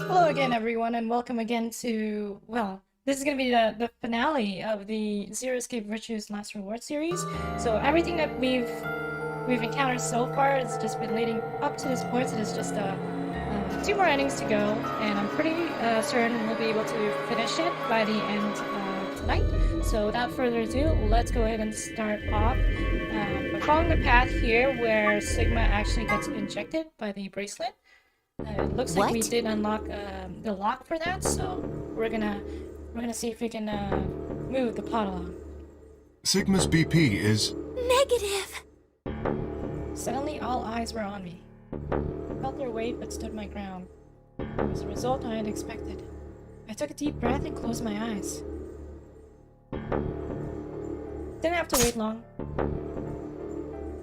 Hello again, everyone, and welcome again to, well, this is going to be the finale of the Zero Escape Virtue's Last Reward series. So everything that we've encountered so far has just been leading up to this point, so there's just two more endings to go, and I'm pretty certain we'll be able to finish it by the end of tonight. So without further ado, let's go ahead and start off. We're following the path here where Sigma actually gets injected by the bracelet. It looks like we did unlock the lock for that, so we're gonna see if we can move the plot along. Sigma's BP is negative. Suddenly, all eyes were on me. I felt their weight, but stood my ground. It was a result I had expected. I took a deep breath and closed my eyes. Didn't have to wait long.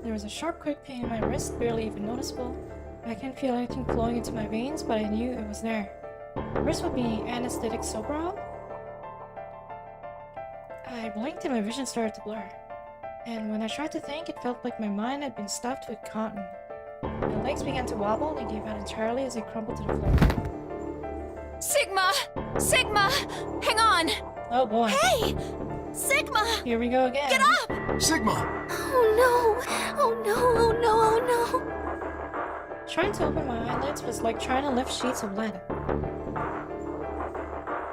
There was a sharp, quick pain in my wrist, barely even noticeable. I can't feel anything flowing into my veins, but I knew it was there. Wrist would be anesthetic sober on? I blinked and my vision started to blur. And when I tried to think, it felt like my mind had been stuffed with cotton. My legs began to wobble and gave out entirely as I crumpled to the floor. Sigma! Sigma! Hang on! Oh boy. Hey! Sigma! Here we go again. Get up! Sigma! Oh no! Oh no! Oh no! Oh no! Trying to open my eyelids was like trying to lift sheets of lead.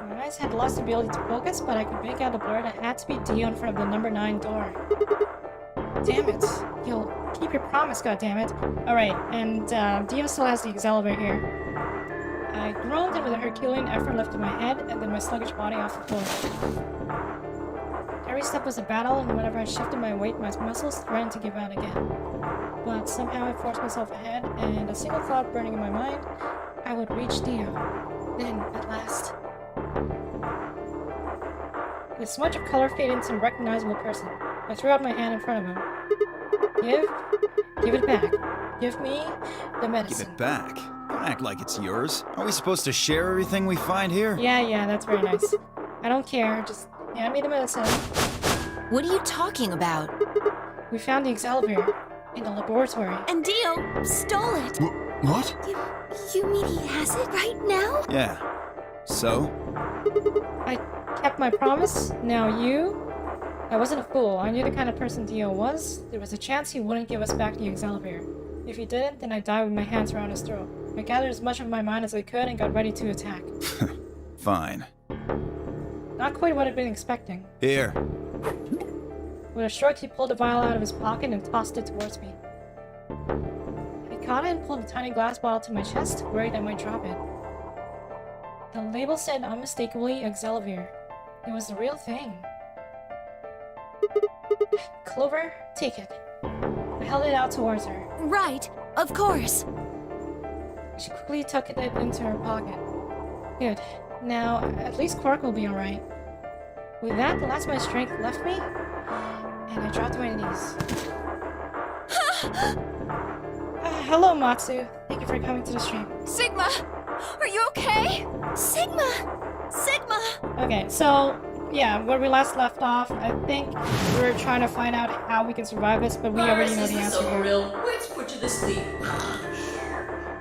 My eyes had lost the ability to focus, but I could make out the blur that had to be Dio in front of the number 9 door. Damn it. You'll keep your promise, goddammit. Alright, and Dio still has the accelerator here. I groaned and with a Herculean effort lifted my head and then my sluggish body off the floor. Every step was a battle, and whenever I shifted my weight, my muscles threatened to give out again. But somehow I forced myself ahead, and a single thought burning in my mind, I would reach Dio. Then, at last. The smudge of color faded into a recognizable person. I threw out my hand in front of him. Give it back. Give me the medicine. Give it back? Don't act like it's yours. Are we supposed to share everything we find here? Yeah, that's very nice. I don't care, just hand me the medicine. What are you talking about? We found the accelerator. In the laboratory. And Dio stole it! What? You mean he has it right now? Yeah. So? I kept my promise. Now you? I wasn't a fool. I knew the kind of person Dio was. There was a chance he wouldn't give us back the accelerator. If he didn't, then I'd die with my hands around his throat. I gathered as much of my mind as I could and got ready to attack. Fine. Not quite what I'd been expecting. Here. With a shrug, he pulled the vial out of his pocket and tossed it towards me. I caught it and pulled a tiny glass bottle to my chest, worried I might drop it. The label said unmistakably Excelivir. It was the real thing. Clover, take it. I held it out towards her. Right, of course. She quickly tucked it into her pocket. Good. Now, at least Quark will be alright. With that, the last of my strength left me, and I dropped to my knees. Hello, Matsu. Thank you for coming to the stream. Sigma! Are you okay? Sigma! Sigma! Okay, so, yeah, where we last left off, I think we were trying to find out how we can survive this, but we already know the answer here. Let's put you to sleep.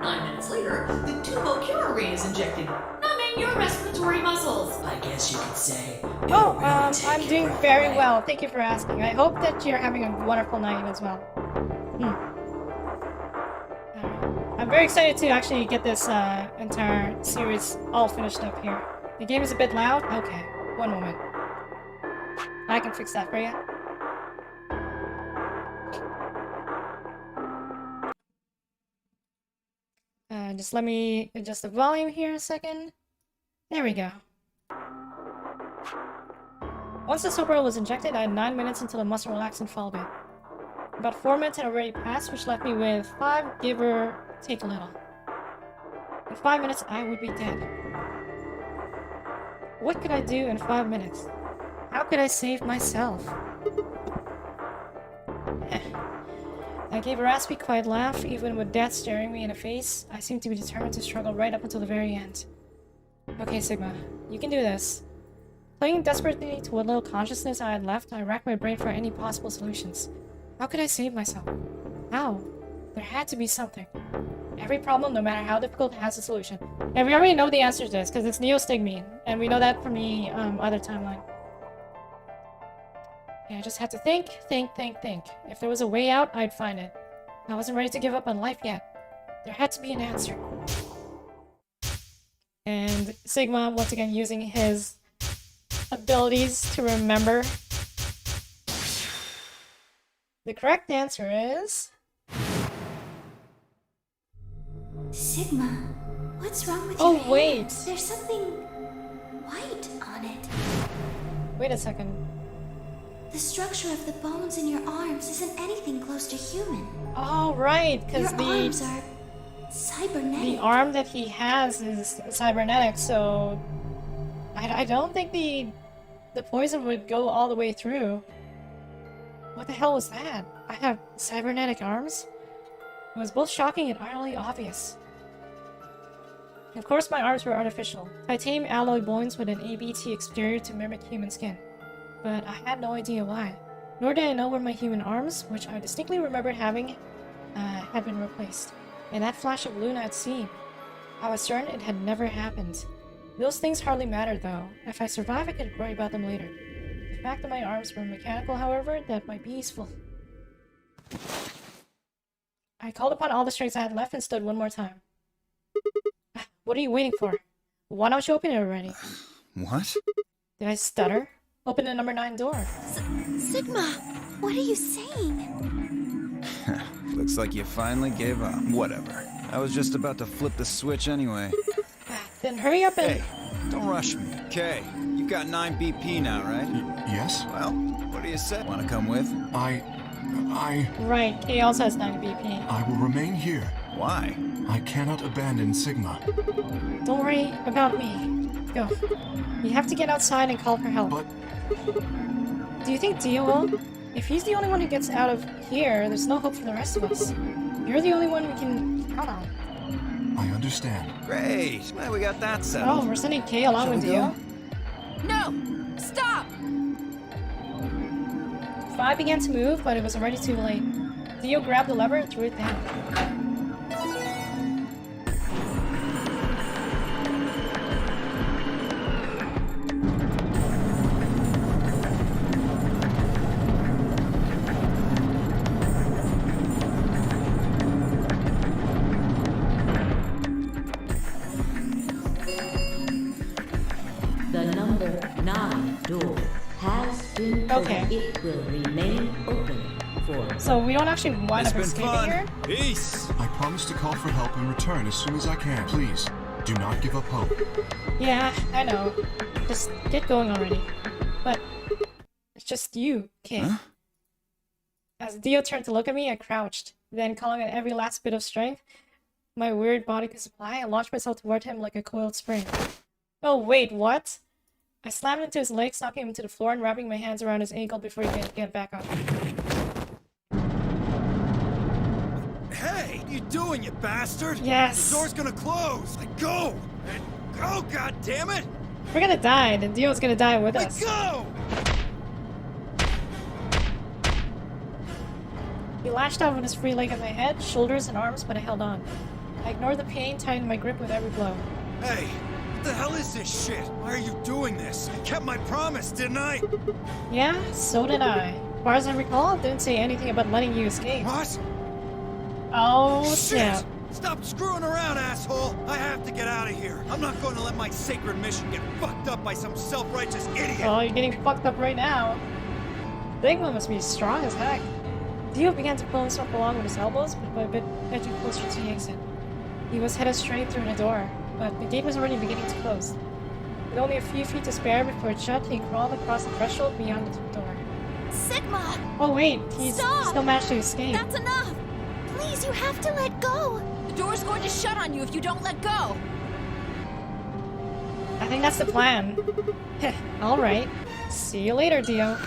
9 minutes later, the turbo ray is injected, numbing your respiratory muscles. I guess you could say. Oh, I'm doing very well. Thank you for asking. I hope that you're having a wonderful night as well. I'm very excited to actually get this entire series all finished up here. The game is a bit loud. Okay, one moment. I can fix that for you. Just let me adjust the volume here a second. There we go. Once the Sopril was injected, I had 9 minutes until the muscle relaxant followed it. About 4 minutes had already passed, which left me with 5, give or take a little. In 5 minutes, I would be dead. What could I do in 5 minutes? How could I save myself? I gave a raspy, quiet laugh. Even with death staring me in the face, I seemed to be determined to struggle right up until the very end. Okay, Sigma, you can do this. Clinging desperately to what little consciousness I had left, I racked my brain for any possible solutions. How could I save myself? How? There had to be something. Every problem, no matter how difficult, has a solution. And we already know the answer to this, because it's neostigmine. And we know that from the other timeline. Yeah, I just had to think. If there was a way out, I'd find it. I wasn't ready to give up on life yet. There had to be an answer. And Sigma, once again, using his abilities to remember. The correct answer is... Sigma, what's wrong with Oh, your hand? wait. There's something white on it. Wait a second. The structure of the bones in your arms isn't anything close to human. Oh, right, because Your arms are cybernetic. the arm that he has is cybernetic, so I don't think the poison would go all the way through. What the hell was that? I have cybernetic arms? It was both shocking and utterly obvious. Of course my arms were artificial. Titanium alloy bones with an ABT exterior to mimic human skin. But I had no idea why. Nor did I know where my human arms, which I distinctly remembered having, had been replaced. In that flash of Luna at sea, I was certain it had never happened. Those things hardly mattered though. If I survive, I could worry about them later. The fact that my arms were mechanical, however, that might be useful. I called upon all the strength I had left and stood one more time. What are you waiting for? Why don't you open it already? What? Did I stutter? Open the number 9 door. Sigma, what are you saying? Looks like you finally gave up. Whatever. I was just about to flip the switch anyway. Then hurry up and... Hey, don't rush me. Okay, you got 9 BP now, right? Yes? Well, what do you say? Want to come with? Right, he also has 9 BP. I will remain here. Why? I cannot abandon Sigma. Don't worry about me. Go. You have to get outside and call for help. But Do you think Dio will? If he's the only one who gets out of here, there's no hope for the rest of us. You're the only one we can count on. I understand. Great. Well, we got that settled. Oh, we're sending Kay along Shall with we Dio. go? No! Stop! Fi began to move, but it was already too late. Dio grabbed the lever and threw it down. The number 9 door has been Okay. opened. It will remain open for So we don't actually wind It's up been escaping fun. here? Peace. I promise to call for help and return as soon as I can. Please, do not give up hope. Yeah, I know. Just get going already. But it's just you, Kay. Huh? As Dio turned to look at me, I crouched. Then, calling on every last bit of strength my weird body could supply, I launched myself toward him like a coiled spring. Oh, wait, what? I slammed into his legs, knocking him to the floor and wrapping my hands around his ankle before he could get back up. Hey, what are you doing, you bastard? Yes! The door's gonna close. Let go. Let go, goddammit. We're gonna die, then Dio's gonna die with Let us. go. He lashed out with his free leg at my head, shoulders, and arms, but I held on. I ignored the pain, tightening my grip with every blow. Hey, what the hell is this shit? Why are you doing this? I kept my promise, didn't I? Yeah, so did I. As far as I recall, I didn't say anything about letting you escape. What? Oh, Shit! snap. Stop screwing around, asshole! I have to get out of here. I'm not going to let my sacred mission get fucked up by some self-righteous idiot. Well, you're getting fucked up right now. Sigma must be strong as heck. Dio began to pull himself along with his elbows, but by a bit edging closer to the exit. He was headed straight through the door, but the gate was already beginning to close. With only a few feet to spare before it shut, he crawled across the threshold beyond the door. Sigma! Oh wait, he's Stop! still managed to escape. That's enough! Please, you have to let go! The door's going to shut on you if you don't let go! I think that's the plan. Alright. See you later, Dio.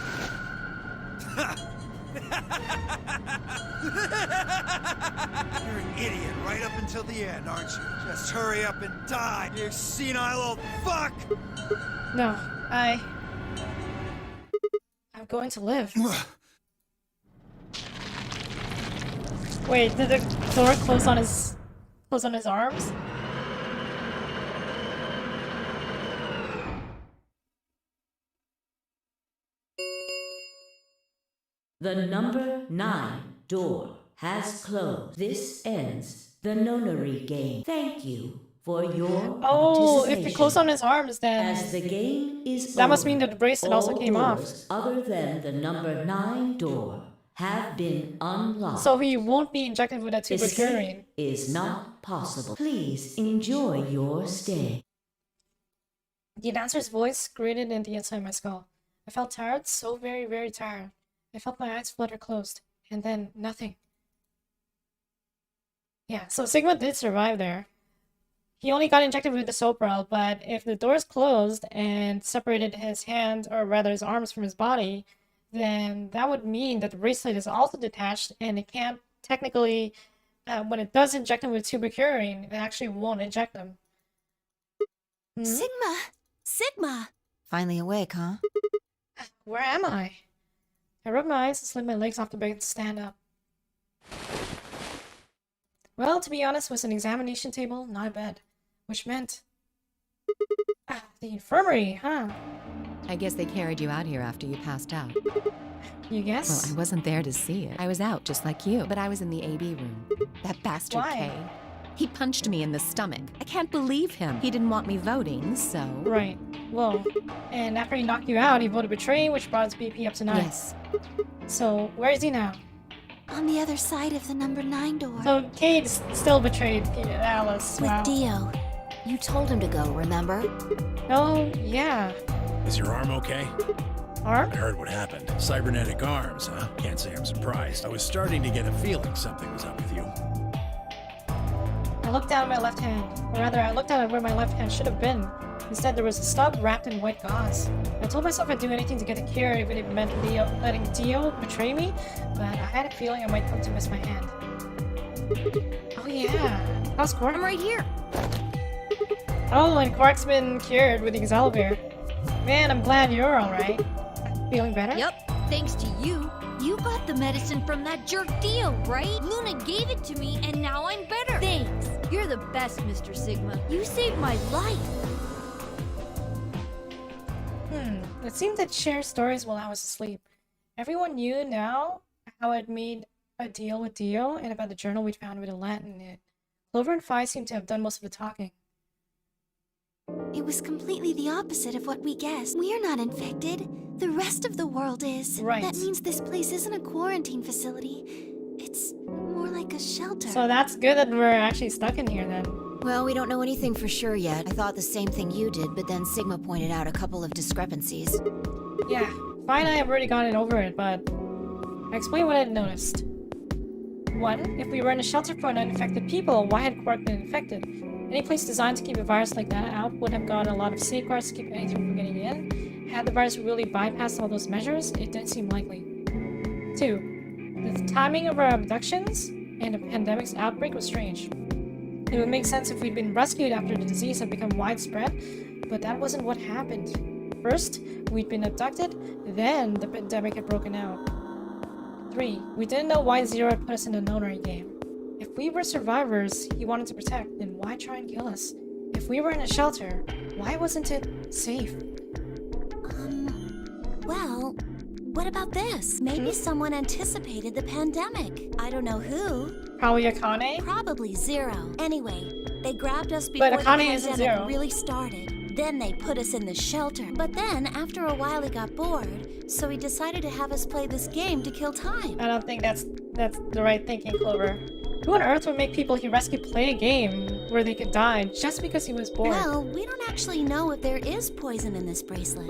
You're an idiot right up until the end, aren't you? Just hurry up and die, you senile old fuck! No, I'm going to live. Wait, did the door close on his arms? The number 9 door has closed. This ends the nonary game. Thank you for your Oh, if participation. it closed on his arms, then As the game is that must over, mean that the bracelet also all came off. doors other than the number 9 door have been unlocked. So he won't be injected with that tuberculine. Escape is not possible. Please enjoy your stay. The announcer's voice grated in the inside of my skull. I felt tired, so very, very tired. I felt my eyes flutter closed, and then nothing. Yeah, so Sigma did survive there. He only got injected with the Soprel, but if the doors closed and separated his hand, or rather his arms from his body, then that would mean that the bracelet is also detached, and it can't technically, when it does inject him with tuberculine, it actually won't inject him. Hmm? Sigma! Sigma! Finally awake, huh? Where am I? I rubbed my eyes and slid my legs off the bed to stand up. Well, to be honest, it was an examination table, not a bed. Which meant... the infirmary, huh? I guess they carried you out here after you passed out. You Well, guess? I wasn't there to see it. I was out just like you, but I was in the AB room. That bastard Why? Kay. He punched me in the stomach. I can't believe him. He didn't want me voting, so... Right. Whoa. And after he knocked you out, he voted betray, which brought his BP up to 9. Yes. So, where is he now? On the other side of the number 9 door. So, Cade still betrayed Alice. With Wow. Dio. You told him to go, remember? Oh, yeah. Is your arm okay? Arm? I heard what happened. Cybernetic arms, huh? Can't say I'm surprised. I was starting to get a feeling something was up with you. I looked down at my left hand. Or rather, I looked at where my left hand should have been. Instead, there was a stub wrapped in white gauze. I told myself I'd do anything to get the cure, even if it meant letting Dio betray me, but I had a feeling I might come to miss my hand. Oh yeah, how's Quark? I'm right here. Oh, and Quark's been cured with Exalibur. Man, I'm glad you're alright. Feeling better? Yep, thanks to you. You got the medicine from that jerk Dio, right? Luna gave it to me, and now I'm better. Thanks. You're the best, Mr. Sigma. You saved my life. It seemed that shared stories while I was asleep. Everyone knew now how I'd made a deal with Dio and about the journal we'd found with a Latin in it. Clover and Phi seemed to have done most of the talking. It was completely the opposite of what we guessed. We're not infected. The rest of the world is. Right. That means this place isn't a quarantine facility. It's more like a shelter. So that's good that we're actually stuck in here then. Well, we don't know anything for sure yet. I thought the same thing you did, but then Sigma pointed out a couple of discrepancies. Yeah, Phi and I have already gotten over it, but I explained what I had noticed. 1. If we were in a shelter for uninfected people, why had Quark been infected? Any place designed to keep a virus like that out would have got a lot of safeguards to keep anything from getting in. Had the virus really bypassed all those measures, it didn't seem likely. 2. The timing of our abductions and the pandemic's outbreak was strange. It would make sense if we'd been rescued after the disease had become widespread, but that wasn't what happened. First, we'd been abducted, then the pandemic had broken out. 3. We didn't know why Zero had put us in a nonary game. If we were survivors he wanted to protect, then why try and kill us? If we were in a shelter, why wasn't it safe? Well, what about this? Maybe someone anticipated the pandemic. I don't know who. Probably Akane? Probably Zero. Anyway, they grabbed us before the Akane isn't pandemic Zero. really started. Then they put us in the shelter. But then, after a while, he got bored, so he decided to have us play this game to kill time. I don't think that's the right thinking, Clover. Who on earth would make people he rescued play a game where they could die just because he was bored? Well, we don't actually know if there is poison in this bracelet.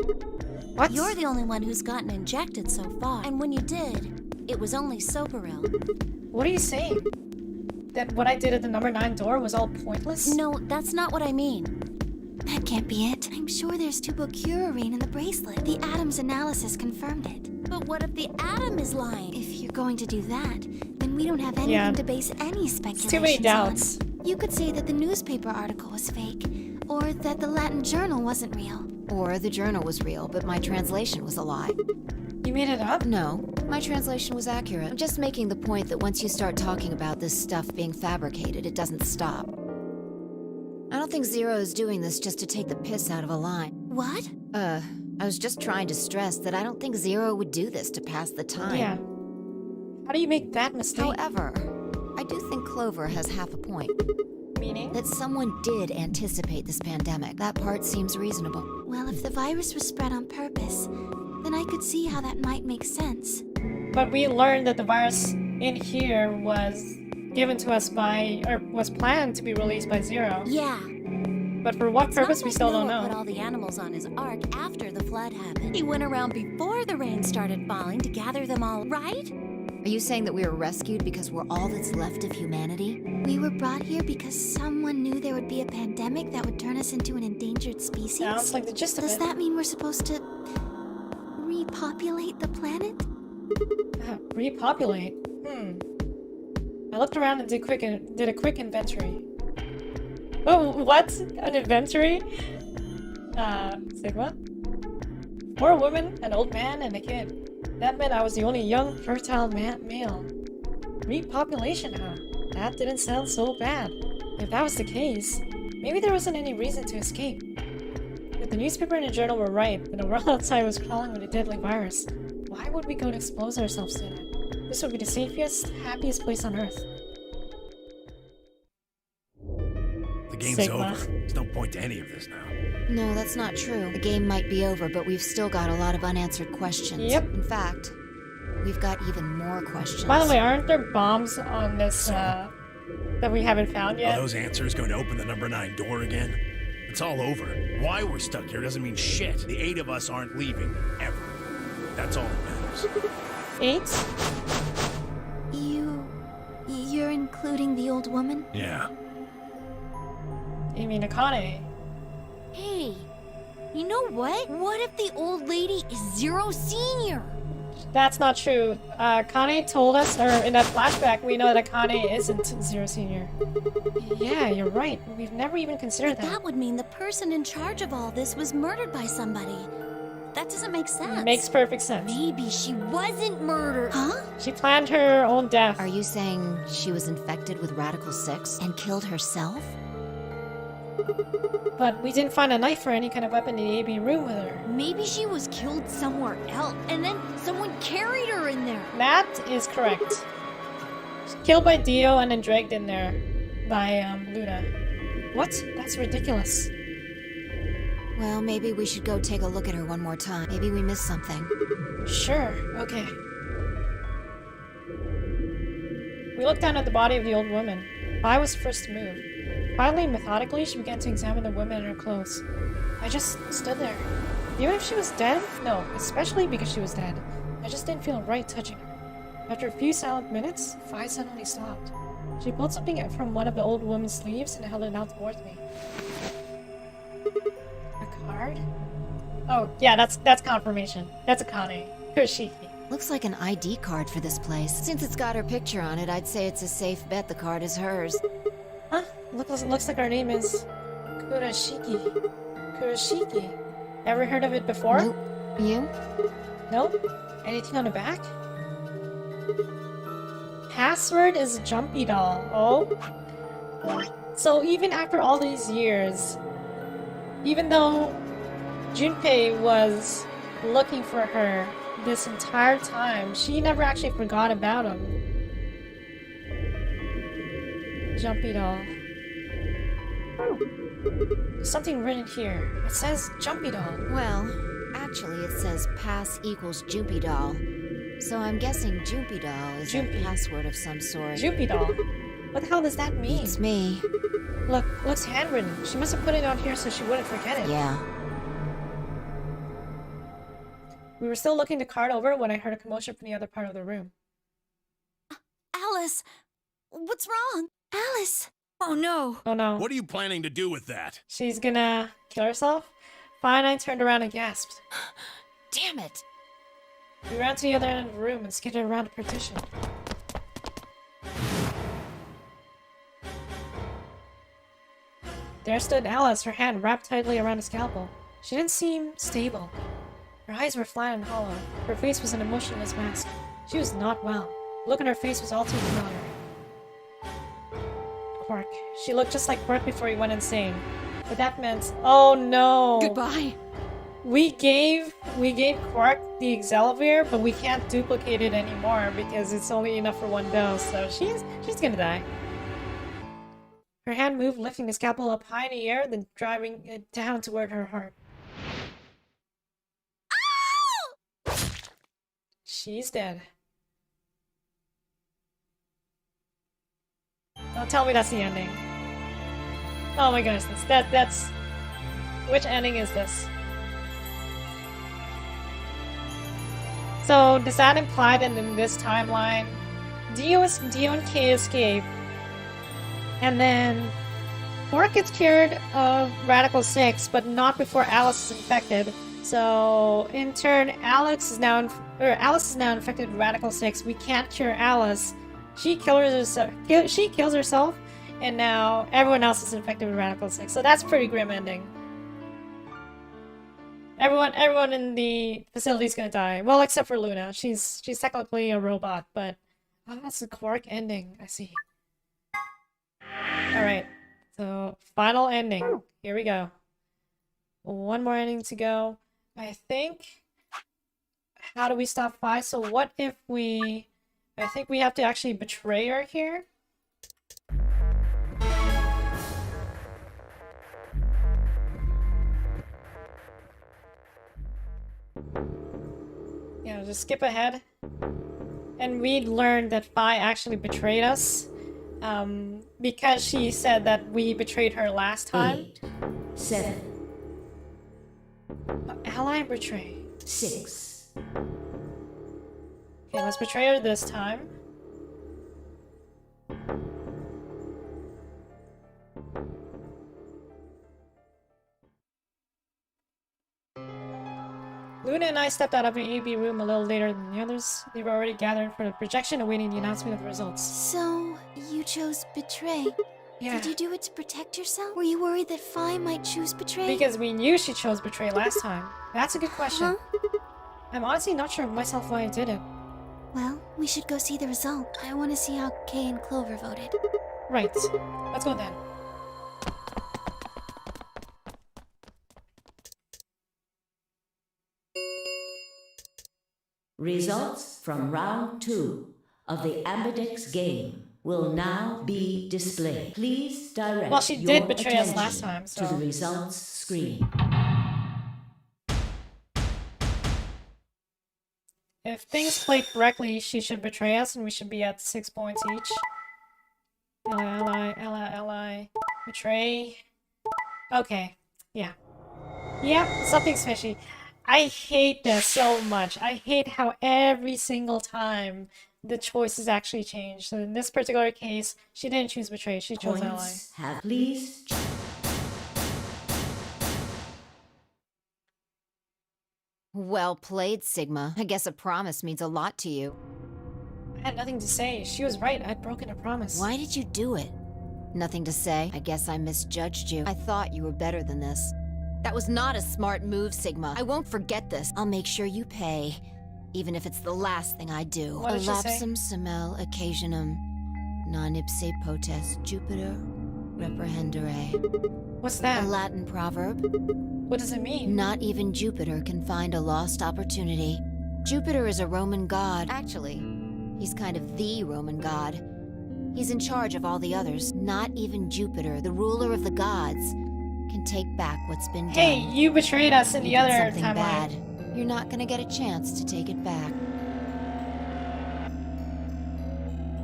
What? You're the only one who's gotten injected so far. And when you did, it was only Soparil. What are you saying? That what I did at the number 9 door was all pointless? No, that's not what I mean. That can't be it. I'm sure there's tubocurarine in the bracelet. The Adams analysis confirmed it. But what if the Atom is lying? If you're going to do that, then we don't have anything Yeah. to base any speculations Too many doubts. on. You could say that the newspaper article was fake, or that the Latin journal wasn't real. Or the journal was real, but my translation was a lie. You made it up? No, my translation was accurate. I'm just making the point that once you start talking about this stuff being fabricated, it doesn't stop. I don't think Zero is doing this just to take the piss out of a line. What? I was just trying to stress that I don't think Zero would do this to pass the time. Yeah. How do you make that mistake? However, I do think Clover has half a point. Meaning? That someone did anticipate this pandemic. That part seems reasonable. Well, if the virus was spread on purpose, then I could see how that might make sense. But we learned that the virus in here was given to us by, or was planned to be released by Zero. Yeah. But for what It's purpose, not we like still don't Noah know. put all the animals on his ark after the flood happened. He went around before the rain started falling to gather them all, right? Are you saying that we were rescued because we're all that's left of humanity? We were brought here because someone knew there would be a pandemic that would turn us into an endangered species? Sounds like the gist of Does it. that mean we're supposed to repopulate the planet? Repopulate? I looked around and did a quick inventory. Oh, what? An inventory? Sigma? 4 women, an old man, and a kid. That meant I was the only young, fertile male. Repopulation, huh? That didn't sound so bad. If that was the case, maybe there wasn't any reason to escape. If the newspaper and the journal were right, and the world outside was crawling with a deadly virus, why would we go to expose ourselves to that? This would be the safest, happiest place on Earth. The game's Sigma. over. There's no point to any of this now. No, that's not true. The game might be over, but we've still got a lot of unanswered questions. Yep. In fact, we've got even more questions. By the way, aren't there bombs on this, that we haven't found Are yet? those answers going to open the number 9 door again? It's all over. Why we're stuck here doesn't mean shit. The 8 of us aren't leaving, ever. That's all that matters. 8? You're including the old woman? Yeah. You mean Akane? Hey, you know what? What if the old lady is Zero Senior? That's not true. Akane told us, or in that flashback, we know that Akane isn't Zero Senior. Yeah, you're right. We've never even considered that. That would mean the person in charge of all this was murdered by somebody. That doesn't make sense. Makes perfect sense. Maybe she wasn't murdered. Huh? She planned her own death. Are you saying she was infected with Radical 6 and killed herself? But we didn't find a knife or any kind of weapon in the AB room with her. Maybe she was killed somewhere else, and then someone carried her in there. That is correct. She's killed by Dio and then dragged in there by Luna. What? That's ridiculous. Well, maybe we should go take a look at her one more time. Maybe we missed something. Sure, okay. We looked down at the body of the old woman. I was first to move. Finally, methodically, she began to examine the woman and her clothes. I just stood there. Even if she was dead? No, especially because she was dead. I just didn't feel right touching her. After a few silent minutes, Fi suddenly stopped. She pulled something from one of the old woman's sleeves and held it out towards me. A card? Oh, yeah, that's confirmation. That's Akane. Kurashiki. Looks like an ID card for this place. Since it's got her picture on it, I'd say it's a safe bet the card is hers. Huh? Looks like our name is Kurashiki. Kurashiki. Ever heard of it before? Nope. You? Nope. Anything on the back? Password is Jumpy Doll. Oh. So even after all these years, even though Junpei was looking for her this entire time, she never actually forgot about him. Jumpy Doll. There's something written here. It says Jumpy Doll. Well, actually it says pass equals Joopy doll. So I'm guessing Joopy doll is Joopy. a password of some sort. Jumpy Doll. What the hell does that mean? It's me. Looks handwritten. She must have put it on here so she wouldn't forget it. Yeah. We were still looking the card over when I heard a commotion from the other part of the room. Alice! What's wrong? Alice! Oh no. Oh no. What are you planning to do with that? She's gonna kill herself? Fine, I turned around and gasped. Damn it. We ran to the other end of the room and skidded around the partition. There stood Alice, her hand wrapped tightly around a scalpel. She didn't seem stable. Her eyes were flat and hollow. Her face was an emotionless mask. She was not well. The look on her face was all too familiar. Quark. She looked just like Quark before he went insane. But that meant... Oh no! Goodbye. We gave Quark the Excelivir, but we can't duplicate it anymore because it's only enough for one dose, so she's gonna die. Her hand moved, lifting the scalpel up high in the air, then driving it down toward her heart. She's dead. Don't tell me that's the ending. Oh my goodness, that's... Which ending is this? So, does that imply that in this timeline, Dio and Kay escape, and then Quark gets cured of Radical 6, but not before Alice is infected. So, in turn, Alice is now infected with Radical 6. We can't cure Alice. She kills herself, and now everyone else is infected with Radical 6. So that's a pretty grim ending. Everyone in the facility is gonna die. Well, except for Luna. She's technically a robot, but oh, that's a Quark ending. I see. All right. So final ending. Here we go. One more ending to go. I think. How do we stop Phi? So what if we? I think we have to actually betray her here. Yeah, just skip ahead. And we'd learned that Phi actually betrayed us. Because she said that we betrayed her last time. 8, 7, Ally betray. 6, Okay, let's betray her this time. Luna and I stepped out of the AB room a little later than the others. They were already gathered for the projection, awaiting the announcement of the results. So, you chose betray. Yeah, Did you do it to protect yourself? Were you worried that Phi might choose betray? because we knew she chose betray last time. That's a good question. Huh? I'm honestly not sure myself why I did it. Well, we should go see the result. I want to see how Kay and Clover voted. Right. Let's go then. Results from round 2 of the Ambidex game will now be displayed. Please direct Well, she your did betray us attention last time, to the so... results screen. If things played correctly, she should betray us and we should be at 6 points each. Ally, betray. Okay, yeah. Yep, something's fishy. I hate this so much. I hate how every single time the choices actually change. So in this particular case, she didn't choose betray, she chose ally. Points have please. Well played, Sigma. I guess a promise means a lot to you. I had nothing to say. She was right. I'd broken a promise. Why did you do it? Nothing to say. I guess I misjudged you. I thought you were better than this. That was not a smart move, Sigma. I won't forget this. I'll make sure you pay, even if it's the last thing I do. What did she say? Elapsum semel occasionum, non ipse potest Jupiter reprehendere. What's A that? Latin proverb. What does it mean? Not even Jupiter can find a lost opportunity. Jupiter is a Roman god. Actually, he's kind of the Roman god. He's in charge of all the others. Not even Jupiter, the ruler of the gods, can take back what's been done. Hey, you betrayed us in You the did other something timeline. bad. You're not gonna get a chance to take it back.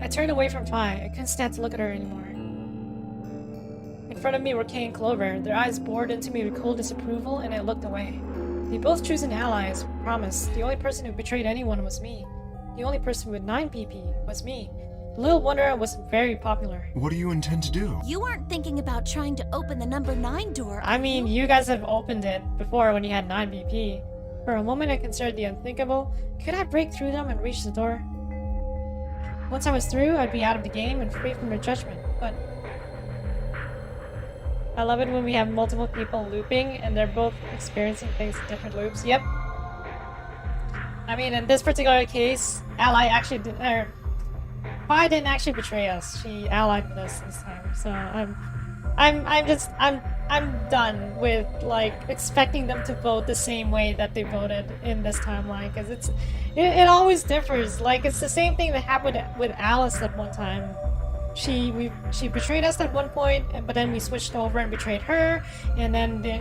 I turned away from Phi. I couldn't stand to look at her anymore. In front of me were Kay and Clover. Their eyes bored into me with cold disapproval, and I looked away. They both chose an ally, as promised. The only person who betrayed anyone was me. The only person with 9 PP was me. Little wonder I was very popular. What do you intend to do? You aren't thinking about trying to open the number 9 door. I mean, you guys have opened it before when you had 9 BP. For a moment I considered the unthinkable. Could I break through them and reach the door? Once I was through, I'd be out of the game and free from their judgment, but... I love it when we have multiple people looping and they're both experiencing things in different loops. Yep. I mean, in this particular case, Ally actually did, Vi didn't actually betray us. She allied with us this time. So I'm done with like expecting them to vote the same way that they voted in this timeline, because it always differs. Like, it's the same thing that happened with Alice at one time. She betrayed us at one point, but then we switched over and betrayed her, and then they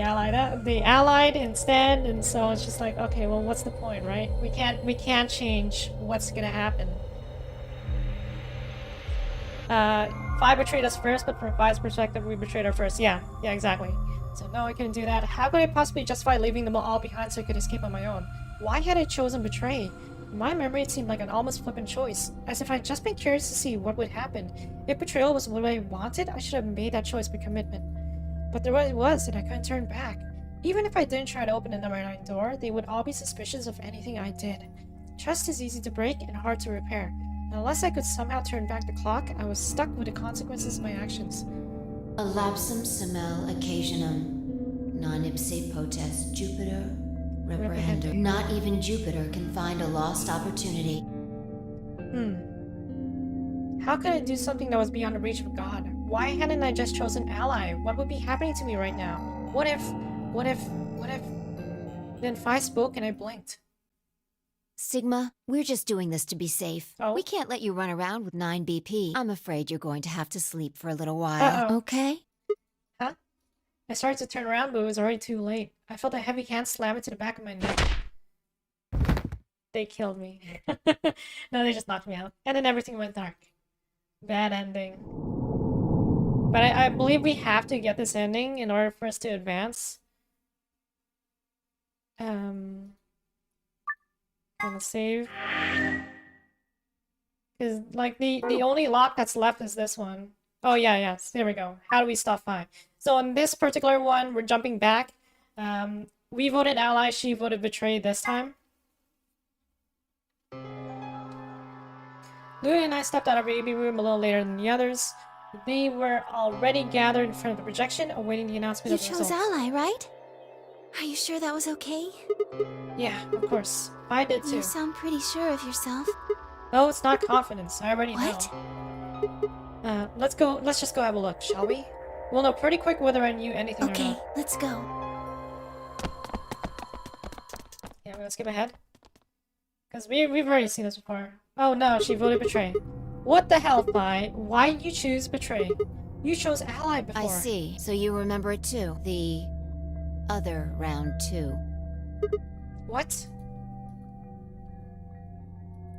allied instead, and so it's just like, okay, well, what's the point, right? We can't change what's gonna happen. Vi betrayed us first, but from Vi's perspective, we betrayed her first. Yeah, exactly. So no, I couldn't do that. How could I possibly justify leaving them all behind so I could escape on my own? Why had I chosen betray? In my memory, it seemed like an almost flippant choice, as if I'd just been curious to see what would happen. If betrayal was what I wanted, I should have made that choice by commitment. But there it was, and I couldn't turn back. Even if I didn't try to open the number 9 door, they would all be suspicious of anything I did. Trust is easy to break and hard to repair. Unless I could somehow turn back the clock, I was stuck with the consequences of my actions. A lapsum semel occasionum, non ipse potest Jupiter reprehender. Not even Jupiter can find a lost opportunity. How could I do something that was beyond the reach of God? Why hadn't I just chosen Ally? What would be happening to me right now? What if... Then Vi spoke and I blinked. Sigma, we're just doing this to be safe. Oh. We can't let you run around with 9 BP. I'm afraid you're going to have to sleep for a little while, Uh-oh. okay? Huh? I started to turn around, but it was already too late. I felt a heavy hand slam into the back of my neck. They killed me. No, they just knocked me out. And then everything went dark. Bad ending. But I believe we have to get this ending in order for us to advance. Gonna save. Because, like, the only lock that's left is this one. Oh, yeah, there we go. How do we stop Vi? So in this particular one, we're jumping back. We voted Ally, she voted Betray this time. Luna and I stepped out of our baby room a little later than the others. They were already gathered in front of the projection, awaiting the announcement You of the chose results. Ally, right? Are you sure that was okay? Yeah, of course. I did too. You sound pretty sure of yourself. Oh, it's not confidence. I already What? know. Let's just go have a look, shall we? We'll know pretty quick whether I knew anything or Okay, not. let's go. Yeah, we're gonna skip ahead. Because we've already seen this before. Oh no, she voted Betray. What the hell, Vi? Why did you choose Betray? You chose Ally before. I see. So you remember it too. The other round 2. What?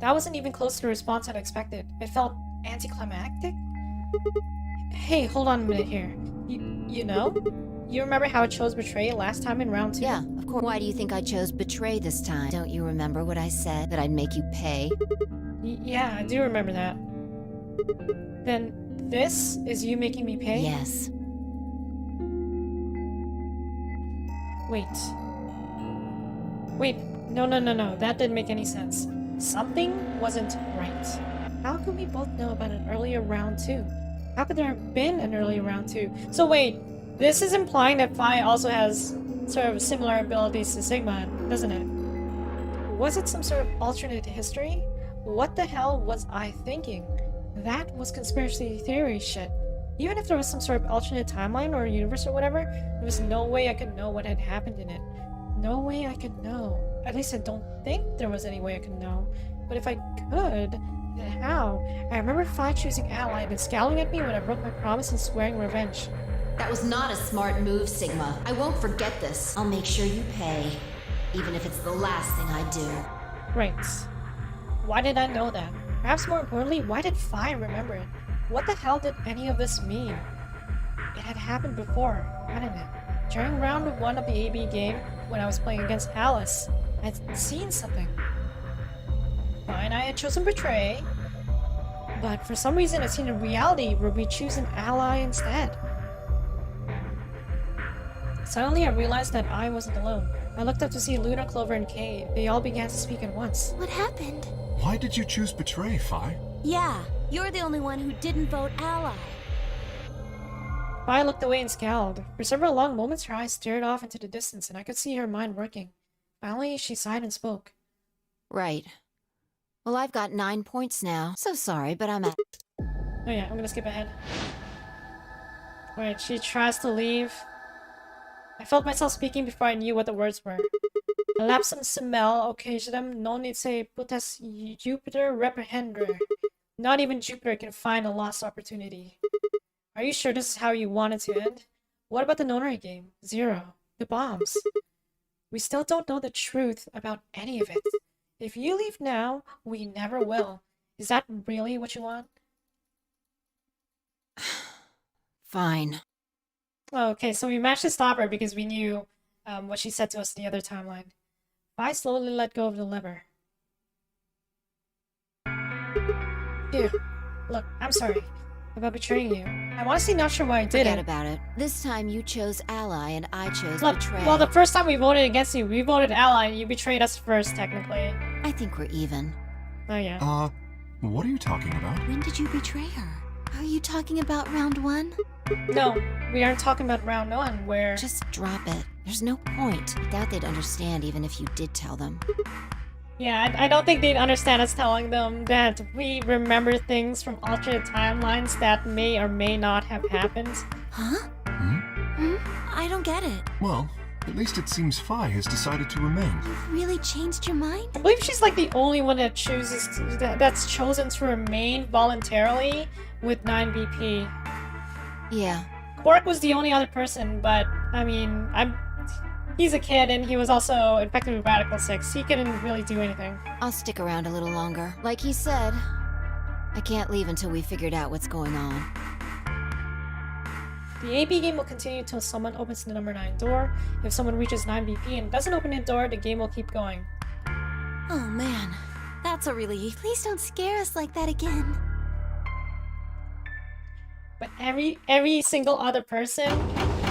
That wasn't even close to the response I'd expected. It felt anticlimactic? Hey, hold on a minute here. You know? You remember how I chose Betray last time in round 2? Yeah, of course. Why do you think I chose Betray this time? Don't you remember what I said? That I'd make you pay? Yeah, I do remember that. Then this is you making me pay? Yes. Wait, no, that didn't make any sense. Something wasn't right. How could we both know about an earlier round 2? How could there have been an earlier round 2? So wait, this is implying that Vi also has sort of similar abilities to Sigma, doesn't it? Was it some sort of alternate history? What the hell was I thinking? That was conspiracy theory shit. Even if there was some sort of alternate timeline or universe or whatever, there was no way I could know what had happened in it. No way I could know. At least I don't think there was any way I could know. But if I could, then how? I remember Vi choosing Ally and scowling at me when I broke my promise and swearing revenge. That was not a smart move, Sigma. I won't forget this. I'll make sure you pay, even if it's the last thing I do. Right. Why did I know that? Perhaps more importantly, why did Vi remember it? What the hell did any of this mean? It had happened before, hadn't it? During round 1 of the AB game, when I was playing against Alice, I'd seen something. Vi and I had chosen Betray, but for some reason I'd seen a reality where we choose an Ally instead. Suddenly I realized that I wasn't alone. I looked up to see Luna, Clover, and Kay. They all began to speak at once. What happened? Why did you choose Betray, Vi? Yeah, you're the only one who didn't vote Ally. Vi looked away and scowled. For several long moments her eyes stared off into the distance and I could see her mind working. Finally, she sighed and spoke. Right. Well, I've got 9 points now. So sorry, but I'm at... Oh yeah, I'm gonna skip ahead. Alright, she tries to leave. I felt myself speaking before I knew what the words were. Lapsum semel occasionum non ipse putes Jupiter reprehender. Not even Jupiter can find a lost opportunity. Are you sure this is how you want it to end? What about the nonary game? 0. The bombs. We still don't know the truth about any of it. If you leave now, we never will. Is that really what you want? Fine. Okay, so we managed to stop her because we knew what she said to us in the other timeline. I slowly let go of the lever. Dude, look, I'm sorry about betraying you. I'm honestly not sure why I did Forget it. about it. This time you chose ally and I chose Look, betray. well, the first time we voted against you, we voted ally and you betrayed us first, technically. I think we're even. Oh, yeah. What are you talking about? When did you betray her? Are you talking about round 1? No, we aren't talking about round 1, where... Just drop it. There's no point. I doubt they'd understand even if you did tell them. Yeah, I don't think they'd understand us telling them that we remember things from alternate timelines that may or may not have happened. Huh? Hmm? I don't get it. Well, at least it seems Phi has decided to remain. You've really changed your mind? I believe she's like the only one that chooses that's chosen to remain voluntarily with 9BP. Yeah. Quark was the only other person, but I mean, he's a kid and he was also infected with Radical 6. He couldn't really do anything. I'll stick around a little longer. Like he said, I can't leave until we figured out what's going on. The AB game will continue until someone opens the number 9 door. If someone reaches 9BP and doesn't open the door, the game will keep going. Oh man, that's a relief. Please don't scare us like that again. But every single other person,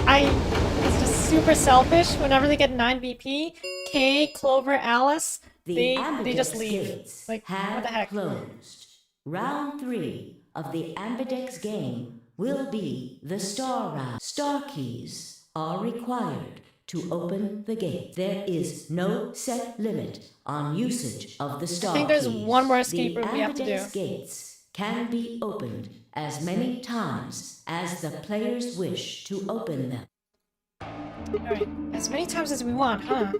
it's just super selfish. Whenever they get 9 BP, Kay, Clover, Alice, they just leave. Like, what the heck? Closed. Round 3 of the Ambidex game will be the Star Round. Star keys are required to open the gate. There is no set limit on usage of the Star keys. I think there's one more escape room we have to do. The Ambidex gates can be opened as many times as the players wish to open them. Alright, as many times as we want, huh?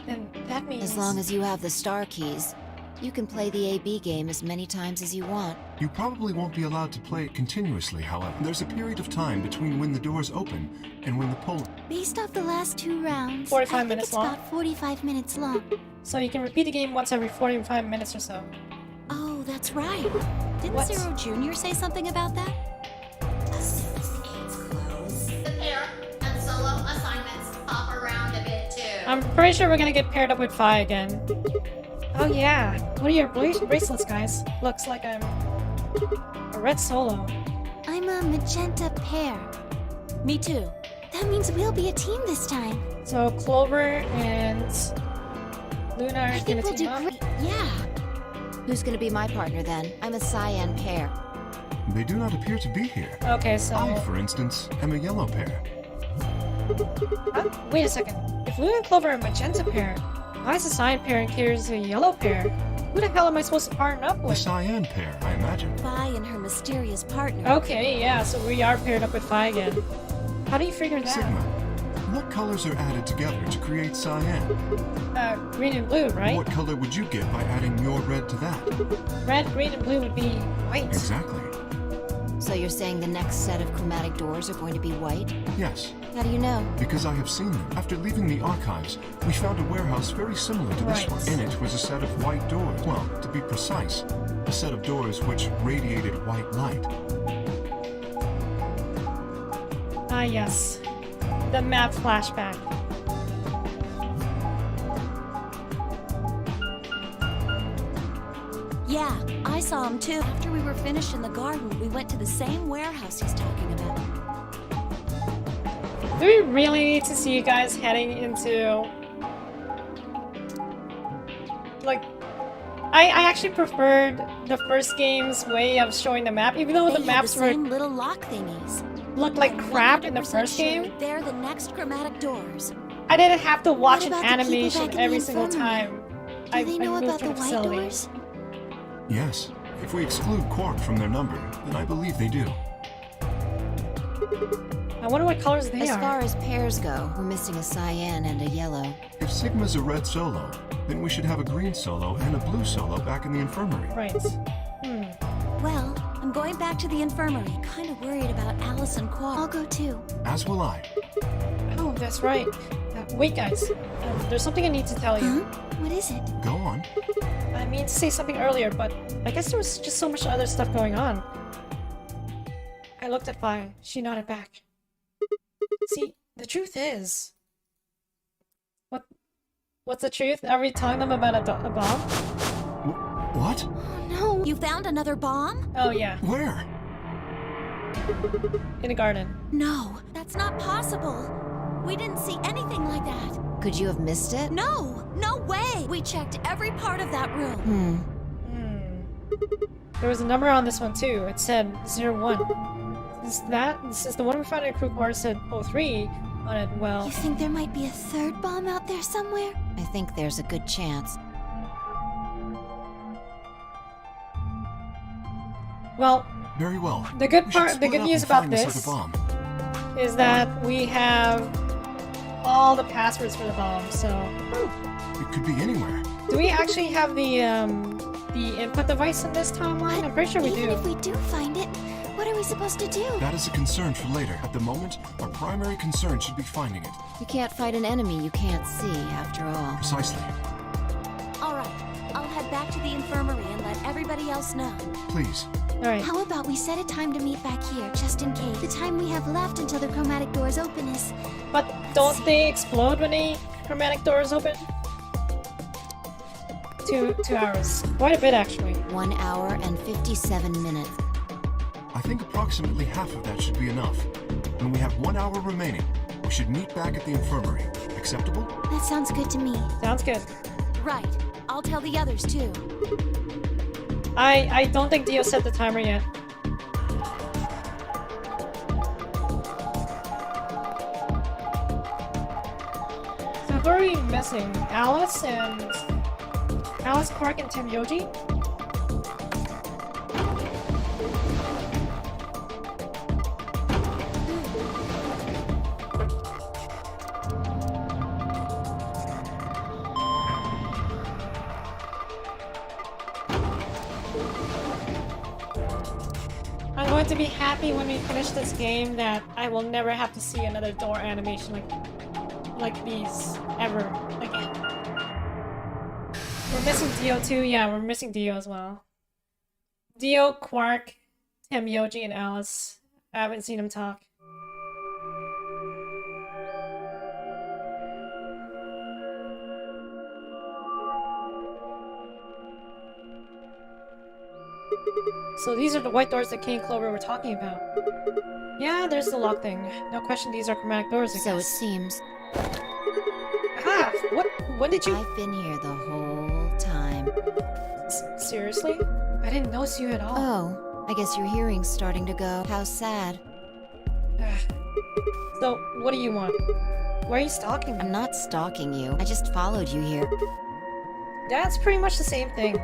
Then that means... As long as you have the star keys, you can play the AB game as many times as you want. You probably won't be allowed to play it continuously, however. There's a period of time between when the doors open and when the poll... Based off the last 2 rounds, 45 I think minutes it's long. about 45 minutes long. So you can repeat the game once every 45 minutes or so. Oh, that's right. Didn't What? Zero Jr. say something about that? As soon as the gates close, the pair and solo assignments hop around a bit too. I'm pretty sure we're gonna get paired up with Phi again. Oh yeah, what are your bracelets, guys? Looks like I'm a red solo. I'm a magenta pair. Me too. That means we'll be a team this time. So Clover and Luna I are think gonna we'll team do up. great. Yeah. Who's gonna be my partner then? I'm a cyan pair. They do not appear to be here. Okay, so... I, for instance, am a yellow pair. Huh? Wait a second. If Luna and Clover are a magenta pair, why is a cyan pair and Kira's a yellow pair? Who the hell am I supposed to partner up The with? cyan pair, I imagine. Phi and her mysterious partner. Okay, yeah, so we are paired up with Phi again. How do you figure that? Sigma, what colors are added together to create cyan? Green and blue, right? What color would you get by adding your red to that? Red, green, and blue would be white. Exactly. So you're saying the next set of chromatic doors are going to be white? Yes, How do you know? because I have seen them. After leaving the archives, we found a warehouse very similar to this Right. one. In it was a set of white doors. Well, to be precise, a set of doors which radiated white light. Ah, yes. The map flashback. Yeah, I saw him too. After we were finished in the garden, we went to the same warehouse he's talking about. Do we really need to see you guys heading into... Like... I actually preferred the first game's way of showing the map, even though They the had maps the were same little lock thingies. looked like I'm crap in the 100% first sure game. They're the next chromatic doors. I didn't have to watch What an about the people animation back in the every single infirmary? time. Do they know moved about to the white facility. doors? Yes. If we exclude Quark from their number, then I believe they do. I wonder what colors they As are. far as pairs go, we're missing a cyan and a yellow. If Sigma's a red solo, then we should have a green solo and a blue solo back in the infirmary. Right. Well, I'm going back to the infirmary. Kind of worried about Alice and Quark. I'll go too. As will I. Oh, that's right. Wait, guys. There's something I need to tell you. Huh? What is it? Go on. I mean to say something earlier, but I guess there was just so much other stuff going on. I looked at Vi. She nodded back. See, the truth is... What's the truth? Are we telling them about a bomb? What? Oh no! You found another bomb? Oh, yeah. Where? In the garden. No, that's not possible. We didn't see anything like that. Could you have missed it? No! No way! We checked every part of that room. There was a number on this one too. It said 01. Since the one we found in crew quarters said 03 on it, well... You think there might be a third bomb out there somewhere? I think there's a good chance. Well, Very well. the good We should part, the split good up news and about find this this other bomb. is that we have all the passwords for the bomb, so... It could be anywhere. Do we actually have the input device in this timeline? I'm pretty sure we Even do. if we do find it, what are we supposed to do? That is a concern for later. At the moment, our primary concern should be finding it. You can't fight an enemy you can't see, after all. Precisely. All right, I'll head back to the infirmary and let everybody else know. Please. Alright. How about we set a time to meet back here, just in case? The time we have left until the chromatic doors open is... But don't they explode when the chromatic doors open? 2 hours. Quite a bit, actually. 1 hour and 57 minutes. I think approximately half of that should be enough. When we have 1 hour remaining, we should meet back at the infirmary. Acceptable? That sounds good to me. Sounds good. Right. I'll tell the others too. I don't think Dio set the timer yet. So who are we missing? Alice, Quark, and Tim Yoji? I'm going to be happy when we finish this game that I will never have to see another door animation like these ever again. We're missing Dio too. Yeah, we're missing Dio as well. Dio, Quark, Tim, Yoji, and Alice. I haven't seen him talk. So these are the white doors that King and Clover were talking about. Yeah, there's the lock thing. No question these are chromatic doors, I So it guess. seems. Ah! When did you... I've been here the whole time. Seriously? I didn't notice you at all. Oh, I guess your hearing's starting to go. How sad. So, what do you want? Why are you stalking me? I'm not stalking you. I just followed you here. That's pretty much the same thing.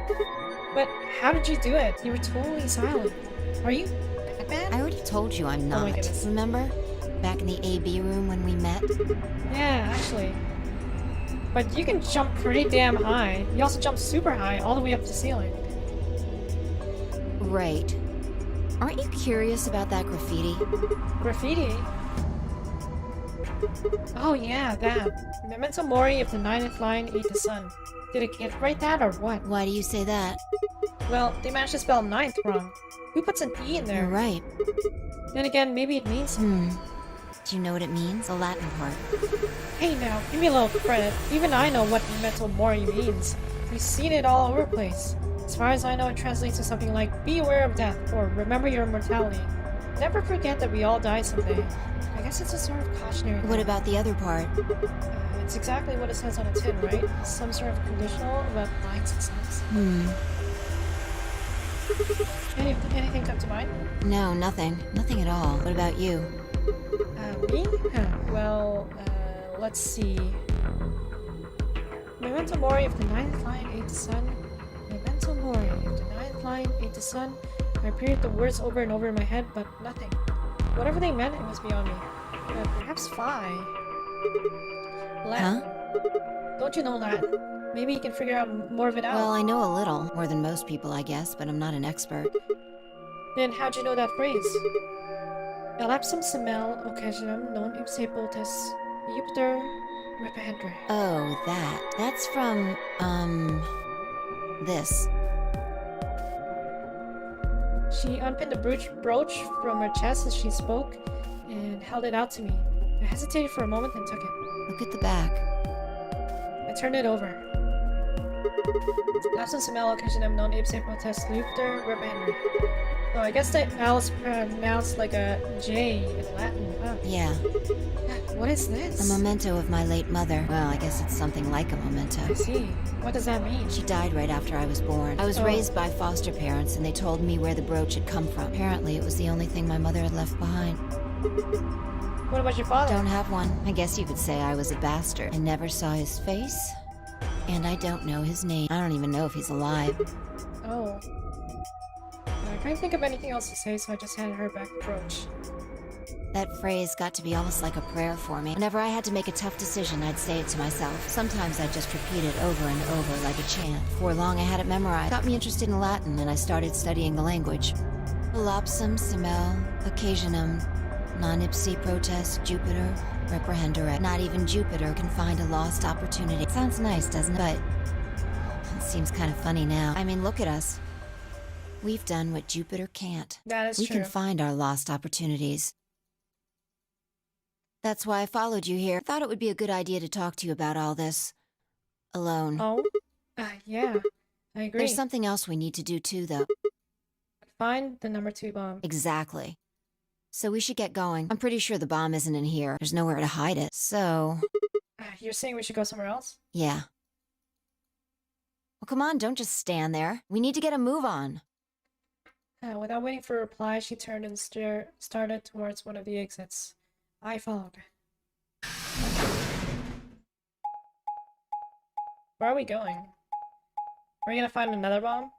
But how did you do it? You were totally silent. Are you Batman? I already told you I'm Oh my not. goodness. Remember? Back in the AB room when we met? Yeah, actually. But you can jump pretty damn high. You also jump super high, all the way up to the ceiling. Right. Aren't you curious about that graffiti? Graffiti? Oh yeah, that. Memento Mori if the 9th line ate the sun. Did a kid write that or what? Why do you say that? Well, they managed to spell 9th wrong. Who puts an E in there? You're right. Then again, maybe it means something. Do you know what it means? The Latin part. Hey now, give me a little credit. Even I know what Memento Mori means. We've seen it all over the place. As far as I know, it translates to something like, be aware of death, or remember your mortality. Never forget that we all die someday. I guess it's a sort of cautionary. What about the other part? It's exactly what it says on a tin, right? Some sort of conditional about lying success. Anything come to mind? No, nothing. Nothing at all. What about you? Me? Well, let's let's see. Memento mori if the ninth line ate the sun. Memento mori if the ninth line ate the sun. I repeated the words over and over in my head, but nothing. Whatever they meant, it was beyond me. Perhaps Phi. Latin. Don't you know Latin? Maybe you can figure out more of it out. Well, I know a little. More than most people, I guess, but I'm not an expert. Then how'd you know that phrase? Elapsum semel occasionum non ipse potes Jupiter reprehendere. Oh, that. That's from, this. She unpinned the brooch from her chest as she spoke and held it out to me. I hesitated for a moment and took it. Look at the back. I turned it over. Lapsum semel occasionum non ipse potes Jupiter reprehendere. So I guess that L is pronounced like a J in Latin. Huh. Yeah. What is this? A memento of my late mother. Well, I guess it's something like a memento. I see. What does that mean? She died right after I was born. I was raised by foster parents, and they told me where the brooch had come from. Apparently, it was the only thing my mother had left behind. What about your father? Don't have one. I guess you could say I was a bastard. I never saw his face, and I don't know his name. I don't even know if he's alive. Oh. I can't think of anything else to say, so I just handed her back the brooch. That phrase got to be almost like a prayer for me. Whenever I had to make a tough decision, I'd say it to myself. Sometimes I'd just repeat it over and over like a chant. Before long, I had it memorized. Got me interested in Latin, and I started studying the language. Elapsum semel occasionum non ipse protest Jupiter reprehendere. Not even Jupiter can find a lost opportunity. Sounds nice, doesn't it? But it seems kind of funny now. I mean, look at us. We've done what Jupiter can't. That is we true. can find our lost opportunities. That's why I followed you here. Thought it would be a good idea to talk to you about all this. Alone. Oh? Yeah. I agree. There's something else we need to do too, though. Find the number 2 bomb. Exactly. So we should get going. I'm pretty sure the bomb isn't in here. There's nowhere to hide it, so... You're saying we should go somewhere else? Yeah. Well, come on, don't just stand there. We need to get a move on. Without waiting for a reply, she turned and started towards one of the exits. I followed. Where are we going? Are we gonna find another bomb?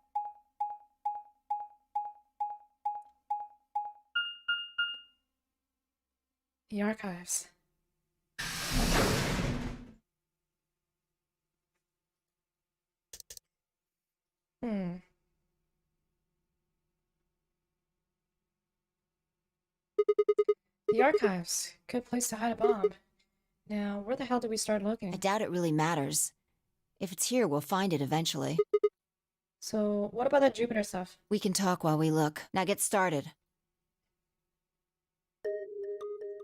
The archives. The archives. Good place to hide a bomb. Now, where the hell do we start looking? I doubt it really matters. If it's here, we'll find it eventually. So, what about that Jupiter stuff? We can talk while we look. Now get started.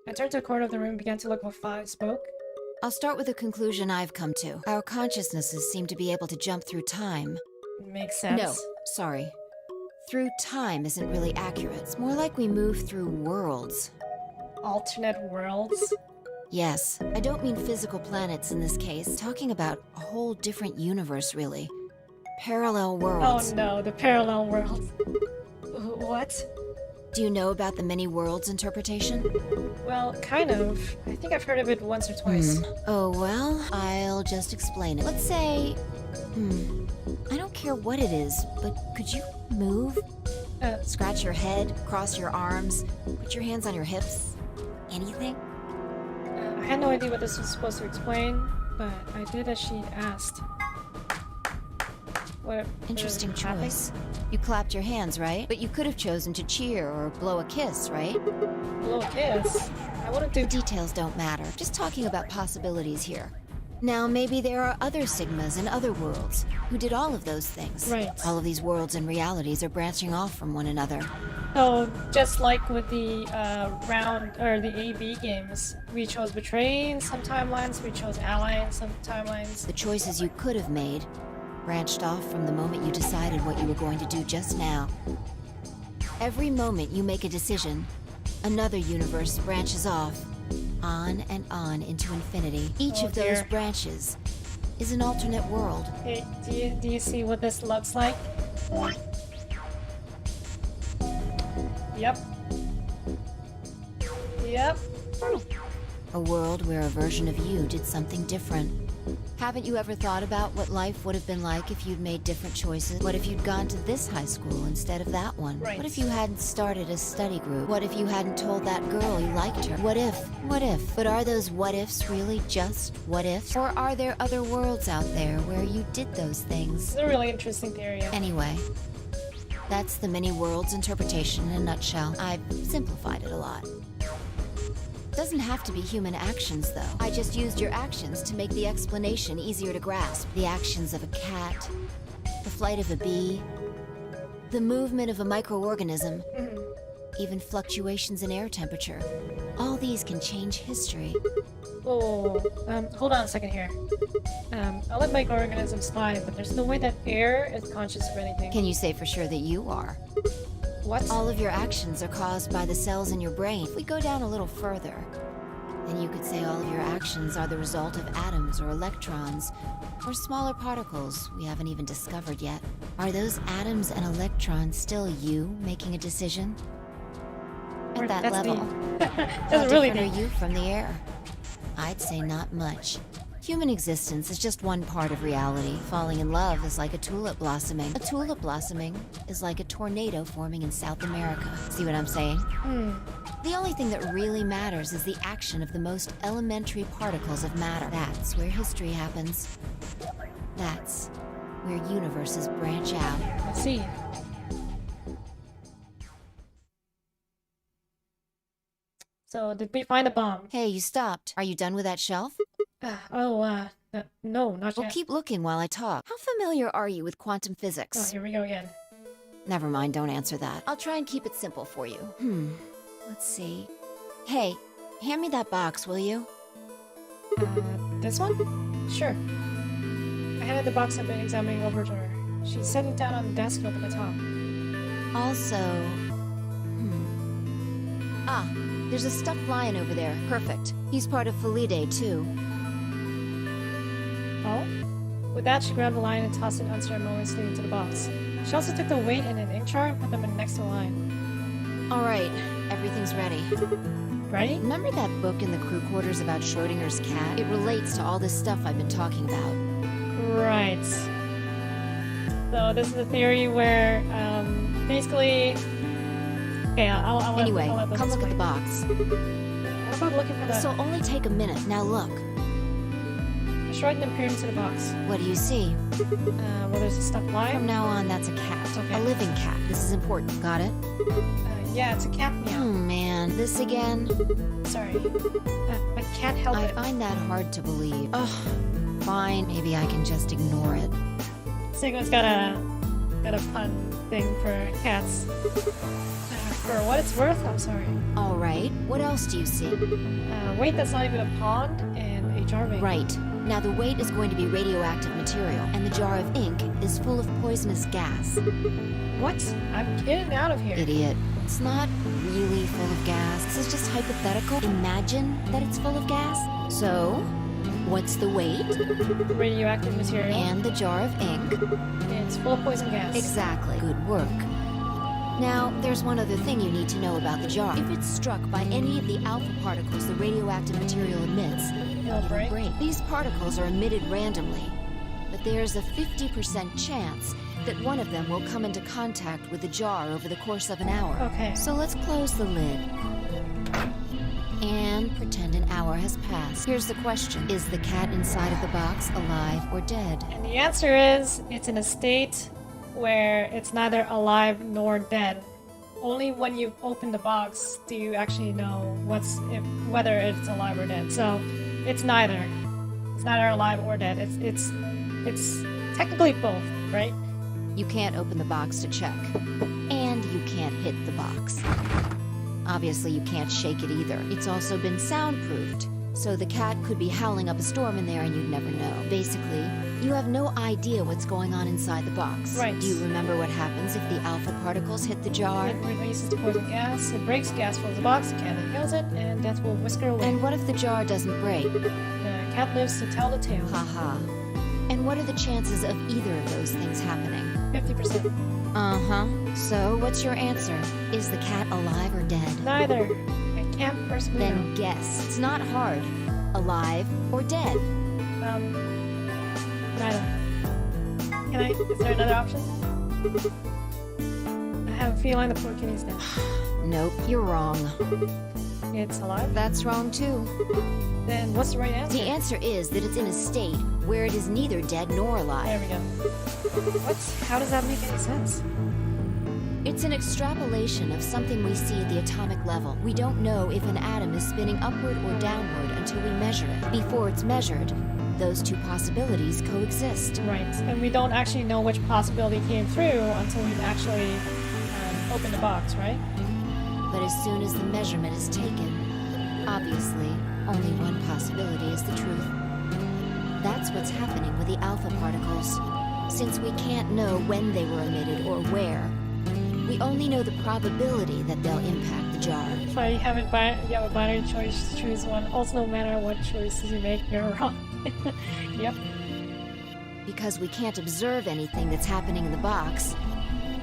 I turned to a corner of the room and began to look while Phi spoke. I'll start with a conclusion I've come to. Our consciousnesses seem to be able to jump through time. Makes sense. No, sorry. Through time isn't really accurate. It's more like we move through worlds. Alternate worlds? Yes. I don't mean physical planets in this case. Talking about a whole different universe, really. Parallel worlds. Oh no, the parallel worlds. What? Do you know about the many worlds interpretation? Well, kind of. I think I've heard of it once or twice. Oh, well, I'll just explain it. Let's say... I don't care what it is, but could you move? Scratch your head, cross your arms, put your hands on your hips? Anything? I had no idea what this was supposed to explain, but I did as she asked. What? Interesting choice. You clapped your hands, right? But you could have chosen to cheer or blow a kiss, right? Blow a kiss? I wouldn't do... The details don't matter. Just talking about possibilities here. Now, maybe there are other Sigmas in other worlds who did all of those things. Right. All of these worlds and realities are branching off from one another. Oh, just like with the the AB games, we chose Betray in some timelines, we chose Ally in some timelines. The choices you could have made branched off from the moment you decided what you were going to do just now. Every moment you make a decision, another universe branches off, on and on into infinity. Each of those branches is an alternate world. Hey, do you see what this looks like? Yep. Yep. A world where a version of you did something different. Haven't you ever thought about what life would have been like if you'd made different choices? What if you'd gone to this high school instead of that one? Right. What if you hadn't started a study group? What if you hadn't told that girl you liked her? What if? What if? But are those what ifs really just what ifs? Or are there other worlds out there where you did those things? It's a really interesting theory. Anyway, that's the many worlds interpretation in a nutshell. I've simplified it a lot. Doesn't have to be human actions, though. I just used your actions to make the explanation easier to grasp. The actions of a cat, the flight of a bee, the movement of a microorganism, even fluctuations in air temperature. All these can change history. Oh, hold on a second here. I'll let microorganisms fly, but there's no way that air is conscious of anything. Can you say for sure that you are? What? All of your actions are caused by the cells in your brain. If we go down a little further, then you could say all of your actions are the result of atoms or electrons, or smaller particles we haven't even discovered yet. Are those atoms and electrons still you making a decision? At that That's level, That's how really different deep. are you from the air? I'd say not much. Human existence is just one part of reality. Falling in love is like a tulip blossoming. A tulip blossoming is like a tornado forming in South America. See what I'm saying? The only thing that really matters is the action of the most elementary particles of matter. That's where history happens. That's where universes branch out. Let's see. So, did we find a bomb? Hey, you stopped. Are you done with that shelf? No, not Well, yet. keep looking while I talk. How familiar are you with quantum Oh, physics? here we go again. Never mind, don't answer that. I'll try and keep it simple for you. Let's see. Hey, hand me that box, will you? This one? Sure. I handed the box I've been examining over to her. She set it down on the desk up at the top. Also, there's a stuffed lion over there. Perfect. He's part of Felidae, too. Oh? With that, she grabbed the line and tossed it unceremoniously into the box. She also took the weight and an ink chart and put them in next to the line. All right, everything's ready. Ready? Remember that book in the crew quarters about Schrodinger's cat? It relates to all this stuff I've been talking about. Right. So this is a theory where, basically... Okay, I'll Anyway, let them come look at the explain. box. What about looking for the... This'll only take a minute. Now look. I shrugged and peered into the box. What do you see? Well, there's a stuffed From lion. now on, that's a cat. Okay. A living cat. This is important. Got it? Yeah, it's a cat meow. Man, this again? Sorry. I can't help I it. find that hard to believe. Ugh. Fine, maybe I can just ignore it. Sigma's got a pun thing for cats. For what it's worth, I'm sorry. All right, what else do you see? Wait, that's not even a pond and a jar of ink. Right. Now the weight is going to be radioactive material, and the jar of ink is full of poisonous gas. What? I'm getting out of here. Idiot. It's not really full of gas. This is just hypothetical. Imagine that it's full of gas. So, what's the weight? Radioactive material. And the jar of ink. It's full of poison gas. Exactly. Good work. Now, there's one other thing you need to know about the jar. If it's struck by any of the alpha particles the radioactive material emits, It'll break. These particles are emitted randomly, but there's a 50% chance that one of them will come into contact with the jar over the course of an hour. Okay. So let's close the lid. And pretend an hour has passed. Here's the question. Is the cat inside of the box alive or dead? And the answer is, it's in a state where it's neither alive nor dead. Only when you open the box do you actually know whether it's alive or dead. So it's neither. It's neither alive or dead. It's technically both, right? You can't open the box to check. And you can't hit the box. Obviously, you can't shake it either. It's also been soundproofed, so the cat could be howling up a storm in there and you'd never know. Basically, you have no idea what's going on inside the box. Right. Do you remember what happens if the alpha particles hit the jar? It releases poison gas, it breaks, gas fills the box, the cat inhales it, and death will whisk her away. And what if the jar doesn't break? The cat lives to tell the tale. Haha. And what are the chances of either of those things happening? 50%. Uh-huh. So, what's your answer? Is the cat alive or dead? Neither. I can't personally Then guess. It's not hard. Alive or dead? Neither. Can I? Is there another option? I have a feeling the poor kitty's dead. Nope, you're wrong. It's alive? That's wrong too. Then what's the right answer? The answer is that it's in a state where it is neither dead nor There alive. we go. What? How does that make any sense? It's an extrapolation of something we see at the atomic level. We don't know if an atom is spinning upward or downward until we measure it. Before it's measured, those two possibilities coexist. Right. And we don't actually know which possibility came through until we've actually opened the box, right? But as soon as the measurement is taken, obviously, only one possibility is the truth. That's what's happening with the alpha particles. Since we can't know when they were emitted or where, we only know the probability that they'll impact the jar. If you have a binary choice, choose one. Also, no matter what choices you make, you're wrong. Yep. Because we can't observe anything that's happening in the box,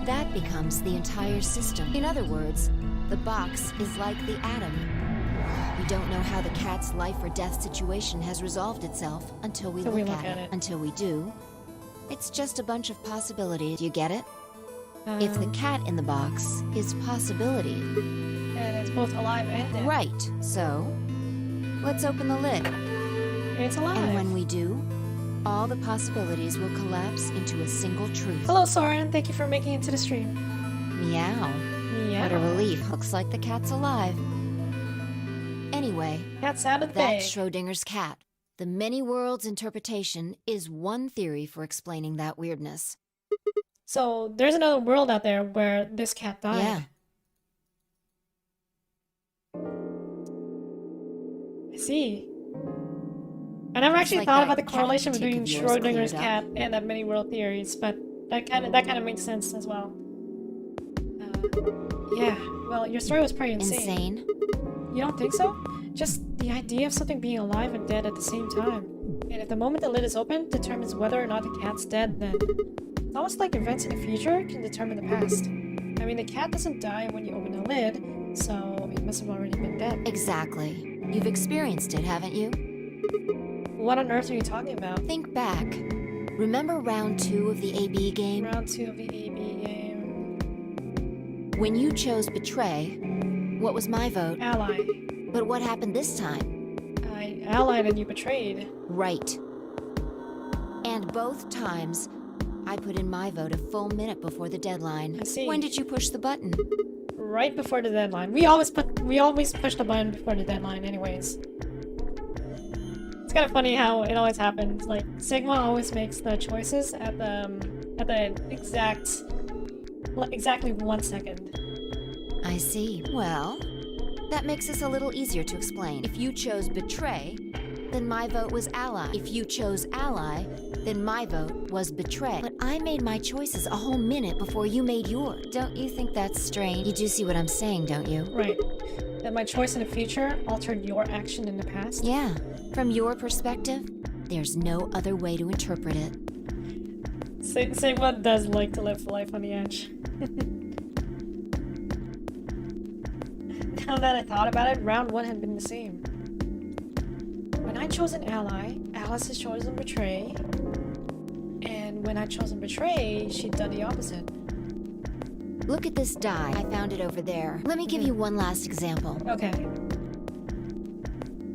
that becomes the entire system. In other words, the box is like the atom. We don't know how the cat's life or death situation has resolved itself until we look at it. Until we do, it's just a bunch of possibilities. You get it? If the cat in the box is possibility. And it's both alive and dead. Right. So, let's open the lid. It's alive. And when we do, all the possibilities will collapse into a single truth. Hello, Soren. Thank you for making it to the stream. Meow. Meow. What a relief. Looks like the cat's alive. Anyway, Cat's out of the that's bag. Schrodinger's cat. The many worlds interpretation is one theory for explaining that weirdness. So there's another world out there where this cat died. Yeah. I see. I never actually like thought that about the cat correlation tick between of yours Schrodinger's cleared up. cat and that many world theories, but that kind of makes sense as well. Yeah. Well, your story was pretty insane. You don't think so? Just the idea of something being alive and dead at the same time. And if the moment the lid is open determines whether or not the cat's dead, then it's almost like events in the future can determine the past. I mean, the cat doesn't die when you open the lid, so it must have already been dead. Exactly. You've experienced it, haven't you? What on earth are you talking about? Think back. Remember round 2 of the AB game? Round 2 of the AB game. When you chose Betray, what was my vote? Ally. But what happened this time? I allied and you betrayed. Right. And both times, I put in my vote a full minute before the deadline. I see. When did you push the button? Right before the deadline. We always push the button before the deadline anyways. It's kind of funny how it always happens. Like, Sigma always makes the choices at the exactly 1 second. I see. Well, that makes this a little easier to explain. If you chose Betray, then my vote was Ally. If you chose Ally, then my vote was Betray. But I made my choices a whole minute before you made yours. Don't you think that's strange? You do see what I'm saying, don't you? Right. That my choice in the future altered your action in the past? Yeah. From your perspective, there's no other way to interpret it. Sigma does like to live life on the edge. Now that I thought about it, round 1 had been the same. When I chose an ally, Alice has chosen Betray. And when I chosen Betray, she'd done the opposite. Look at this die. I found it over there. Let me give you one last example. Okay.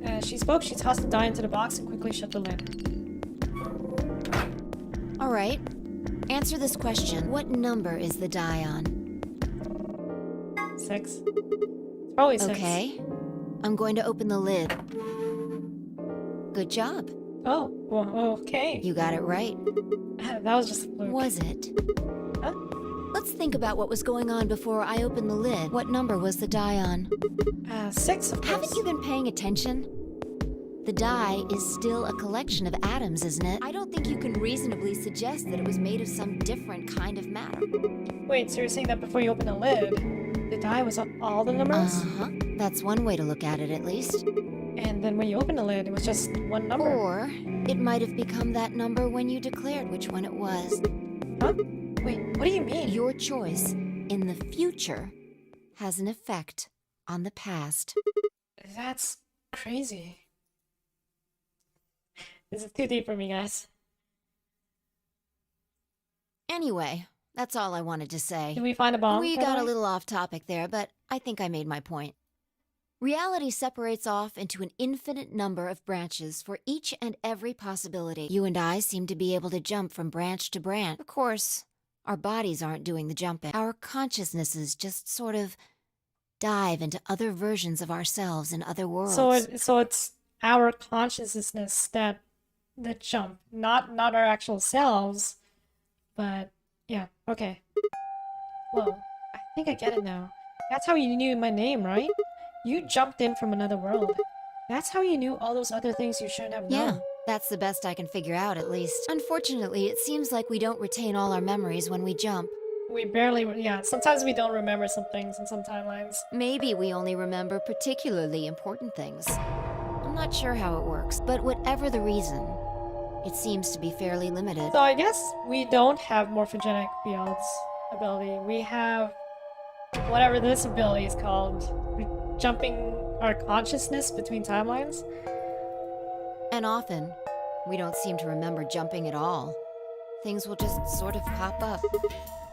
As she spoke, she tossed the die into the box and quickly shut the lid. Alright. Answer this question. What number is the die on? 6. It's probably 6. Okay. I'm going to open the lid. Good job. Oh, well, okay. You got it right. That was just a fluke. Was it? Huh? Let's think about what was going on before I opened the lid. What number was the die on? 6, of course. Haven't you been paying attention? The die is still a collection of atoms, isn't it? I don't think you can reasonably suggest that it was made of some different kind of matter. Wait, so you're saying that before you open the lid, the die was on all the numbers? Uh-huh. That's one way to look at it, at least. And then when you open the lid, it was just one number. Or it might have become that number when you declared which one it was. Huh? Wait, what do you mean? Your choice in the future has an effect on the past. That's crazy. This is too deep for me, guys. Anyway, that's all I wanted to say. Did we find a bomb? We by the got a way? little off topic there, but I think I made my point. Reality separates off into an infinite number of branches for each and every possibility. You and I seem to be able to jump from branch to branch. Of course, our bodies aren't doing the jumping. Our consciousnesses just sort of dive into other versions of ourselves in other worlds. So it's our consciousness that jump, not our actual selves, but yeah, okay. Whoa, I think I get it now. That's how you knew my name, right? You jumped in from another world. That's how you knew all those other things you shouldn't have known. Yeah, that's the best I can figure out, at least. Unfortunately, it seems like we don't retain all our memories when we jump. We barely, yeah, sometimes we don't remember some things in some timelines. Maybe we only remember particularly important things. I'm not sure how it works, but whatever the reason, it seems to be fairly limited. So I guess we don't have morphogenic fields ability. We have whatever this ability is called, jumping our consciousness between timelines. And often, we don't seem to remember jumping at all. Things will just sort of pop up.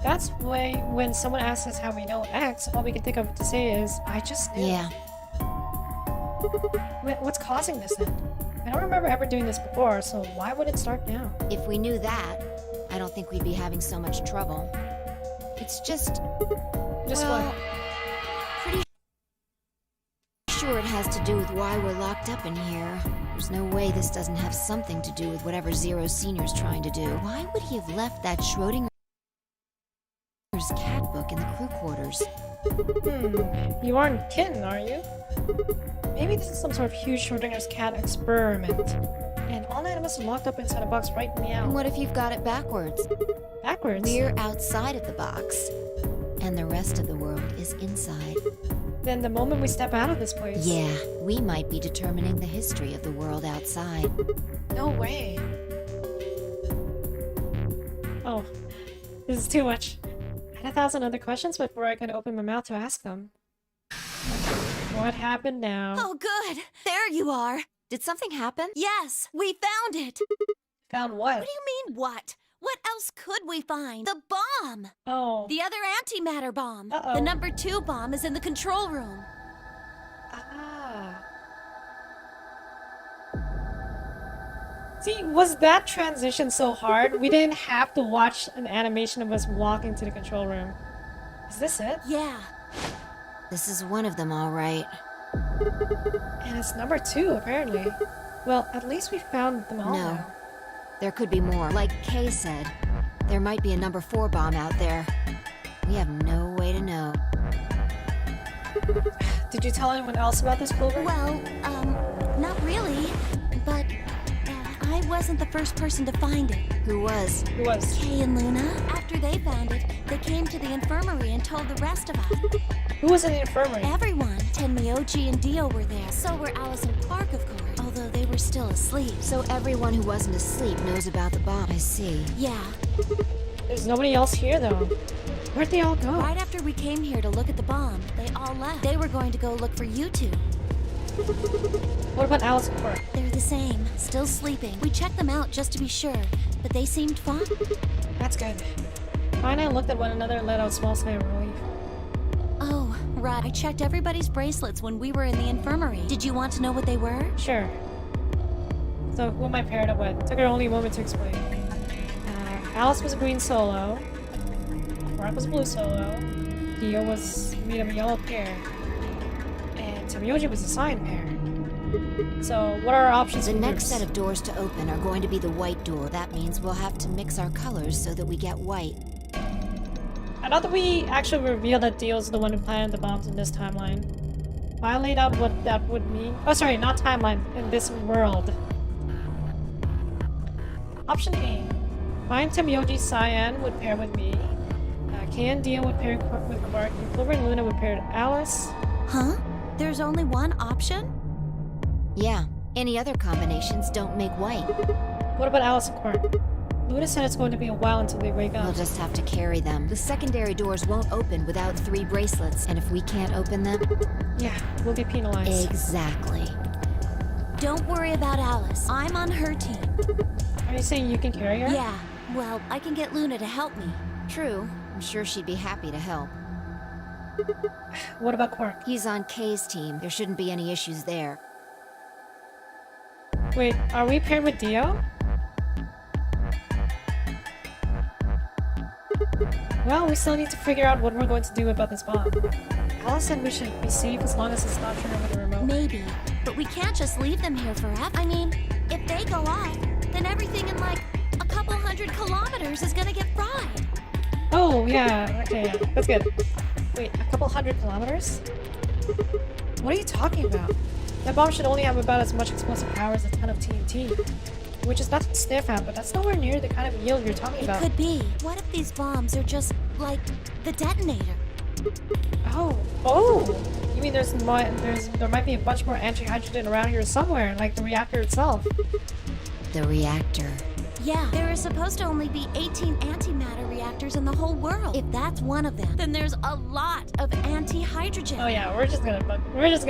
That's why when someone asks us how we know X, all we can think of to say is, I just knew. Yeah. What's causing this then? I don't remember ever doing this before, so why would it start now? If we knew that, I don't think we'd be having so much trouble. It's just... What? Pretty sure it has to do with why we're locked up in here. There's no way this doesn't have something to do with whatever Zero Senior's trying to do. Why would he have left that Schrodinger's cat book in the crew quarters? You aren't kidding, are you? Maybe this is some sort of huge Schrodinger's cat experiment. And all nine of us are locked up inside a box right now. And what if you've got it backwards? Backwards? We're outside of the box, and the rest of the world is inside. Then the moment we step out of this place... Yeah, we might be determining the history of the world outside. No way. Oh, this is too much. I had 1,000 other questions before I could open my mouth to ask them. What happened now? Oh, good. There you are. Did something happen? Yes, we found it. Found what? What do you mean, what? What else could we find? The bomb! Oh. The other antimatter bomb. Uh-oh. The number 2 bomb is in the control room. Ah. See, was that transition so hard? We didn't have to watch an animation of us walking to the control room. Is this it? Yeah. This is one of them, all right. And it's number 2, apparently. Well, at least we found them all No. now. There could be more. Like Kay said, there might be a number 4 bomb out there. We have no way to know. Did you tell anyone else about this, Clover? Well, not really. But I wasn't the first person to find it. Who was? Who was? Kay and Luna. After they found it, they came to the infirmary and told the rest of us. Who was in the infirmary? Everyone. Tenmyoji and Dio were there. So were Alice and Clark, of course. Although they were still asleep. So everyone who wasn't asleep knows about the bomb. I see. Yeah. There's nobody else here, though. Where'd they all go? Right after we came here to look at the bomb, they all left. They were going to go look for you two. What about Alice and Clark? They're the same, still sleeping. We checked them out just to be sure, but they seemed fine. That's good. Fine and looked at one another and let out a small sigh of relief. Oh, right. I checked everybody's bracelets when we were in the infirmary. Did you want to know what they were? Sure. So, who am I paired up with? Took her only a moment to explain. Alice was a green solo. Clark was a blue solo. Dio was made of a yellow pair. And Tenmyoji was a cyan pair. So, what are our options The for next groups? set of doors to open are going to be the white door. That means we'll have to mix our colors so that we get white. I thought that we actually revealed that Dio's the one who planted the bombs in this timeline. If I laid out what that would mean... Oh, sorry, not timeline. In this world. Option A. Find Tenmyoji Cyan would pair with me. Kay and Dio would pair with Clark. And Clover and Luna would pair with Alice. Huh? There's only one option? Yeah, any other combinations don't make white. What about Alice and Clark? Luna said it's going to be a while until they wake We'll up. just have to carry them. The secondary doors won't open without 3 bracelets, and if we can't open them... Yeah, we'll get penalized. Exactly. Don't worry about Alice. I'm on her team. Are you saying you can carry her? Yeah, well, I can get Luna to help me. True. I'm sure she'd be happy to help. What about Quark? He's on Kay's team. There shouldn't be any issues there. Wait, are we paired with Dio? Well, we still need to figure out what we're going to do about this bomb. Alice said we should be safe as long as it's not turned over the remote. Maybe, but we can't just leave them here forever. I mean, if they go off, then everything in like a couple 100 kilometers is gonna get fried. Oh, yeah, okay, yeah, that's good. Wait, a couple 100 kilometers? What are you talking about? That bomb should only have about as much explosive power as a ton of TNT. Which is nothing to sniff at, but that's nowhere near the kind of yield you're talking about. It could be. What if these bombs are just like the detonator? Oh! You mean there might be a bunch more anti-hydrogen around here somewhere, like the reactor itself? The reactor. Yeah, there are supposed to only be 18 antimatter reactors in the whole world. If that's one of them, then there's a lot of anti-hydrogen. Oh yeah, we're just gonna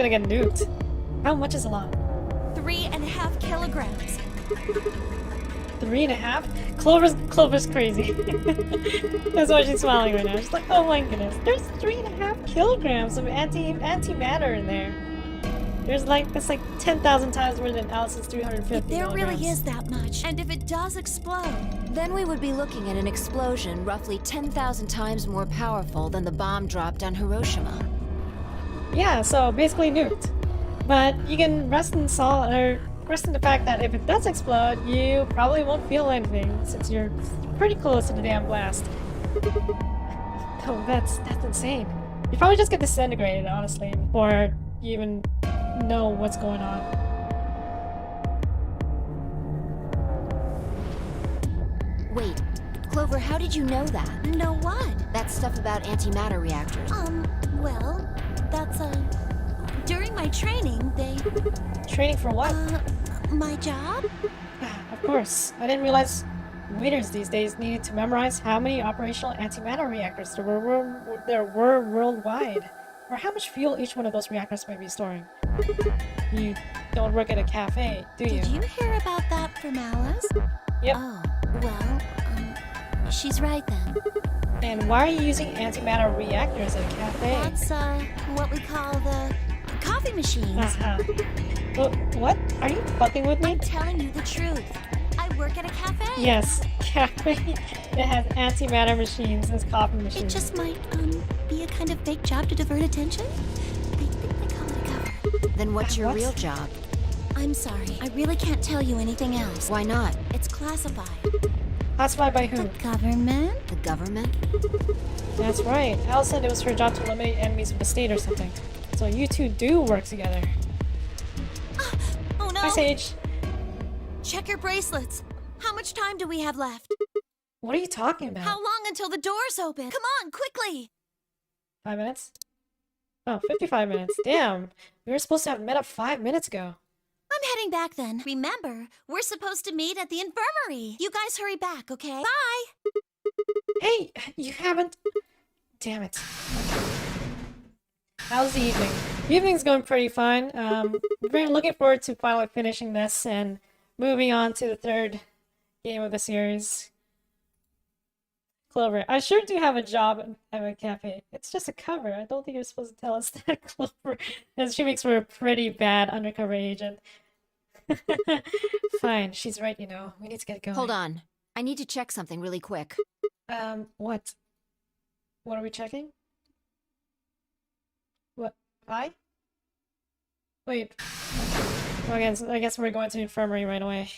get nuked. How much is a lot? 3.5 kilograms. 3.5? Clover's crazy. That's why she's smiling right now. She's like, oh my goodness, there's 3.5 kilograms of antimatter in there. That's like 10,000 times more than Alice's 350 If there milligrams. really is that much, and if it does explode, Then we would be looking at an explosion roughly 10,000 times more powerful than the bomb dropped on Hiroshima. Yeah, so basically nuked. But you can rest in the fact that if it does explode, you probably won't feel anything since you're pretty close to the damn blast. Oh, that's insane. You probably just get disintegrated, honestly, before you even know what's going on. Wait, Clover, how did you know that? know what? That stuff about antimatter reactors. Well, that's during my training, Training for what? my job? Of course. I didn't realize waiters these days needed to memorize how many operational antimatter reactors there were worldwide, or how much fuel each one of those reactors might be storing. You don't work at a cafe, do you? Did you hear about that from Alice? Yep. Oh, well, she's right then. And why are you using antimatter reactors at a cafe? That's, what we call the coffee machines. Uh-huh. What? Are you fucking with me? I'm telling you the truth. I work at a cafe. Yes, cafe that has antimatter machines as coffee machines. It just might, be a kind of fake job to divert attention. I think they call it a cover. Then what's your What? real job? I'm sorry. I really can't tell you anything else. Why not? It's classified. Classified by who? The government? The government? That's right. Alice said it was her job to eliminate enemies of the state or something. So you two do work together. Oh no! Hi, Sage. Check your bracelets. How much time do we have left? What are you talking about? How long until the doors open? Come on, quickly! 5 minutes? Oh, 55 minutes. Damn. We were supposed to have met up 5 minutes ago. I'm heading back then. Remember, we're supposed to meet at the infirmary. You guys hurry back, okay? Bye! Hey, you haven't... Damn it. How's the evening? The evening's going pretty fine. We're looking forward to finally finishing this and moving on to the third game of the series. Clover, I sure do have a job at a cafe. It's just a cover. I don't think you're supposed to tell us that, Clover. As she makes for a pretty bad undercover agent. Fine, she's right, you know. We need to get going. Hold on. I need to check something really quick. What? What are we checking? What? Hi? Wait. Well, I guess we're going to the infirmary right away.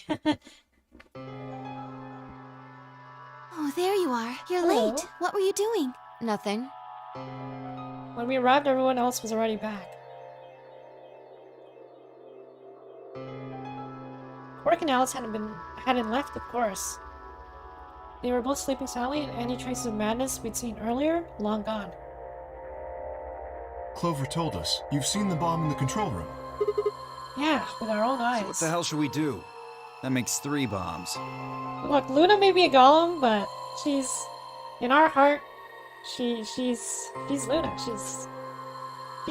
Oh, there you are. You're Hello. late. What were you doing? Nothing. When we arrived, everyone else was already back. Quark and Alice hadn't left, of course. They were both sleeping soundly, and any traces of madness we'd seen earlier, long gone. Clover told us. You've seen the bomb in the control room. Yeah, with our own eyes. So what the hell should we do? That makes 3 bombs. Look, Luna may be a golem, but she's in our heart. She's Luna. She's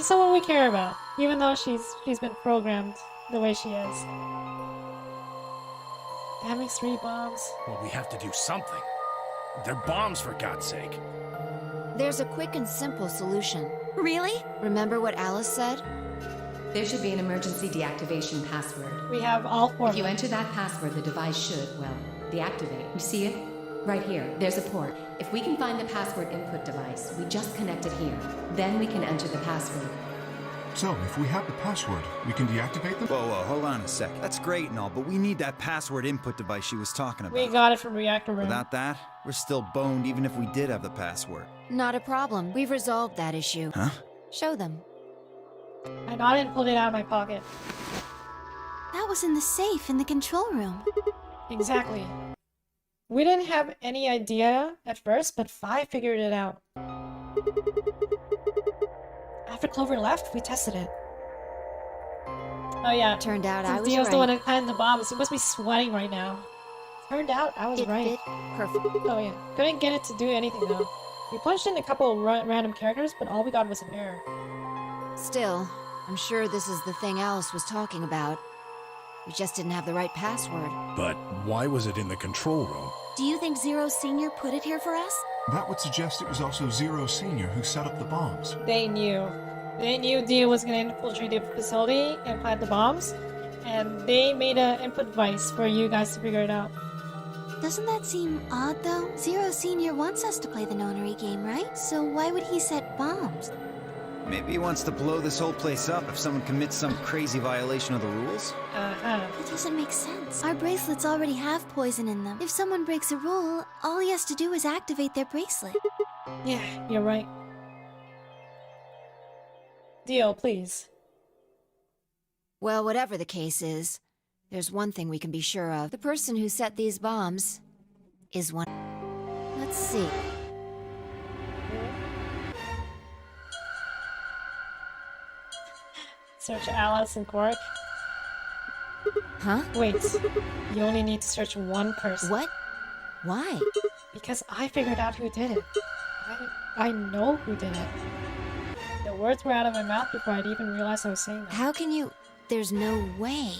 someone we care about, even though she's been programmed the way she is. That makes 3 bombs. Well, we have to do something. They're bombs, for God's sake. There's a quick and simple solution. Really? Remember what Alice said? There should be an emergency deactivation password. We have all 4. If you enter that password, the device should, well, deactivate. You see it? Right here. There's a port. If we can find the password input device, we just connect it here. Then we can enter the password. So, if we have the password, we can deactivate them? Whoa, hold on a sec. That's great and all, but we need that password input device she was talking about. We got it from Reactor Room. Without that, we're still boned even if we did have the password. Not a problem. We've resolved that issue. Huh? Show them. I nodded and pulled it out of my pocket. That was in the safe in the control room. Exactly. We didn't have any idea at first, but Fi figured it out. After Clover left, we tested it. Oh yeah. Turned out I was Dio's right. the one that planted the bombs. He must be sweating right now. Turned out I was right. It fit perfect. Oh yeah. Couldn't get it to do anything though. We punched in a couple of random characters, but all we got was an error. Still, I'm sure this is the thing Alice was talking about. We just didn't have the right password. But why was it in the control room? Do you think Zero Senior put it here for us? That would suggest it was also Zero Senior who set up the bombs. They knew. They knew Dio was gonna infiltrate the facility and plant the bombs, and they made an input device for you guys to figure it out. Doesn't that seem odd, though? Zero Senior wants us to play the nonary game, right? So why would he set bombs? Maybe he wants to blow this whole place up if someone commits some crazy violation of the rules? It doesn't make sense. Our bracelets already have poison in them. If someone breaks a rule, all he has to do is activate their bracelet. Yeah, you're right. Dio, please. Well, whatever the case is, there's one thing we can be sure of. The person who set these bombs is one. Let's see. Search Alice and Quark. Huh? Wait, you only need to search one person. What? Why? Because I figured out who did it. I know who did it. The words were out of my mouth before I'd even realized I was saying them. How can you... There's no way.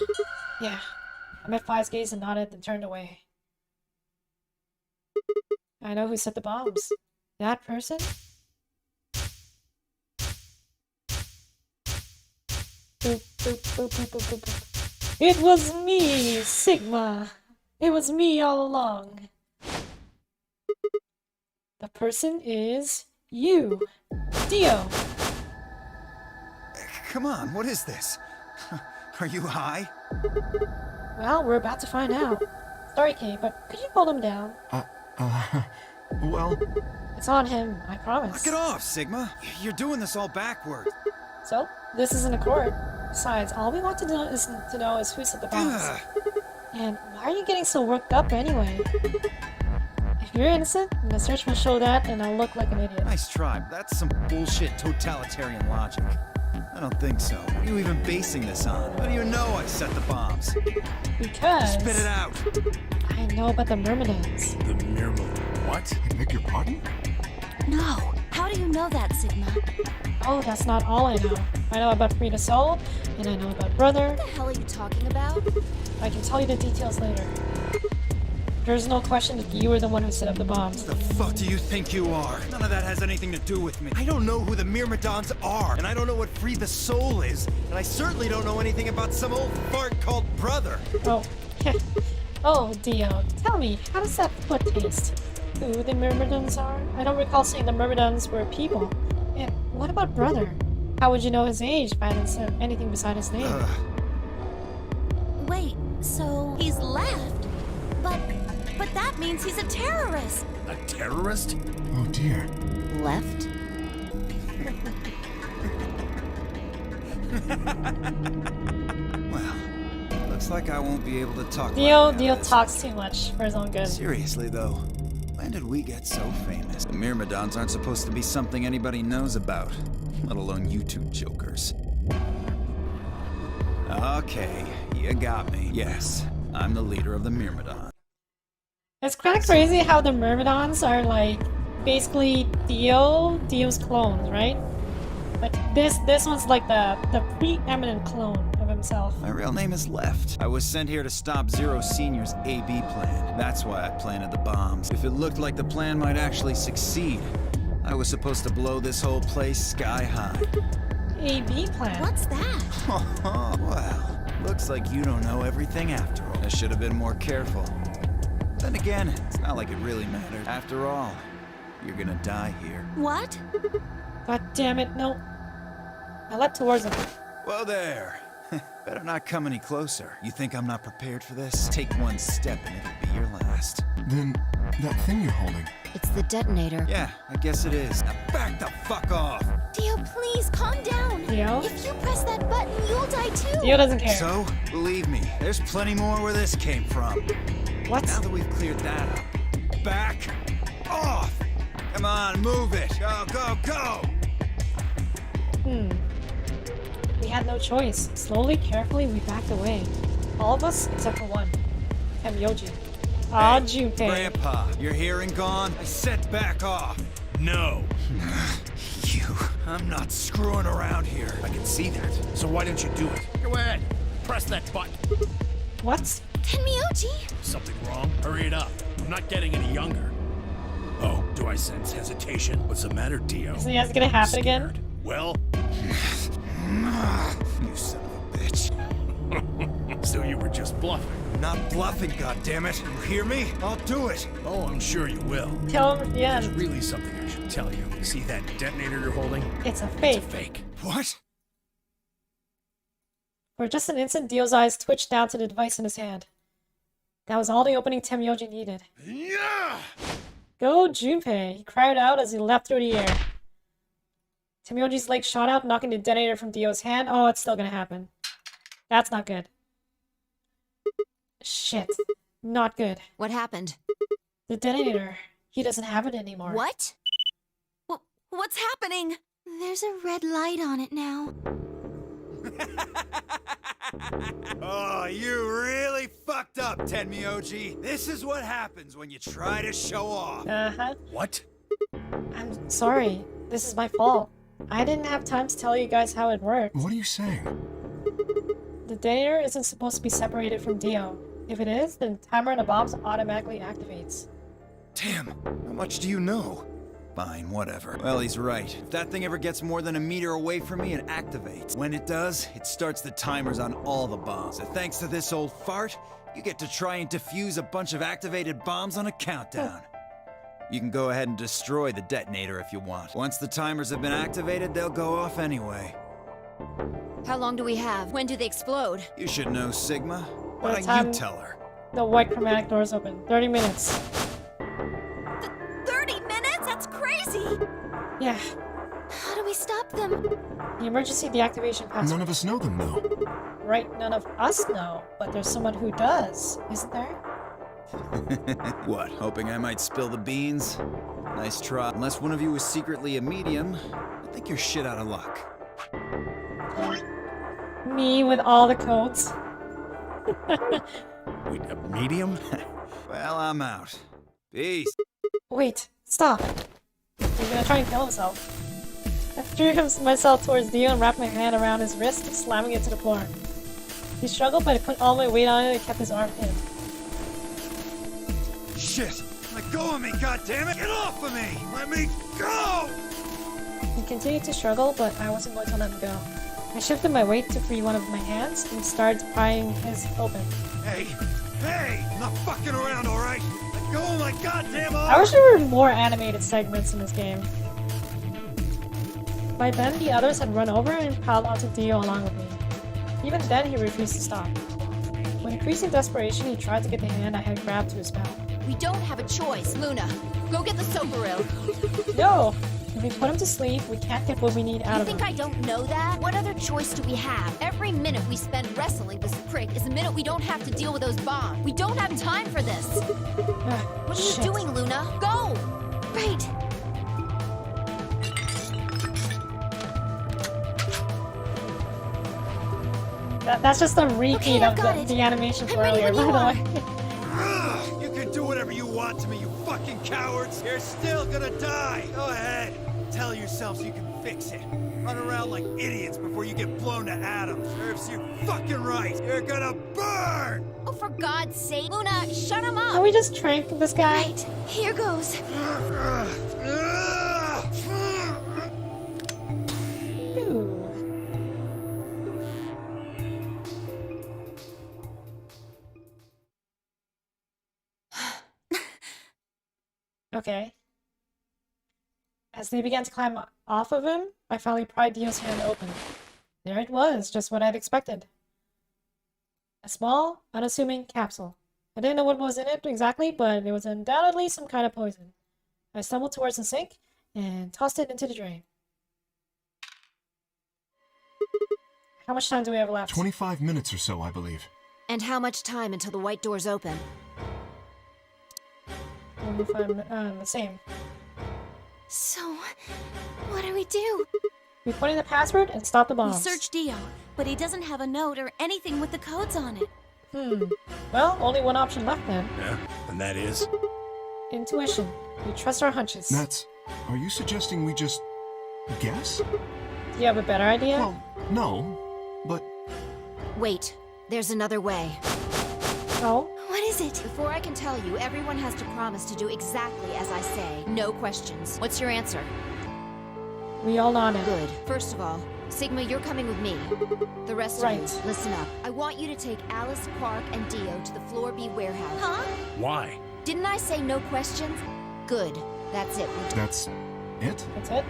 Yeah. I met Fi's gaze and nodded and turned away. I know who set the bombs. That person? Boop, boop, boop, boop, boop, boop, boop. It was me, Sigma. It was me all along. The person is you, Dio. Come on, what is this? Are you high? Well, we're about to find out. Sorry, Kate, but could you pull him down? Well... It's on him, I promise. Knock it off, Sigma. You're doing this all backwards. So, this isn't a court. Besides, all we want to know is who set the bombs. And why are you getting so worked up anyway? If you're innocent, then the search will show that, and I'll look like an idiot. Nice try, but that's some bullshit totalitarian logic. I don't think so. What are you even basing this on? How do you know I set the bombs? Because... Spit it out! I know about the Myrmidons. The what? I beg your pardon? No. How do you know that, Sigma? Oh, that's not all I know. I know about Frida Soul, and I know about Brother. What the hell are you talking about? I can tell you the details later. There's no question that you were the one who set up the bombs. The fuck do you think you are? None of that has anything to do with me. I don't know who the Myrmidons are, and I don't know what Free the Soul is, and I certainly don't know anything about some old fart called Brother. Oh, oh, Dio, tell me, how does that foot taste? Who the Myrmidons are? I don't recall saying the Myrmidons were people. And what about Brother? How would you know his age if I hadn't said anything beside his name? Wait, so he's left? But that means he's a terrorist! A terrorist? Oh dear. Left? Well, looks like I won't be able to talk. Dio talks too much for his own good. Seriously though, when did we get so famous? The Myrmidons aren't supposed to be something anybody knows about, let alone you two jokers. Okay, you got me. Yes, I'm the leader of the Myrmidon. It's kind of crazy how the Myrmidons are like basically Dio's clones, right? Like this one's like the preeminent clone of himself. My real name is Left. I was sent here to stop Zero Senior's AB plan. That's why I planted the bombs. If it looked like the plan might actually succeed, I was supposed to blow this whole place sky high. AB plan? What's that? Well, looks like you don't know everything after all. I should have been more careful. Then again, it's not like it really matters. After all, you're gonna die here. What? God damn it, no. I leapt towards him. Whoa there. Better not come any closer. You think I'm not prepared for this? Take one step and it'll be your last. Then, that thing you're holding. It's the detonator. Yeah, I guess it is. Now back the fuck off! Dio, please, calm down. Dio? If you press that button, you'll die too. Dio doesn't care. So, believe me, there's plenty more where this came from. What? Now that we've cleared that up, back off! Come on, move it! Go, go, go! We had no choice. Slowly, carefully, we backed away. All of us except for one. Temyoji. Ah, Junpei. Grandpa, you're here and gone? I said back off! No. You, I'm not screwing around here. I can see that. So why don't you do it? Go ahead. Press that button. What? Tenmyoji! Something wrong? Hurry it up. I'm not getting any younger. Oh, do I sense hesitation? What's the matter, Dio? Isn't it gonna happen again? Scared? Well, You son of a bitch. so you were just bluffing. Not bluffing, goddammit. You hear me? I'll do it. Oh, I'm sure you will. Tell him, yeah, There's really something I should tell you. See that detonator you're holding? it's a fake. It's a fake. What? For just an instant, Dio's eyes twitched down to the device in his hand. That was all the opening Temyoji needed. Yeah! Go, Junpei! He cried out as he leapt through the air. Temyoji's leg shot out, knocking the detonator from Dio's hand. Oh, it's still gonna happen. That's not good. Shit. Not good. What happened? The detonator. He doesn't have it anymore. What? What's happening? There's a red light on it now. Oh, you really fucked up, Tenmyoji. This is what happens when you try to show off. Uh-huh. What? I'm sorry. This is my fault. I didn't have time to tell you guys how it works. What are you saying? The detonator isn't supposed to be separated from Dio. If it is, then the timer on the bombs automatically activates. Damn, how much do you know? Fine, whatever. Well, he's right. If that thing ever gets more than a meter away from me, it activates. When it does, it starts the timers on all the bombs. So thanks to this old fart, you get to try and defuse a bunch of activated bombs on a countdown. You can go ahead and destroy the detonator if you want. Once the timers have been activated, they'll go off anyway. How long do we have? When do they explode? You should know, Sigma. Why By the don't time you tell her? the white chromatic doors open. 30 minutes. 30 minutes? That's crazy! Yeah. How do we stop them? The emergency deactivation password. None of us know them, though. Right, none of us know, but there's someone who does, isn't there? What, hoping I might spill the beans? Nice try. Unless one of you is secretly a medium, I think you're shit out of luck. Me with all the codes. Wait, a medium? Well, I'm out. Peace. Wait, stop. He's gonna try and kill himself. I threw myself towards Dio and wrapped my hand around his wrist, slamming it to the floor. He struggled, but I put all my weight on it and kept his arm pinned. Shit! Let go of me, goddammit! Get off of me! Let me go! He continued to struggle, but I wasn't going to let him go. I shifted my weight to free one of my hands and started prying his open. Hey! Hey! I'm not fucking around, alright? Let go of my goddamn arm! I wish there were more animated segments in this game. By then, the others had run over and piled onto Dio along with me. Even then, he refused to stop. With increasing desperation, he tried to get the hand I had grabbed to his mouth. We don't have a choice, Luna. Go get the Soberil. No! If we put him to sleep, we can't get what we need out You of him. think I don't know that? What other choice do we have? Every minute we spend wrestling this prick is a minute we don't have to deal with those bombs. We don't have time for this. What are you doing, Luna? Go! Right. That's just a repeat Okay, I've of got the it. animation I'm from ready earlier, when by you the way. Ugh, you can do whatever you want to me, you fucking cowards! You're still gonna die! Go ahead! Tell yourselves you can fix it. Run around like idiots before you get blown to atoms. Serves you fucking right! You're gonna burn! Oh, for God's sake. Luna, shut him up! Can we just trank this guy? Right, here goes. Ooh. Okay. As they began to climb off of him, I finally pried Dio's hand open. There it was, just what I'd expected. A small, unassuming capsule. I didn't know what was in it exactly, but it was undoubtedly some kind of poison. I stumbled towards the sink and tossed it into the drain. How much time do we have left? 25 minutes or so, I believe. And how much time until the white doors open? 25, the same. So, what do we do? We put in the password and stop the We bombs. search Dio, but he doesn't have a note or anything with the codes on it. Well, only one option left then. Yeah, and that is? Intuition. We trust our hunches. Nats, are you suggesting we just guess? Do you have a better idea? Well, no, but Wait, there's another way. Oh? What is it? Before I can tell you, everyone has to promise to do exactly as I say. No questions. What's your answer? We all nodded. Good. First of all, Sigma, you're coming with me. The rest of you, listen up. I want you to take Alice, Quark, and Dio to the Floor B warehouse. Huh? Why? Didn't I say no questions? Good. That's it. that's it? That's it?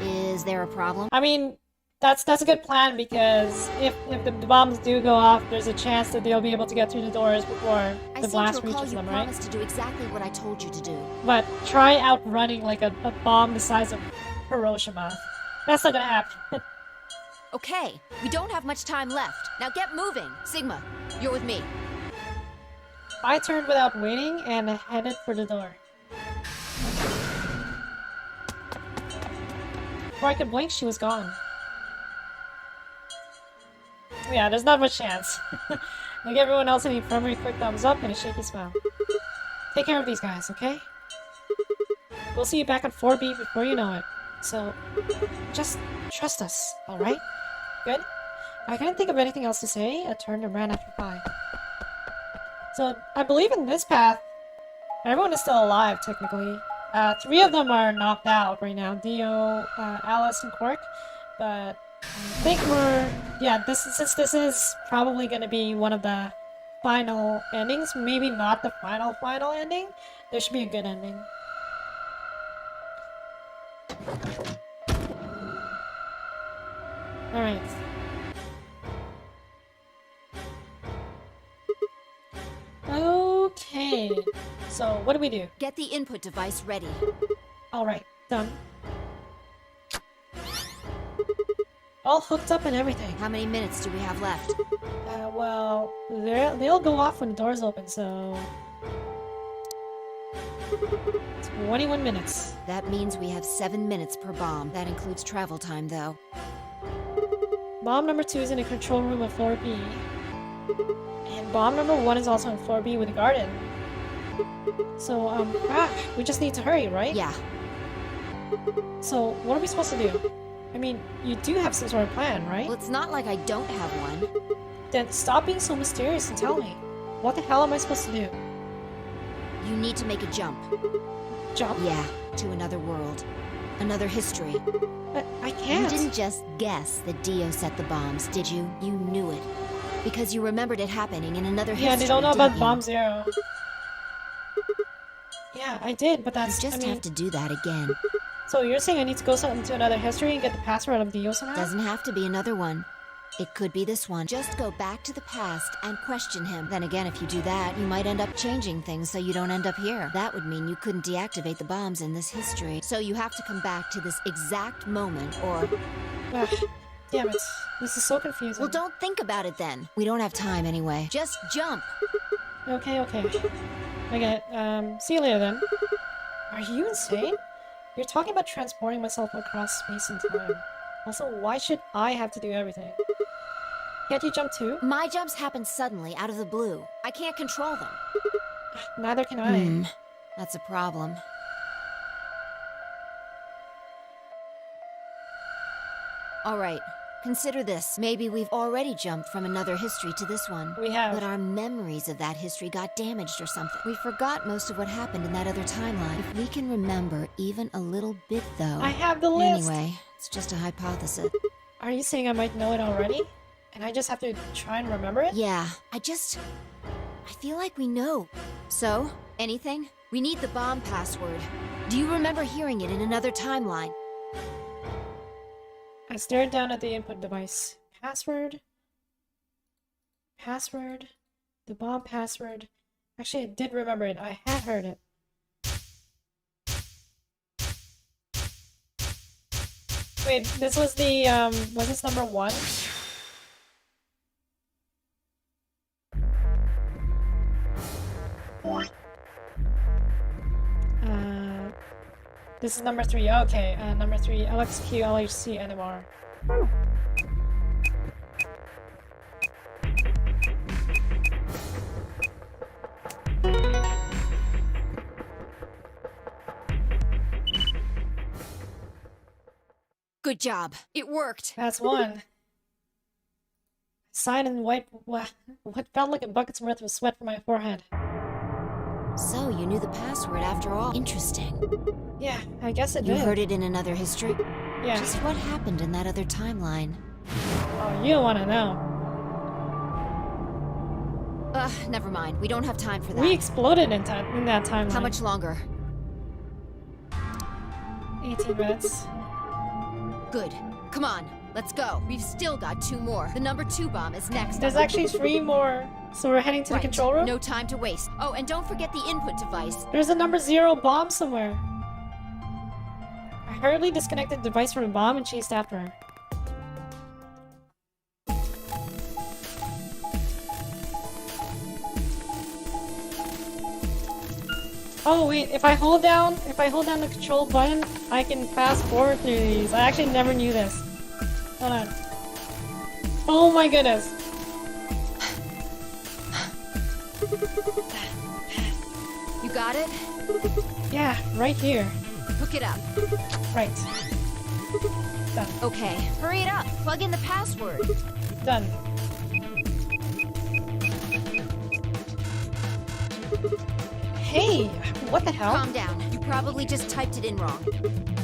Is there a problem? I mean, that's a good plan because if the bombs do go off, there's a chance that they'll be able to get through the doors before I the seem blast to recall reaches you them, right? promised to do exactly what I told you to do. But try outrunning like a bomb the size of Hiroshima. That's not gonna happen. Okay, we don't have much time left. Now get moving. Sigma, you're with me. I turned without waiting and headed for the door. Before I could blink, she was gone. Yeah, there's not much chance. I give everyone else in the infirmary a quick thumbs up and a shaky smile. Take care of these guys, okay? We'll see you back on 4B before you know it. So, just trust us, alright? Good? I couldn't think of anything else to say. I turned and ran after Pi. So, I believe in this path, everyone is still alive, technically. 3 of them are knocked out right now. Dio, Alice, and Quark. But I think since this is probably going to be one of the final endings, maybe not the final ending, there should be a good ending. Alright. Okay. So, what do we do? Get the input device ready. Alright, done. All hooked up and everything. How many minutes do we have left? Well, they'll go off when the doors open, so... 21 minutes. That means we have 7 minutes per bomb. That includes travel time, though. Bomb number 2 is in the control room of floor B. And bomb number 1 is also in floor B with the garden. So, we just need to hurry, right? Yeah. So, what are we supposed to do? I mean, you do have some sort of plan, right? Well, it's not like I don't have one. Then stop being so mysterious and tell me. What the hell am I supposed to do? You need to make a jump. Jump? Yeah, to another world. Another history. But I can't. You didn't just guess that Dio set the bombs, did you? You knew it. Because you remembered it happening in another history, Yeah, they don't know didn't about you? Bomb Zero. Yeah, I did, but that's... You just have to do that again. So you're saying I need to go into another history and get the password of Dio somehow? Doesn't have to be another one. It could be this one. Just go back to the past and question him. Then again, if you do that, you might end up changing things so you don't end up here. That would mean you couldn't deactivate the bombs in this history. So you have to come back to this exact moment, or... Ugh, damn it. This is so confusing. Well, don't think about it then. We don't have time anyway. Just jump. Okay. I get it. See you later then. Are you insane? You're talking about transporting myself across space and time. Also, why should I have to do everything? Can't you jump too? My jumps happen suddenly, out of the blue. I can't control them. Neither can I. That's a problem. Alright, consider this. Maybe we've already jumped from another history to this one. We have. But our memories of that history got damaged or something. We forgot most of what happened in that other timeline. If we can remember even a little bit, though... I have the list! Anyway, it's just a hypothesis. Are you saying I might know it already? And I just have to try and remember it? Yeah, I feel like we know. So, anything? We need the bomb password. Do you remember hearing it in another timeline? I stared down at the input device. Password? Password? The bomb password? Actually, I did remember it. I had heard it. Wait, this was the, was this number 1? This is number 3. Okay, number 3. LXQ, LHC, NMR. Good job. It worked. That's 1. Sign and wipe what felt like a bucket's worth of sweat from my forehead. So, you knew the password after all. Interesting. Yeah, I guess it You did. heard it in another history? Yeah. Just what happened in that other timeline? Oh, you don't want to know. Never mind. We don't have time for that. We exploded in that timeline. How much longer? 18 minutes. Good. Come on, let's go. We've still got 2 more. The number 2 bomb is next. There's actually 3 more. So we're heading to the control room? No time to waste. Oh, and don't forget the input device. There's a number 0 bomb somewhere. I hurriedly disconnected the device from the bomb and chased after her. Oh wait, if I hold down the control button, I can fast forward through these. I actually never knew this. Hold on. Oh my goodness. You got it? Yeah, right here. Hook it up. Right. Done. Okay, hurry it up. Plug in the password. Done. Hey, what the hell? Calm down. You probably just typed it in wrong.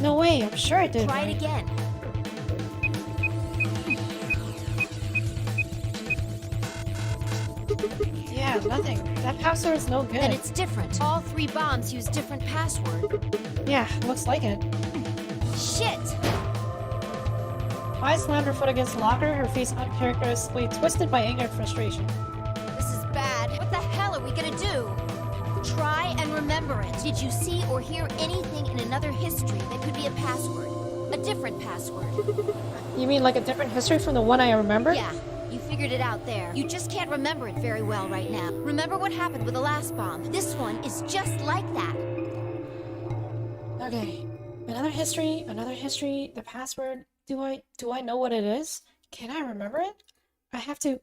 No way, I'm sure I did. Try it again. Yeah, nothing. That password is no good. Then it's different. All 3 bombs use different password. Yeah, looks like it. Shit! I slammed her foot against the locker, her face uncharacteristically twisted by anger and frustration. This is bad. What the hell are we gonna do? Try and remember it. Did you see or hear anything in another history that could be a password? A different password. You mean like a different history from the one I remember? Yeah, you figured it out there. You just can't remember it very well right now. Remember what happened with the last bomb. This one is just like that. Okay. Another history, the password. Do I know what it is? Can I remember it? I have to...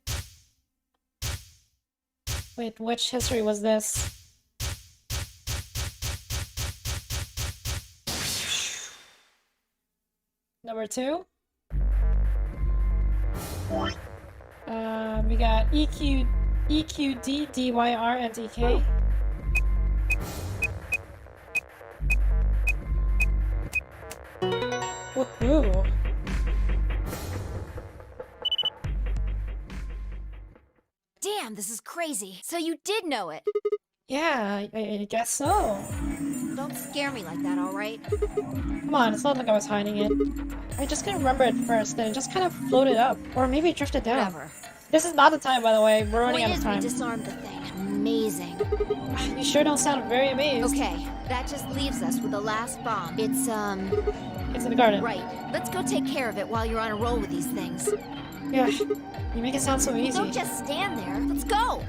Wait, which history was this? Number 2? We got EQD, DYR, and DK. Woohoo! Damn, this is crazy. So you did know it. Yeah, I guess so. Don't scare me like that, alright? Come on, it's not like I was hiding it. I just couldn't remember it first, then it just kind of floated up. Or maybe it drifted down. Whatever. This is not the time, by the way. We're running out of time. We disarmed the thing. Amazing. You sure don't sound very amazed. Okay, that just leaves us with the last bomb. It's in the garden. Right. Let's go take care of it while you're on a roll with these things. Yeah, you make it sound so easy. Don't just stand there. Let's go!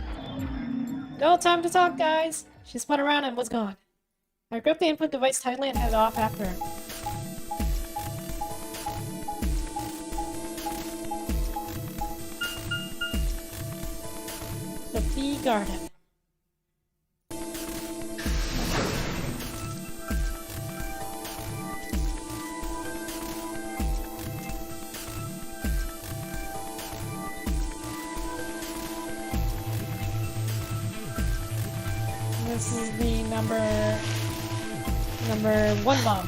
No time to talk, guys. She spun around and was gone. I gripped the input device tightly and headed off after her. The garden. This is the number one bomb.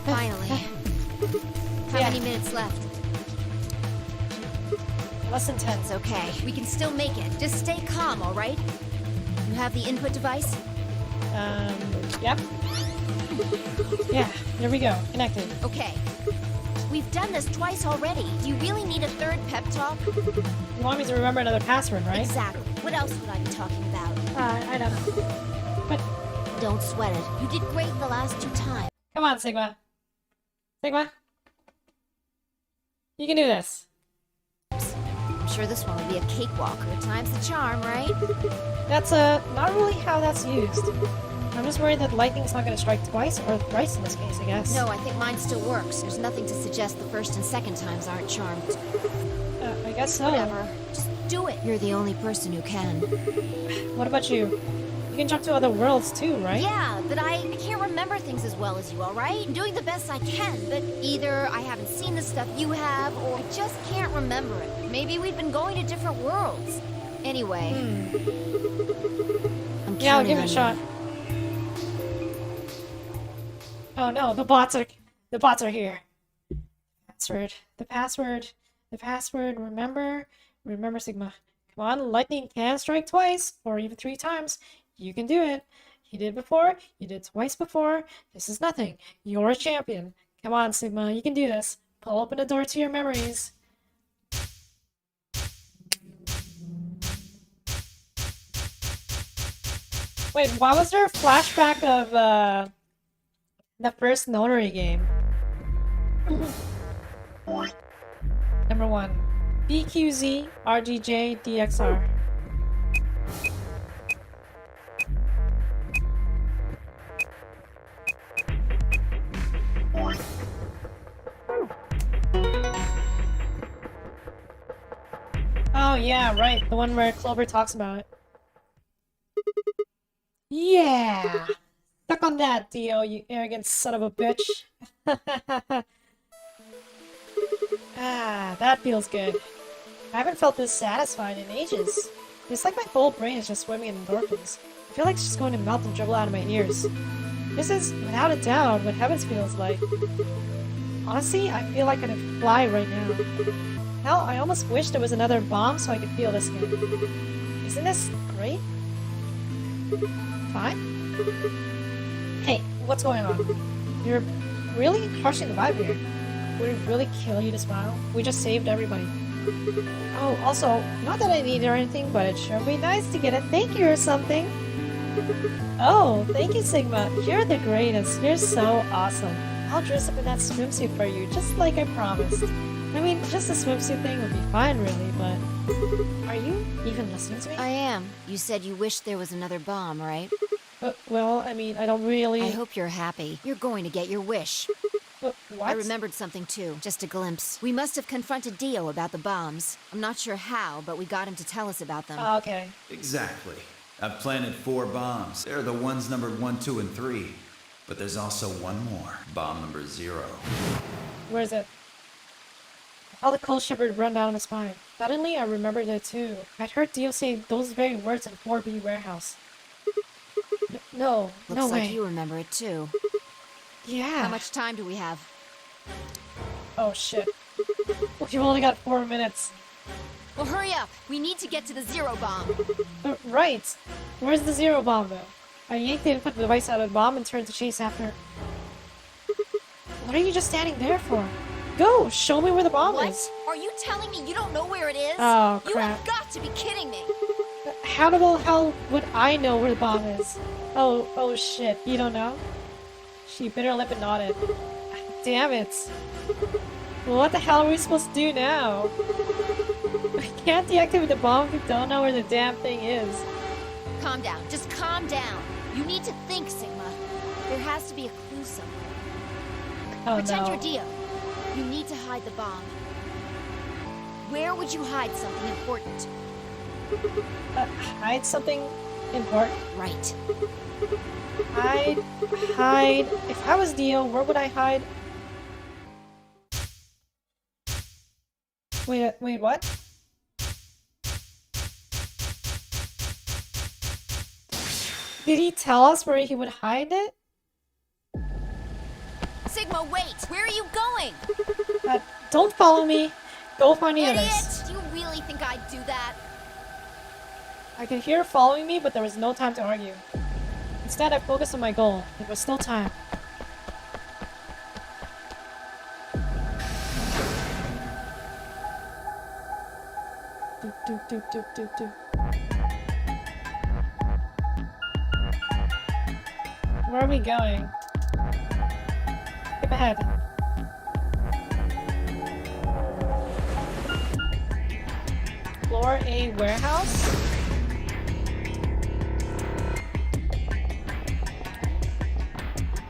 Finally. How many minutes left? Less than 10. It's okay. We can still make it. Just stay calm, all right? You have the input device? Yep. Yeah, there we go. Connected. Okay. We've done this twice already. Do you really need a third pep talk? You want me to remember another password, right? Exactly. What else would I be talking about? I don't know. But don't sweat it. You did great the last 2 times. Come on, Sigma. Sigma. You can do this. I'm sure this one will be a cakewalk. 3 times the charm, right? That's not really how that's used. I'm just worried that lightning's not gonna strike twice or thrice in this case, I guess. No, I think mine still works. There's nothing to suggest the first and second times aren't charmed. I guess so. Whatever. Just do it. You're the only person who can. What about you? You can jump to other worlds too, right? Yeah, but I can't remember things as well as you, alright? I'm doing the best I can, but either I haven't seen the stuff you have, or I just can't remember it. Maybe we've been going to different worlds. Anyway. Yeah, I'll give it a shot. Oh no, the bots are here. The password, remember Sigma. Come on, lightning can strike twice, or even 3 times. You can do it. You did before, you did twice before. This is nothing. You're a champion. Come on, Sigma, you can do this. Pull open the door to your memories. Wait, why was there a flashback of, the first Notary game? Number 1. BQZ RGJ DXR. Oh yeah, right. The one where Clover talks about it. Yeah! Stuck on that, Dio, you arrogant son of a bitch. Ah, that feels good. I haven't felt this satisfied in ages. It's like my whole brain is just swimming in endorphins. I feel like it's just going to melt and dribble out of my ears. This is, without a doubt, what heavens feels like. Honestly, I feel like I could fly right now. Hell, I almost wish there was another bomb so I could feel this again. Isn't this great? Fine? Hey, what's going on? You're really harshing the vibe here. Would it really kill you to smile? We just saved everybody. Oh, also, not that I need it or anything, but it sure would be nice to get a thank you or something. Oh, thank you, Sigma. You're the greatest. You're so awesome. I'll dress up in that swimsuit for you, just like I promised. I mean, just a swimsuit thing would be fine, really, but... Are you even listening to me? I am. You said you wished there was another bomb, right? Well, I mean, I don't really... I hope you're happy. You're going to get your wish. What? I remembered something too, just a glimpse. We must have confronted Dio about the bombs. I'm not sure how, but we got him to tell us about them. Oh, okay. Exactly. I've planted 4 bombs. They're the ones numbered 1, 2, and 3. But there's also one more. Bomb number 0. Where is it? All the cold shivered run down my spine. Suddenly, I remembered it too. I'd heard Dio say those very words in 4B warehouse. No Looks way. like you remember it too. Yeah. How much time do we have? Oh shit. We've only got 4 minutes. Well, hurry up. We need to get to the 0 bomb. Right. Where's the 0 bomb, though? I yanked the input device out of the bomb and turned to chase after. What are you just standing there for? Go! Show me where the bomb is! Are you telling me you don't know where it is? Oh, crap. You have got to be kidding me! How the hell would I know where the bomb is? Oh shit, you don't know? She bit her lip and nodded. Damn it. Well, what the hell are we supposed to do now? I can't deactivate the bomb if we don't know where the damn thing is. Calm down. Just calm down. You need to think, Sigma. There has to be a clue somewhere. Oh, Pretend no. you're Dio. You need to hide the bomb. Where would you hide something important? Hide something important. Right. Hide. If I was Dio, where would I hide? Wait, what? Did he tell us where he would hide it? Sigma, wait! Where are you going? Don't follow me. Go find the others. Idiot! Do you really think I'd do that? I could hear her following me, but there was no time to argue. Instead, I focused on my goal. There was still time. Do. Where are we going? Skip ahead. Floor A warehouse?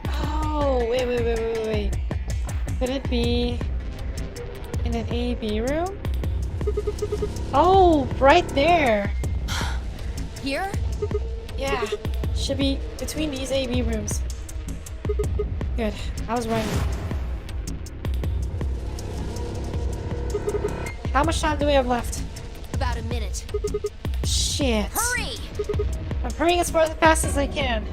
Oh, wait. Could it be in an A-B room? Oh, right there! Here? Yeah, should be between these A-B rooms. Good, I was right. How much time do we have left? About a minute. Shit. Hurry! I'm hurrying as fast as I can.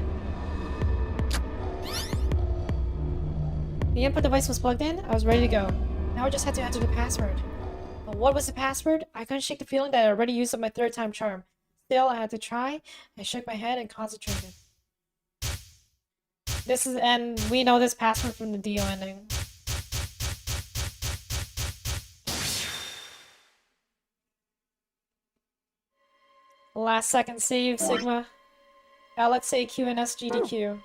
The input device was plugged in, I was ready to go. Now I just had to enter the password. But what was the password? I couldn't shake the feeling that I already used up my third time charm. Still, I had to try. I shook my head and concentrated. And we know this password from the Dio ending. Last second save, Sigma. LXA QNS GDQ.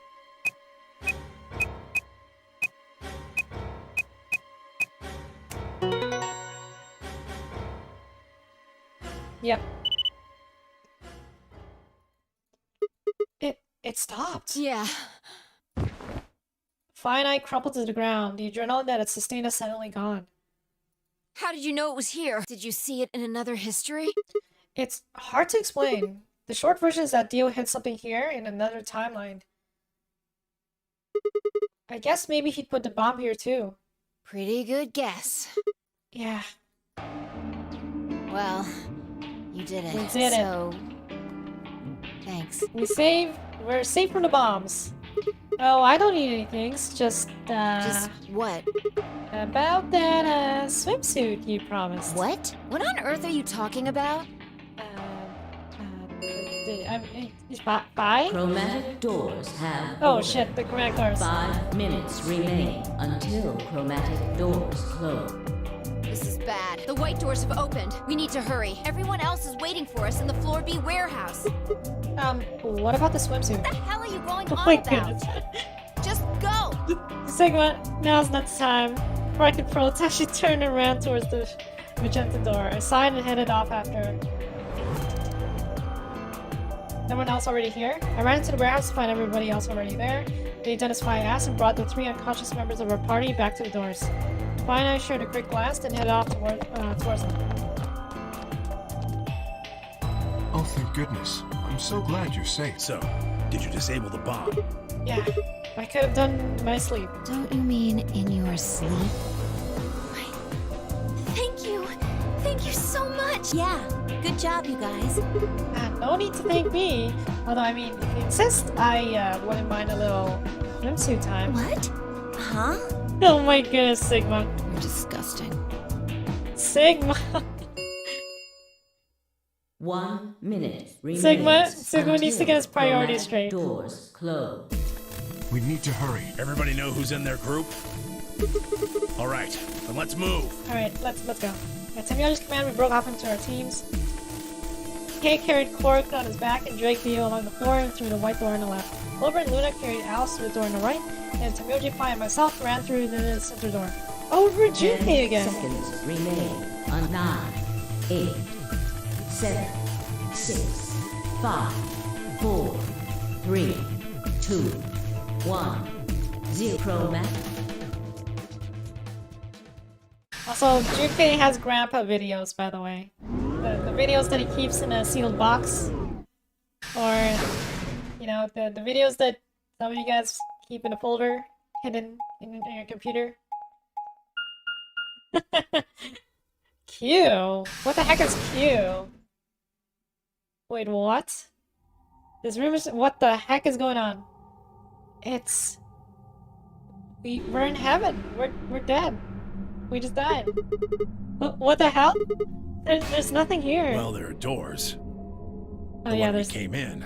Yep. It stopped. Yeah. Finite crumpled to the ground. The adrenaline that had sustained us suddenly gone. How did you know it was here? Did you see it in another history? It's hard to explain. The short version is that Dio hid something here in another timeline. I guess maybe he'd put the bomb here too. Pretty good guess. Yeah. Well, you did it. We did so... Thanks. We're safe from the bombs. Oh, I don't need anything. It's just what? About that, swimsuit you promised. What? What on earth are you talking about? Bye? Chromatic doors have Oh opened. shit, the chromatic doors. 5 minutes remain until chromatic doors close. This is bad. The white doors have opened. We need to hurry. Everyone else is waiting for us in the Floor B warehouse. What about the swimsuit? What the hell are you going Oh on my about? goodness. Just go! Sigma, now's not the time. Before I could protest, she turned around towards the magenta door. I sighed and headed off after her. No one else already here? I ran into the warehouse to find everybody else already there. They identified us and brought the 3 unconscious members of our party back to the doors. Fine, I shared a quick blast and headed off towards them. Oh, thank goodness. I'm so glad you're safe. So, did you disable the bomb? Yeah, I could have done in my sleep. Don't you mean in your sleep? Thank you. Thank you so much. Yeah, good job, you guys. No need to thank me. Although, I mean, if you insist, I wouldn't mind a little swimsuit time. What? Huh? Oh my goodness, Sigma. You're disgusting. Sigma. 1 minute remains. Sigma needs to get his priorities straight. Doors closed. We need to hurry. Everybody know who's in their group? All right, then let's move. All right, let's go. At Temyoji's command, we broke off into our teams. Kay carried Cork on his back and dragged Theo along the floor and through the white door on the left. Clover and Luna carried Alice to the door on the right, and Temyoji, Pi, and myself ran through the center door. Oh, we're 10 Junpei again. seconds remain on 9, 8, 7, 6, 5, 4, 3, 2, 1, 0. Chromatic. Also, Junpei has grandpa videos, by the way. The videos that he keeps in a sealed box. Or, you know, the videos that some of you guys keep in a folder hidden in your computer. Q? What the heck is Q? Wait, what? This room is... What the heck is going on? It's... We're in heaven. We're dead. We just died. What the hell? There's nothing here. Well, there are doors. Oh The yeah, one we there's... came in.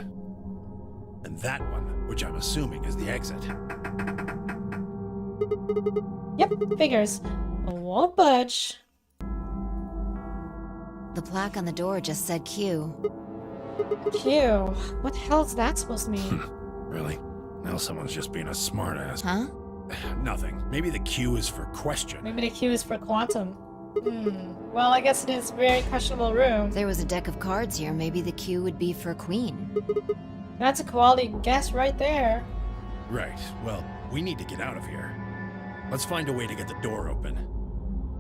And that one, which I'm assuming is the exit. Yep, figures. Won't budge. The plaque on the door just said Q. Q? What the hell is that supposed to mean? Really? Now someone's just being a smartass. Huh? Nothing. Maybe the Q is for question. Maybe the Q is for quantum. Well, I guess it is a very questionable room. If there was a deck of cards here, maybe the Q would be for Queen. That's a quality guess right there. Right. Well, we need to get out of here. Let's find a way to get the door open.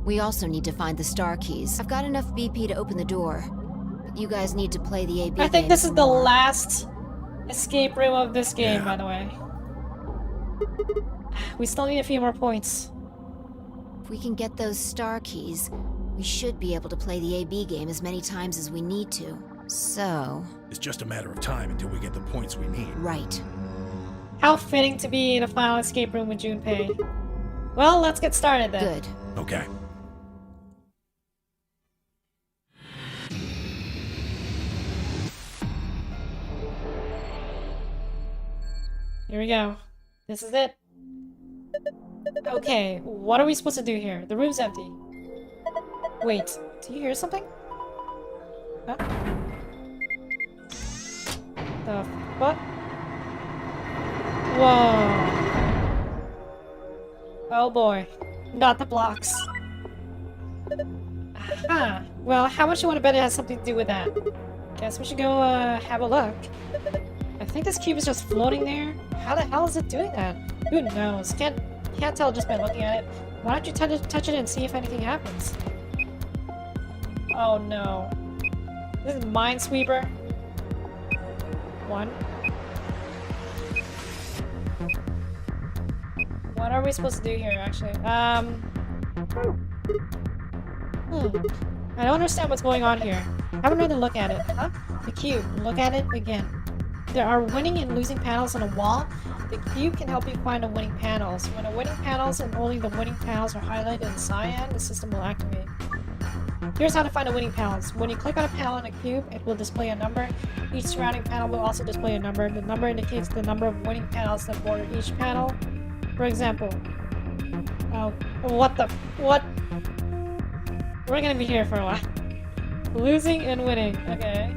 We also need to find the star keys. I've got enough BP to open the door. But you guys need to play the AB I think game this is some the more. last escape room of this game, Yeah. by the way. We still need a few more points. If we can get those star keys, we should be able to play the AB game as many times as we need to. So... It's just a matter of time until we get the points we need. Right. How fitting to be in a final escape room with Junpei. Well, let's get started then. Good. Okay. Here we go. This is it. Okay, what are we supposed to do here? The room's empty. Wait, do you hear something? Huh? The what? Whoa. Oh boy. Not the blocks. Aha. Well, how much you want to bet it has something to do with that? Guess we should go have a look. I think this cube is just floating there. How the hell is it doing that? Who knows? Can't tell just by looking at it. Why don't you touch it and see if anything happens? Oh no. This is Minesweeper. 1. What are we supposed to do here, actually? I don't understand what's going on here. Have another look at it. Huh? The cube. Look at it again. There are winning and losing panels on a wall. The cube can help you find the winning panels. When the winning panels and only the winning panels are highlighted in cyan, the system will activate. Here's how to find the winning panels. When you click on a panel in a cube, it will display a number. Each surrounding panel will also display a number. The number indicates the number of winning panels that border each panel. For example... Oh, what? We're gonna be here for a while. Losing and winning. Okay.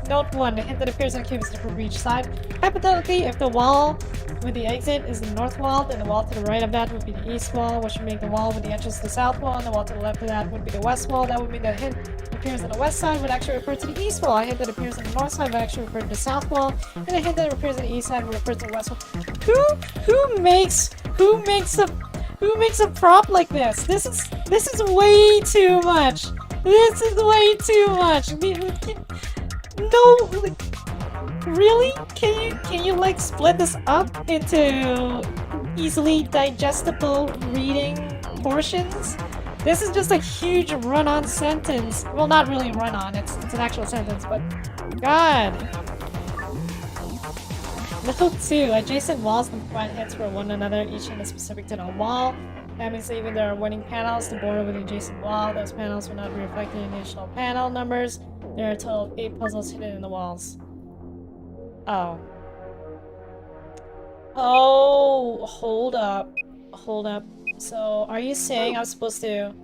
Note 1. The hint that appears on the cube is different for each side. Hypothetically, if the wall with the exit is the north wall, then the wall to the right of that would be the east wall, which would make the wall with the entrance the south wall, and the wall to the left of that would be the west wall. That would mean the hint that appears on the west side would actually refer to the east wall. A hint that appears on the north side would actually refer to the south wall, and a hint that appears on the east side would refer to the west wall. Who makes a prop like this? This is way too much. This is way too much. No, like, really? Can you like split this up into easily digestible reading portions? This is just a huge run-on sentence. Well, not really run-on. It's an actual sentence, but God. Note 2. Adjacent walls can provide hints for one another, each hint is specific to the wall. That means that even there are winning panels to border with the adjacent wall. Those panels will not be reflected in the additional panel numbers. There are a total of 8 puzzles hidden in the walls. Oh. Oh, hold up. Hold up. So, are you saying I'm supposed to...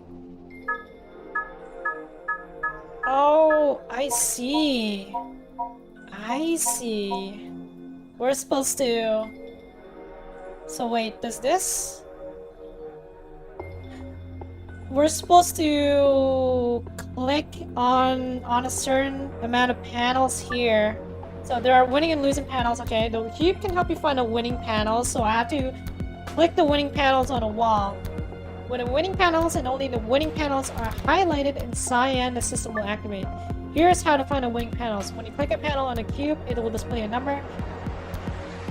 Oh, I see. I see. We're supposed to... So wait, does this... We're supposed to click on a certain amount of panels here. So there are winning and losing panels, okay. The cube can help you find a winning panel, so I have to Click the winning panels on a wall. When the winning panels and only the winning panels are highlighted in cyan, the system will activate. Here's how to find the winning panels. When you click a panel on a cube, it will display a number.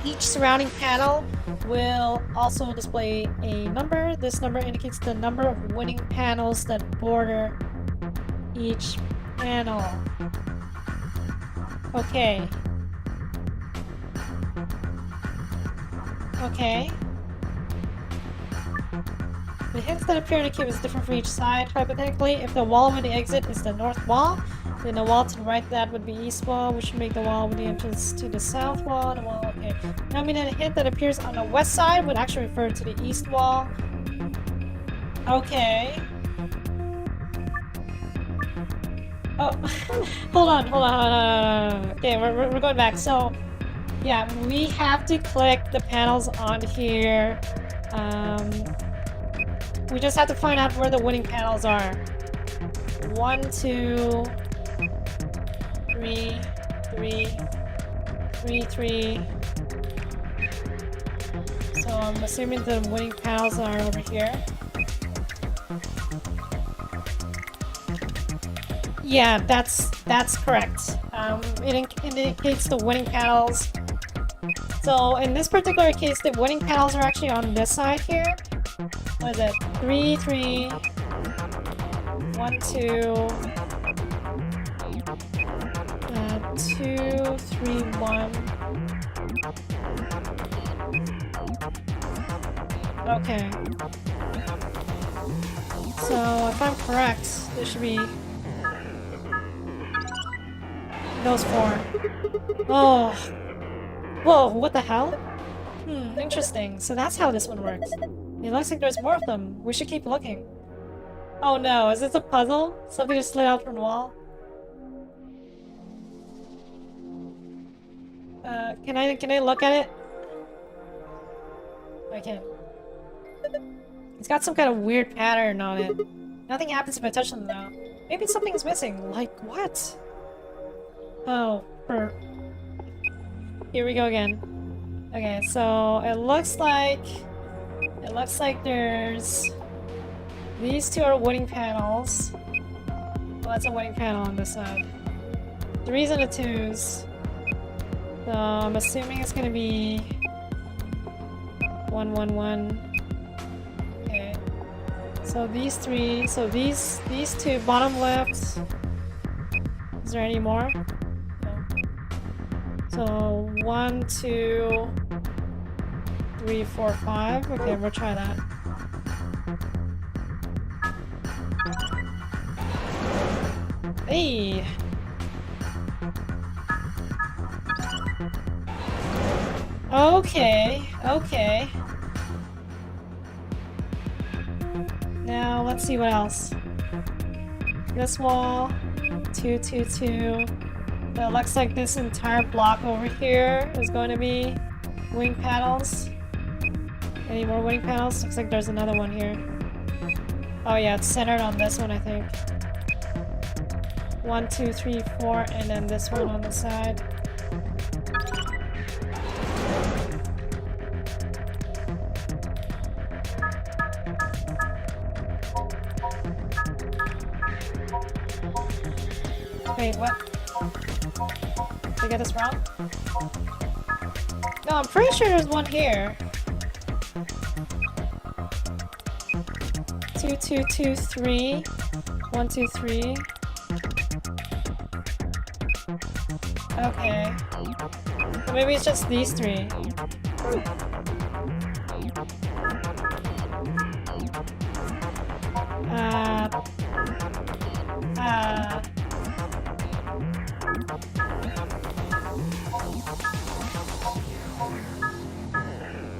Each surrounding panel will also display a number. This number indicates the number of winning panels that border each panel. Okay. Okay. The hints that appear in the cube is different for each side. Hypothetically, if the wall with the exit is the north wall, then the wall to the right of that would be east wall, which would make the wall with the entrance to the south wall. And the wall, okay. Now, I mean, a hint that appears on the west side would actually refer to the east wall. Okay. Oh, hold on. Okay, we're going back. So, yeah, we have to click the panels on here. We just have to find out where the winning panels are. 1, 2, 3, 3, 3, 3. So I'm assuming the winning panels are over here. Yeah, that's correct. It indicates the winning panels. So in this particular case, the winning panels are actually on this side here. What is it? 3, 3, 1, 2, 2, 3, 1. Okay. So if I'm correct, there should be those 4. Oh. Whoa, what the hell? Interesting. So that's how this one works. It looks like there's more of them. We should keep looking. Oh no, is this a puzzle? Something just slid out from the wall? Can I look at it? I can. It's got some kind of weird pattern on it. Nothing happens if I touch them though. Maybe something is missing. Like what? Oh, here we go again. Okay, so it looks like there's these 2 are winning panels. Well, that's a winning panel on this side. 3s and a 2s. So I'm assuming it's gonna be 1, 1, 1. Okay. So these 3. So these 2 bottom left. Is there any more? So 1, 2, 3, 4, 5. Okay, we'll try that. Hey! Okay. Now let's see what else. This wall, 2, 2, 2. So it looks like this entire block over here is going to be wing panels. Any more wing panels? Looks like there's another one here. Oh yeah, it's centered on this one, I think. 1, 2, 3, 4, and then this one on the side. Wait, what? Did I get this wrong? No, I'm pretty sure there's one here. 2, 2, 2, 3. 1, 2, 3. Okay. So maybe it's just these 3.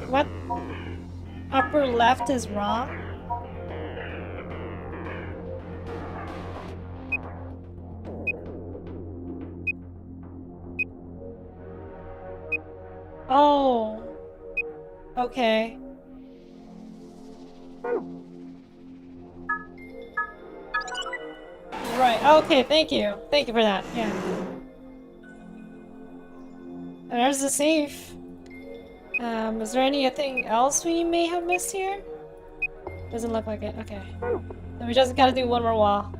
What? Upper left is wrong? Oh. Okay. Right. Okay, thank you. Thank you for that. Yeah. There's the safe. Is there anything else we may have missed here? Doesn't look like it. Okay. So we just gotta do one more wall.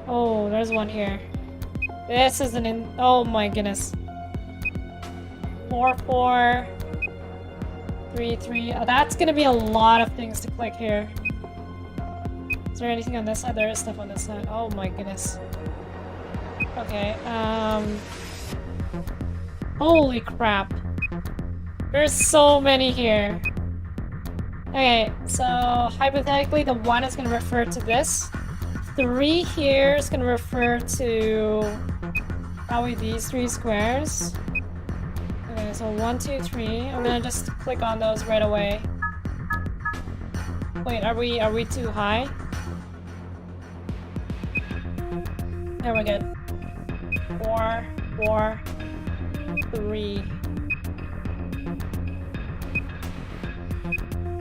Oh, there's one here. This isn't in. Oh my goodness. 4, 4, 3, 3. Oh, that's gonna be a lot of things to click here. Is there anything on this side? There is stuff on this side. Oh my goodness. Okay. Holy crap. There's so many here. Okay, so hypothetically, the 1 is gonna refer to this. 3 here is gonna refer to probably these 3 squares. Okay, so 1, 2, 3. I'm gonna just click on those right away. Wait, are we too high? There we're good. 4, 4, 3.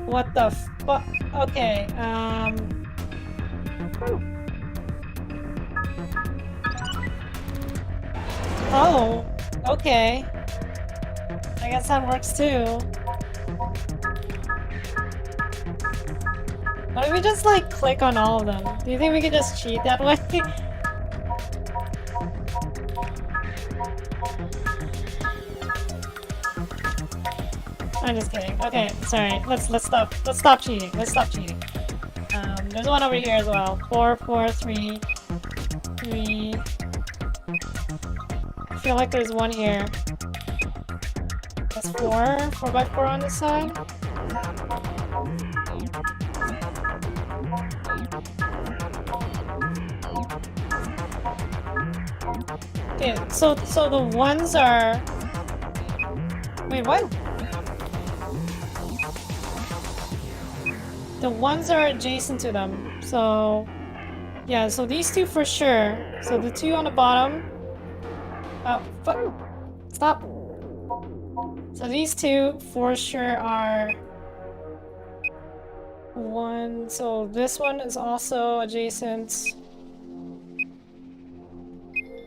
What the fuck? Okay, oh, okay. I guess that works too. Why don't we just like click on all of them? Do you think we could just cheat that way? I'm just kidding. Okay, sorry. Let's stop cheating. Let's stop cheating. There's one over here as well. 4, 4, 3, 3. I feel like there's one here. That's 4, 4 by 4 on this side. Okay, so the ones are. Wait, what? The ones are adjacent to them, so yeah, so these 2 for sure. So the 2 on the bottom. Oh, fuck. Stop. So these 2 for sure are 1. So this one is also adjacent.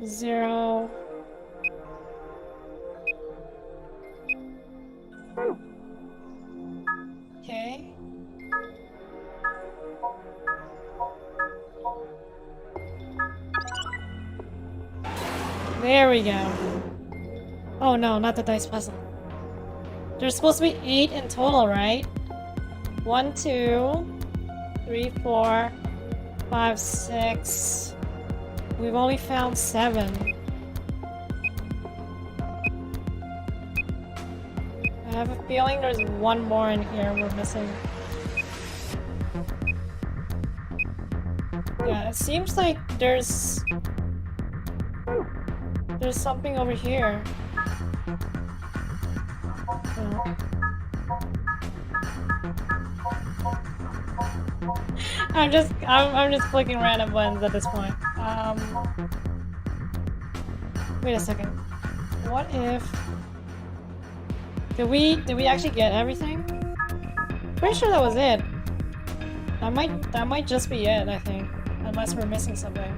0. Okay. There we go. Oh no, not the dice puzzle. There's supposed to be 8 in total, right? 1, 2, 3, 4, 5, 6. We've only found 7. I have a feeling there's one more in here we're missing. Yeah, it seems like there's something over here. Oh. I'm just clicking random buttons at this point. Wait a second. What if did we actually get everything? Pretty sure that was it. That might just be it, I think. Unless we're missing something.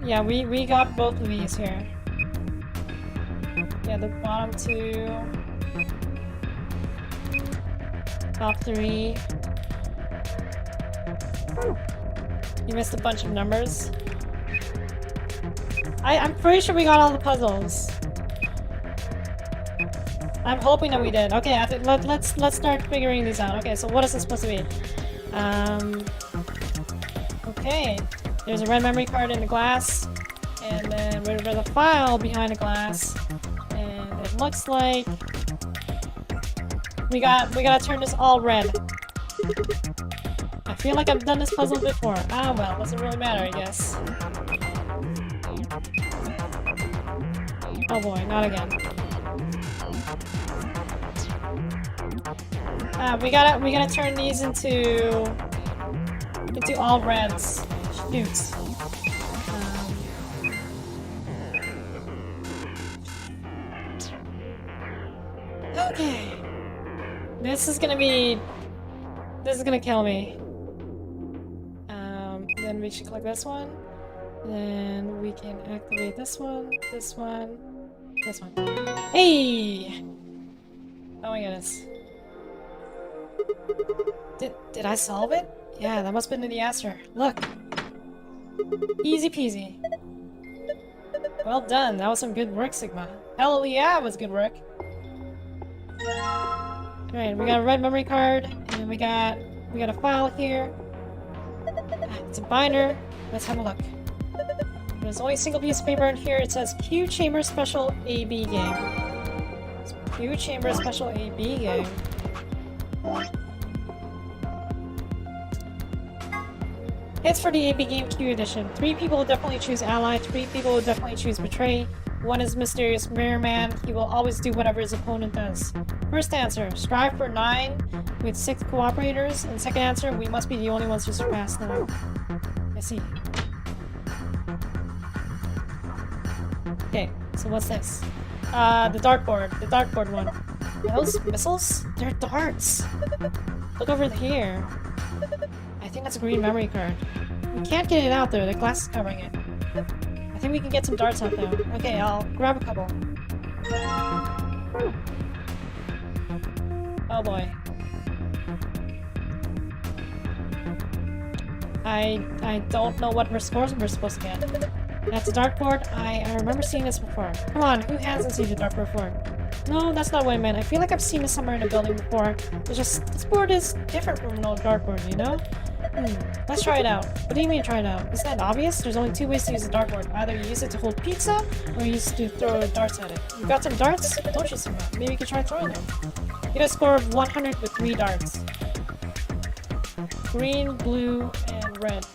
Yeah, we got both of these here. Yeah, the bottom 2. Top 3. You missed a bunch of numbers. I'm pretty sure we got all the puzzles. I'm hoping that we did. Okay, let's start figuring these out. Okay, so what is this supposed to be? Okay, there's a red memory card in the glass, and then there's a file behind the glass, and it looks like we gotta turn this all red. I feel like I've done this puzzle before. Ah well, doesn't really matter, I guess. Oh boy, not again. We gotta turn these into all reds. Shoot. Okay. This is gonna kill me. Then we should click this one. Then we can activate this one, this one, this one. Hey! Oh my goodness. Did I solve it? Yeah, that must have been the answer. Look. Easy peasy. Well done. That was some good work, Sigma. Hell yeah, it was good work. Alright, we got a red memory card, and we got a file here. It's a binder. Let's have a look. There's only a single piece of paper in here. It says Q Chamber Special AB Game. It's Q Chamber Special AB Game. It's for the AB Game Q Edition. 3 people will definitely choose Ally, 3 people will definitely choose Betray. 1 is Mysterious Mirror Man. He will always do whatever his opponent does. First answer, strive for 9 with 6 cooperators. And second answer, we must be the only ones to surpass them. I see. Okay, so what's this? The dartboard one. Are those missiles? They're darts. Look over here. I think that's a green memory card. We can't get it out there, the glass is covering it. I think we can get some darts out there. Okay, I'll grab a couple. Oh boy. I don't know what scores we're supposed to get. That's a dartboard. I remember seeing this before. Come on, who hasn't seen the dartboard before? No, that's not what I meant. I feel like I've seen this somewhere in a building before. It's just, this board is different from an old dartboard, you know? Let's try it out. What do you mean try it out? Isn't that obvious? There's only 2 ways to use a dartboard. Either you use it to hold pizza, or you use it to throw darts at it. You got some darts? Don't you, Sigma? Maybe you can try throwing them. Get a score of 100 with 3 darts. Green, blue, and red.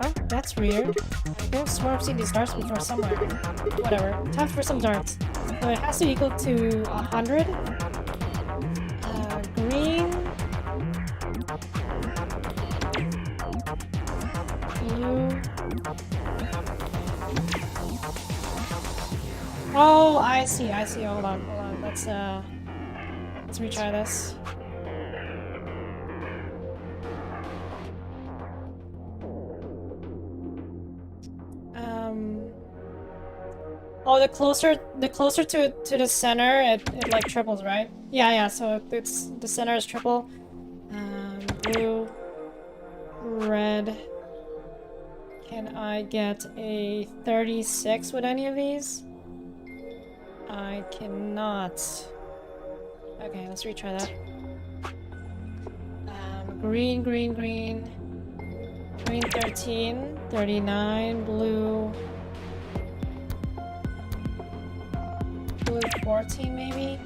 Oh, that's weird. I could have sworn I've seen these darts before somewhere. Whatever. Time for some darts. So it has to equal to 100. Green. Blue. Oh, I see. Hold on. Let's retry this. Oh, the closer to the center, it like triples, right? Yeah, so it's the center is triple. Blue, red. Can I get a 36 with any of these? I cannot. Okay, let's retry that. Green. Green 13, 39, blue 14 maybe?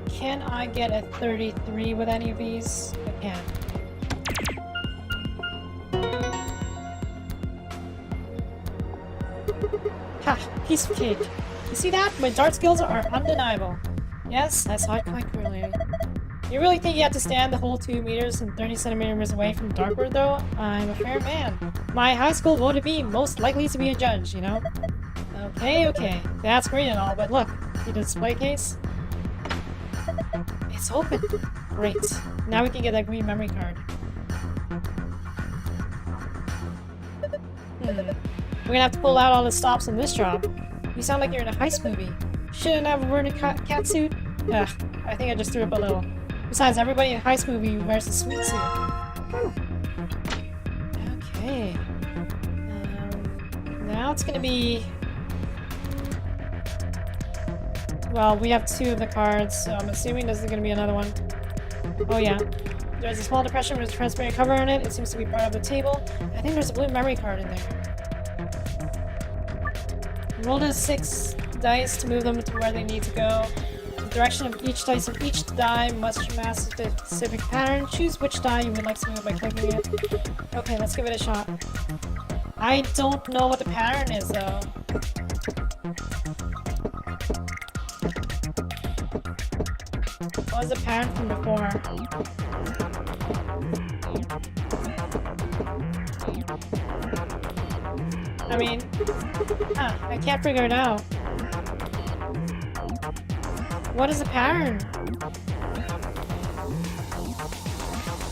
Can I get a 33 with any of these? I can. Ha! Piece of cake. You see that? My dart skills are undeniable. Yes, I saw it quite clearly. You really think you have to stand the whole 2 meters and 30 centimeters away from the dartboard though? I'm a fair man. My high school voted me most likely to be a judge, you know? Okay. That's great and all, but look. See the display case? It's open. Great. Now we can get that green memory card. We're gonna have to pull out all the stops in this job. You sound like you're in a heist movie. Shouldn't have worn a cat suit? Ugh, I think I just threw up a little. Besides, everybody in a heist movie wears a sweet suit. Okay. Now it's gonna be... Well, we have 2 of the cards, so I'm assuming this is going to be another one. Oh yeah. There's a small depression with a transparent cover on it. It seems to be part of the table. I think there's a blue memory card in there. Roll the 6 dice to move them to where they need to go. The direction of each dice of each die must match the specific pattern. Choose which die you would like to move by clicking it. Okay, let's give it a shot. I don't know what the pattern is, though. What was the pattern from before? I mean, I can't figure it out. What is the pattern?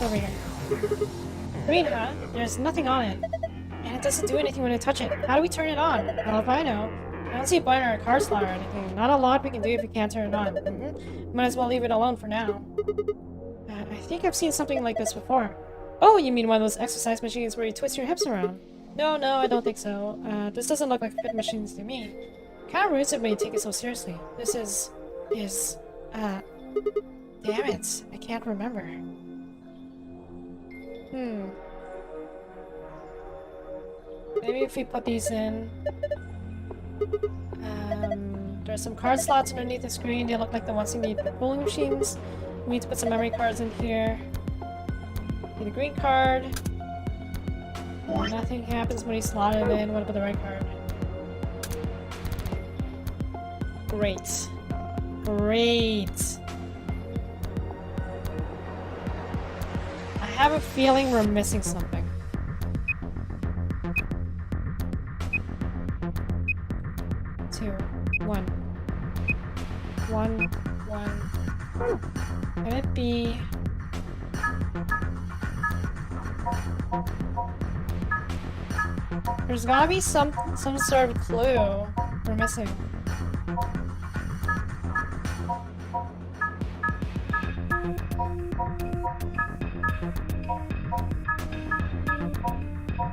over here? Green, huh? There's nothing on it. And it doesn't do anything when I touch it. How do we turn it on? Well, if I know. I don't see a button or a card slot or anything. Not a lot we can do if we can't turn it on. Might as well leave it alone for now. I think I've seen something like this before. Oh, you mean one of those exercise machines where you twist your hips around? No, I don't think so. This doesn't look like fit machines to me. Kind of rude of me to take it so seriously. This is... damn it. I can't remember. Maybe if we put these in... there's some card slots underneath the screen. They look like the ones you need for bowling machines. We need to put some memory cards in here. Get a green card. Nothing happens when you slot it in. What about the right card? Great. Great. I have a feeling we're missing something. 2, 1. 1, 1. Could it be... There's gotta be some sort of clue we're missing.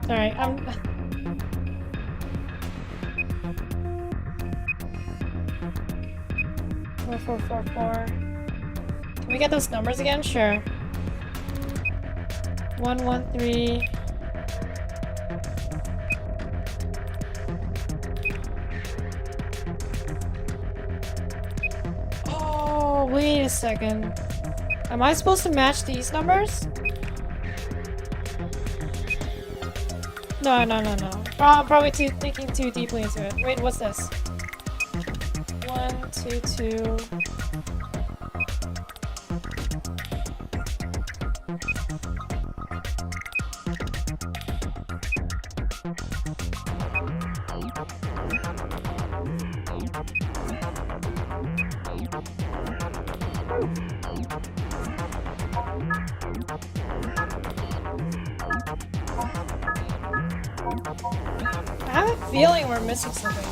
Sorry, I'm... 4444. Can we get those numbers again? Sure. 113. Oh, wait a second. Am I supposed to match these numbers? No. Probably thinking too deeply into it. Wait, what's this? 1, 2, 2. I have a feeling we're missing something.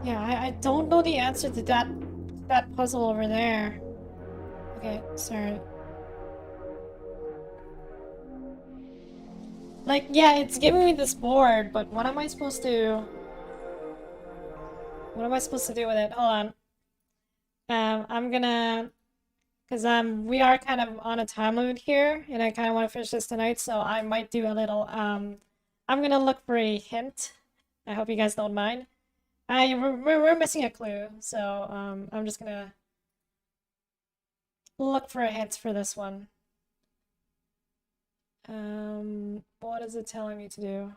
Yeah, I don't know the answer to that puzzle over there. Okay, sorry. Like, yeah, it's giving me this board, but what am I supposed to... What am I supposed to do with it? Hold on. I'm gonna... Because we are kind of on a time limit here, and I kind of want to finish this tonight, so I might do a little... I'm gonna look for a hint. I hope you guys don't mind. We're missing a clue, so I'm just gonna look for a hint for this one. What is it telling me to do?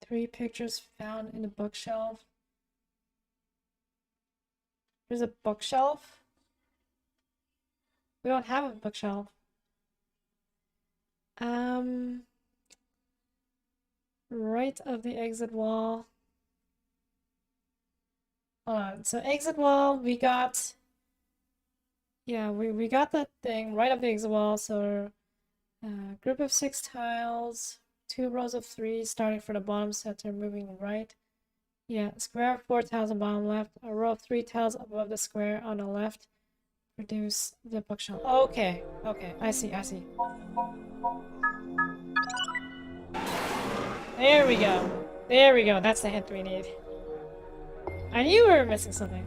Three pictures found in a bookshelf. There's a bookshelf? We don't have a bookshelf. Right of the exit wall. Hold on, so exit wall, we got... Yeah, we got that thing right up the exit wall, so... group of 6 tiles, 2 rows of 3, starting from the bottom center, moving right. Yeah, square of 4 tiles on bottom left, a row of 3 tiles above the square on the left. Produce the bookshelf. Okay, I see. There we go, that's the hint we need. I knew we were missing something.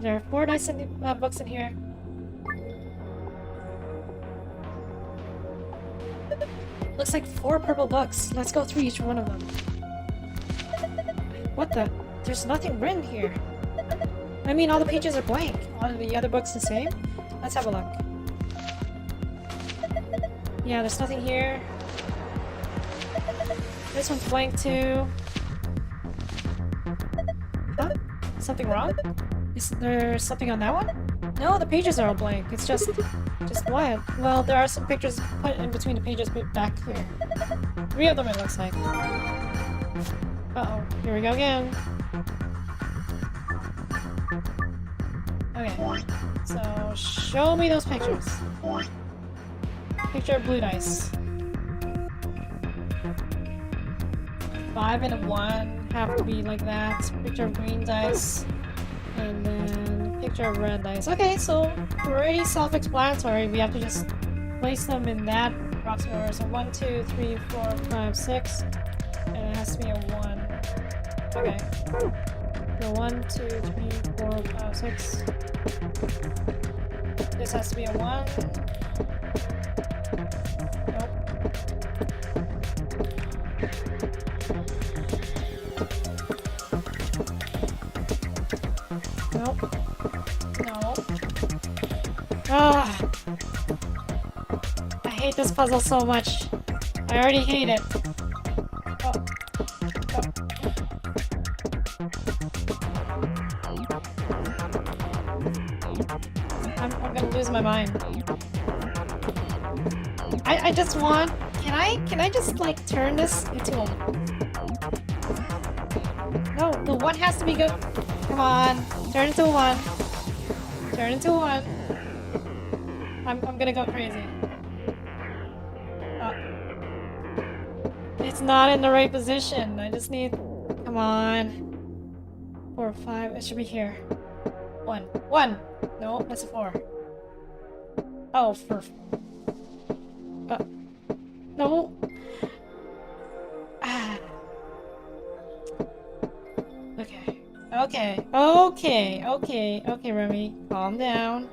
There are 4 nice books in here. Looks like 4 purple books. Let's go through each one of them. What the? There's nothing written here. I mean, all the pages are blank. Are the other books the same? Let's have a look. Yeah, there's nothing here. This one's blank too. Huh? Something wrong? Is there something on that one? No, the pages are all blank. It's just what? Well, there are some pictures put in between the pages, but back here. 3 of them it looks like. Uh-oh, here we go again. Okay, so show me those pictures. Picture of blue dice. 5 and a 1 have to be like that. Picture of green dice. And then picture of red dice. Okay, so pretty self-explanatory. We have to just place them in that approximate order. So 1, 2, 3, 4, 5, 6. And it has to be a 1. Okay. So 1, 2, 3, 4, 5, 6. This has to be a 1. Nope. Nope. No. Ah! I hate this puzzle so much. I already hate it. Oh. I'm gonna lose my mind. I just want... Can I just like turn this into a... No, the 1 has to be good. Come on, turn into a 1. Turn into a 1. I'm gonna go crazy. It's not in the right position. I just need... Come on. 4, 5. It should be here. 1. 1! No, that's a 4. Oh, for... no. Ah. Okay. Okay, Remy. Calm down.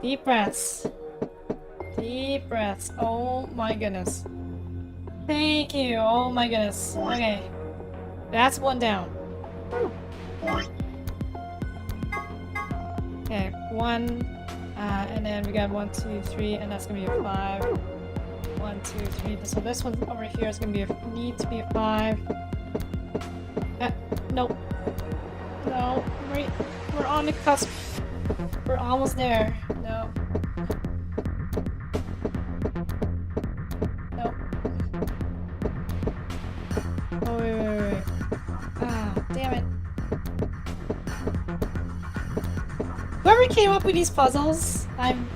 Deep breaths. Deep breaths. Oh my goodness. Thank you. Oh my goodness. Okay. That's 1 down. Okay, 1. And then we got 1, 2, 3, and that's gonna be a 5. 1, 2, 3. So this one over here is gonna be need to be a 5. Nope. No, we're on the cusp. We're almost there. No. Nope. Oh wait. Ah, damn it. Whoever came up with these puzzles, I'm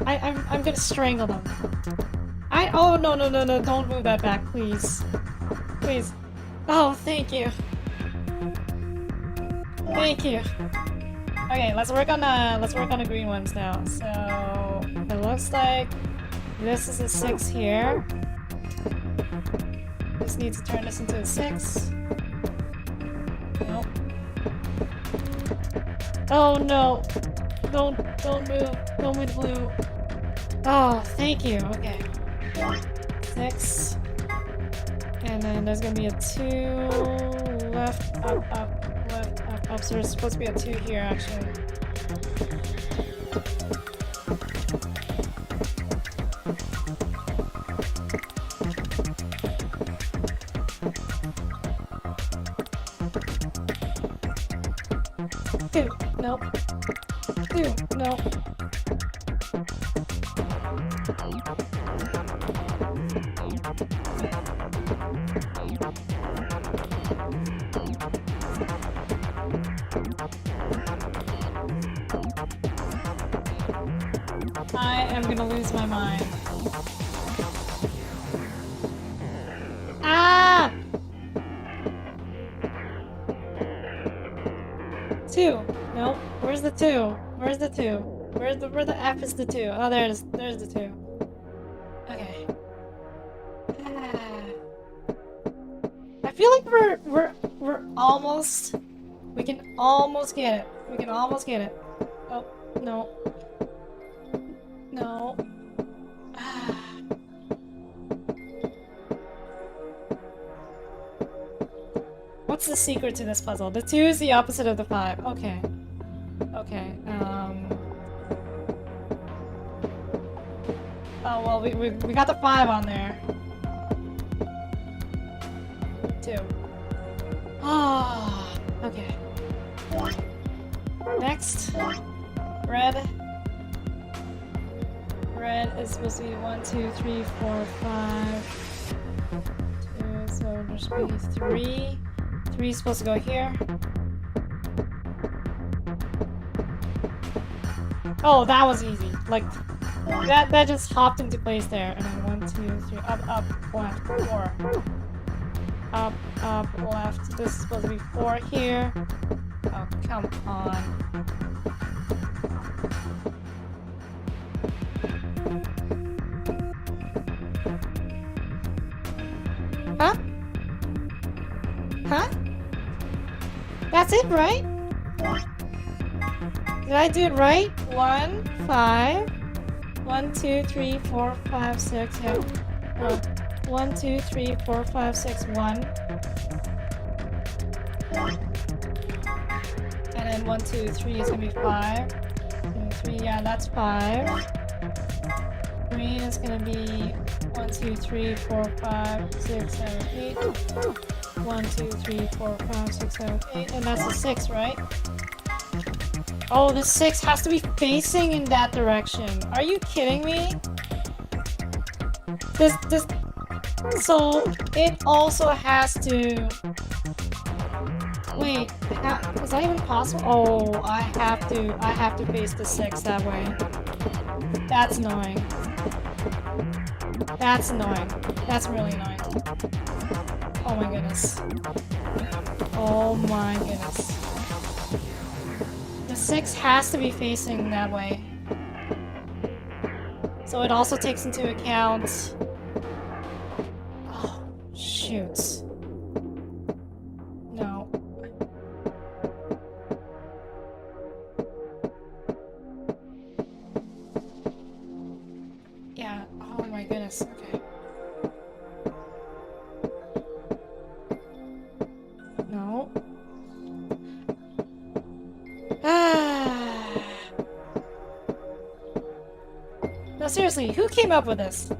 gonna strangle them. Oh no, don't move that back, please. Please. Oh, thank you. Thank you. Okay, let's work on the green ones now. So it looks like this is a 6 here. Just need to turn this into a 6. Nope. Oh no! Don't move. Don't move the blue. Oh, thank you. Okay. 6. And then there's gonna be a 2 left, up, left, up. So there's supposed to be a 2 here actually. Two. Nope. 2. Nope. I am gonna lose my mind. Ah! 2. Nope. Where's the 2? Where's the 2? Where the F is the 2? Oh, there it is. There's the 2. Okay. I feel like we're almost. We can almost get it. We can almost get it. Oh no. No. What's the secret to this puzzle? The 2 is the opposite of the 5. Okay. Okay. Oh well, we got the 5 on there. 2. Ah, okay. Next, red. Red is supposed to be 1, 2, 3, 4, 5. 2, so there should be 3. 3 is supposed to go here. Oh, that was easy. Like, that just hopped into place there. And then 1, 2, 3, up, left, 4. Up, left. This is supposed to be 4 here. Oh, come on. Huh? Huh? That's it, right? Did I do it right? 1, 5. 1, 2, 3, 4, 5, 6. Yeah. 1, 2, 3, 4, 5, 6, 1. And then 1, 2, 3 is gonna be 5. 2, 3, yeah, that's 5. Green is gonna be 1, 2, 3, 4, 5, 6, 7, 8. 1, 2, 3, 4, 5, 6, 7, 8. And that's a 6, right? Oh, the 6 has to be facing in that direction. Are you kidding me? This. So it also has to. Wait, is that even possible? Oh, I have to face the 6 that way. That's annoying. That's annoying. That's really annoying. Oh my goodness. Oh my goodness. The 6 has to be facing that way. So it also takes into account... Oh, shoot. No. Yeah, oh my goodness, okay. No. No, seriously, who came up with this?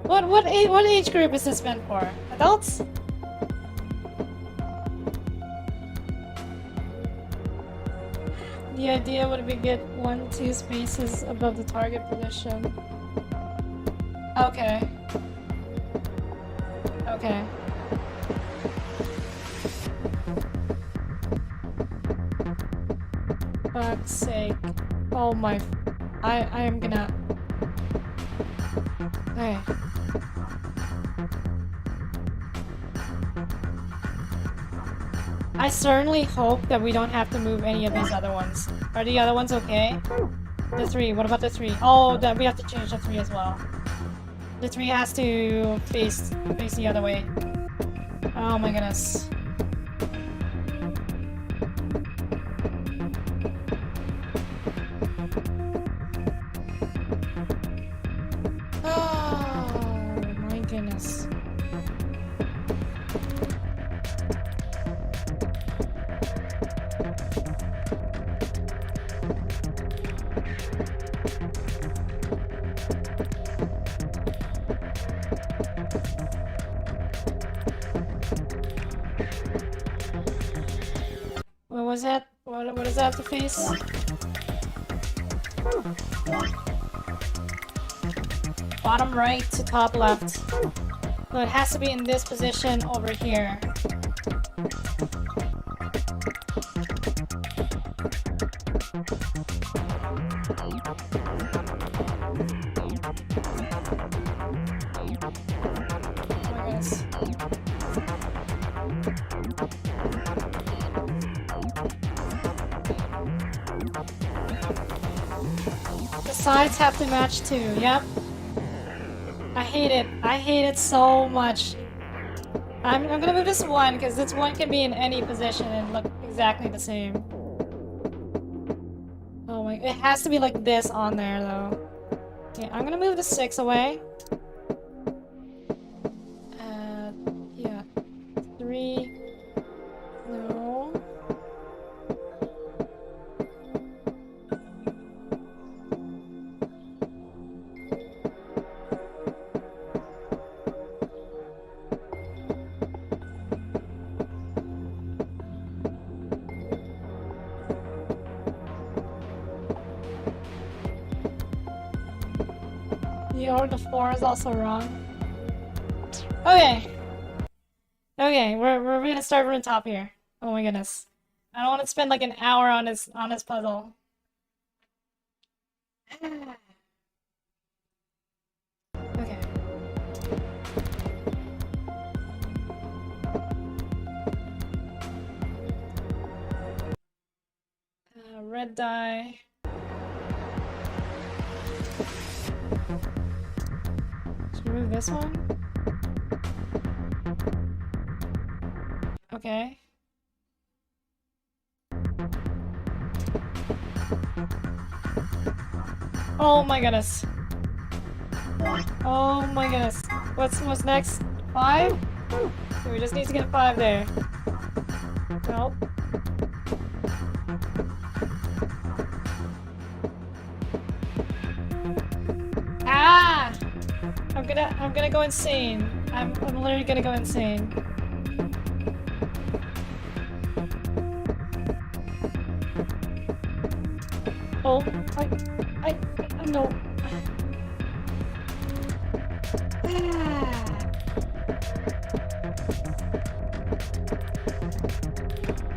What age group is this meant for? Adults? The idea would be get 1, 2 spaces above the target position. Okay. Okay. Fuck's sake. Oh my... I am gonna... Okay. I certainly hope that we don't have to move any of these other ones. Are the other ones okay? The 3, what about the 3? Oh, that we have to change the 3 as well. The 3 has to face the other way. Oh my goodness. Oh my goodness. What was that? What does that have to face? Bottom right to top left. So it has to be in this position over here. Oh my goodness. The sides have to match too, yep. I hate it. I hate it so much. I'm gonna move this 1, because this 1 can be in any position and look exactly the same. Oh my... It has to be like this on there, though. Okay, I'm gonna move the 6 away. Yeah. 3... No... The 4 is also wrong. Okay. Okay, we're gonna start from the top here. Oh my goodness. I don't want to spend like an hour on this puzzle. Okay. Red die. Should we move this one? Okay. Oh my goodness. Oh my goodness. What's next? 5? So we just need to get 5 there. Nope. Ah! I'm gonna go insane. I'm literally gonna go insane. Oh, I no.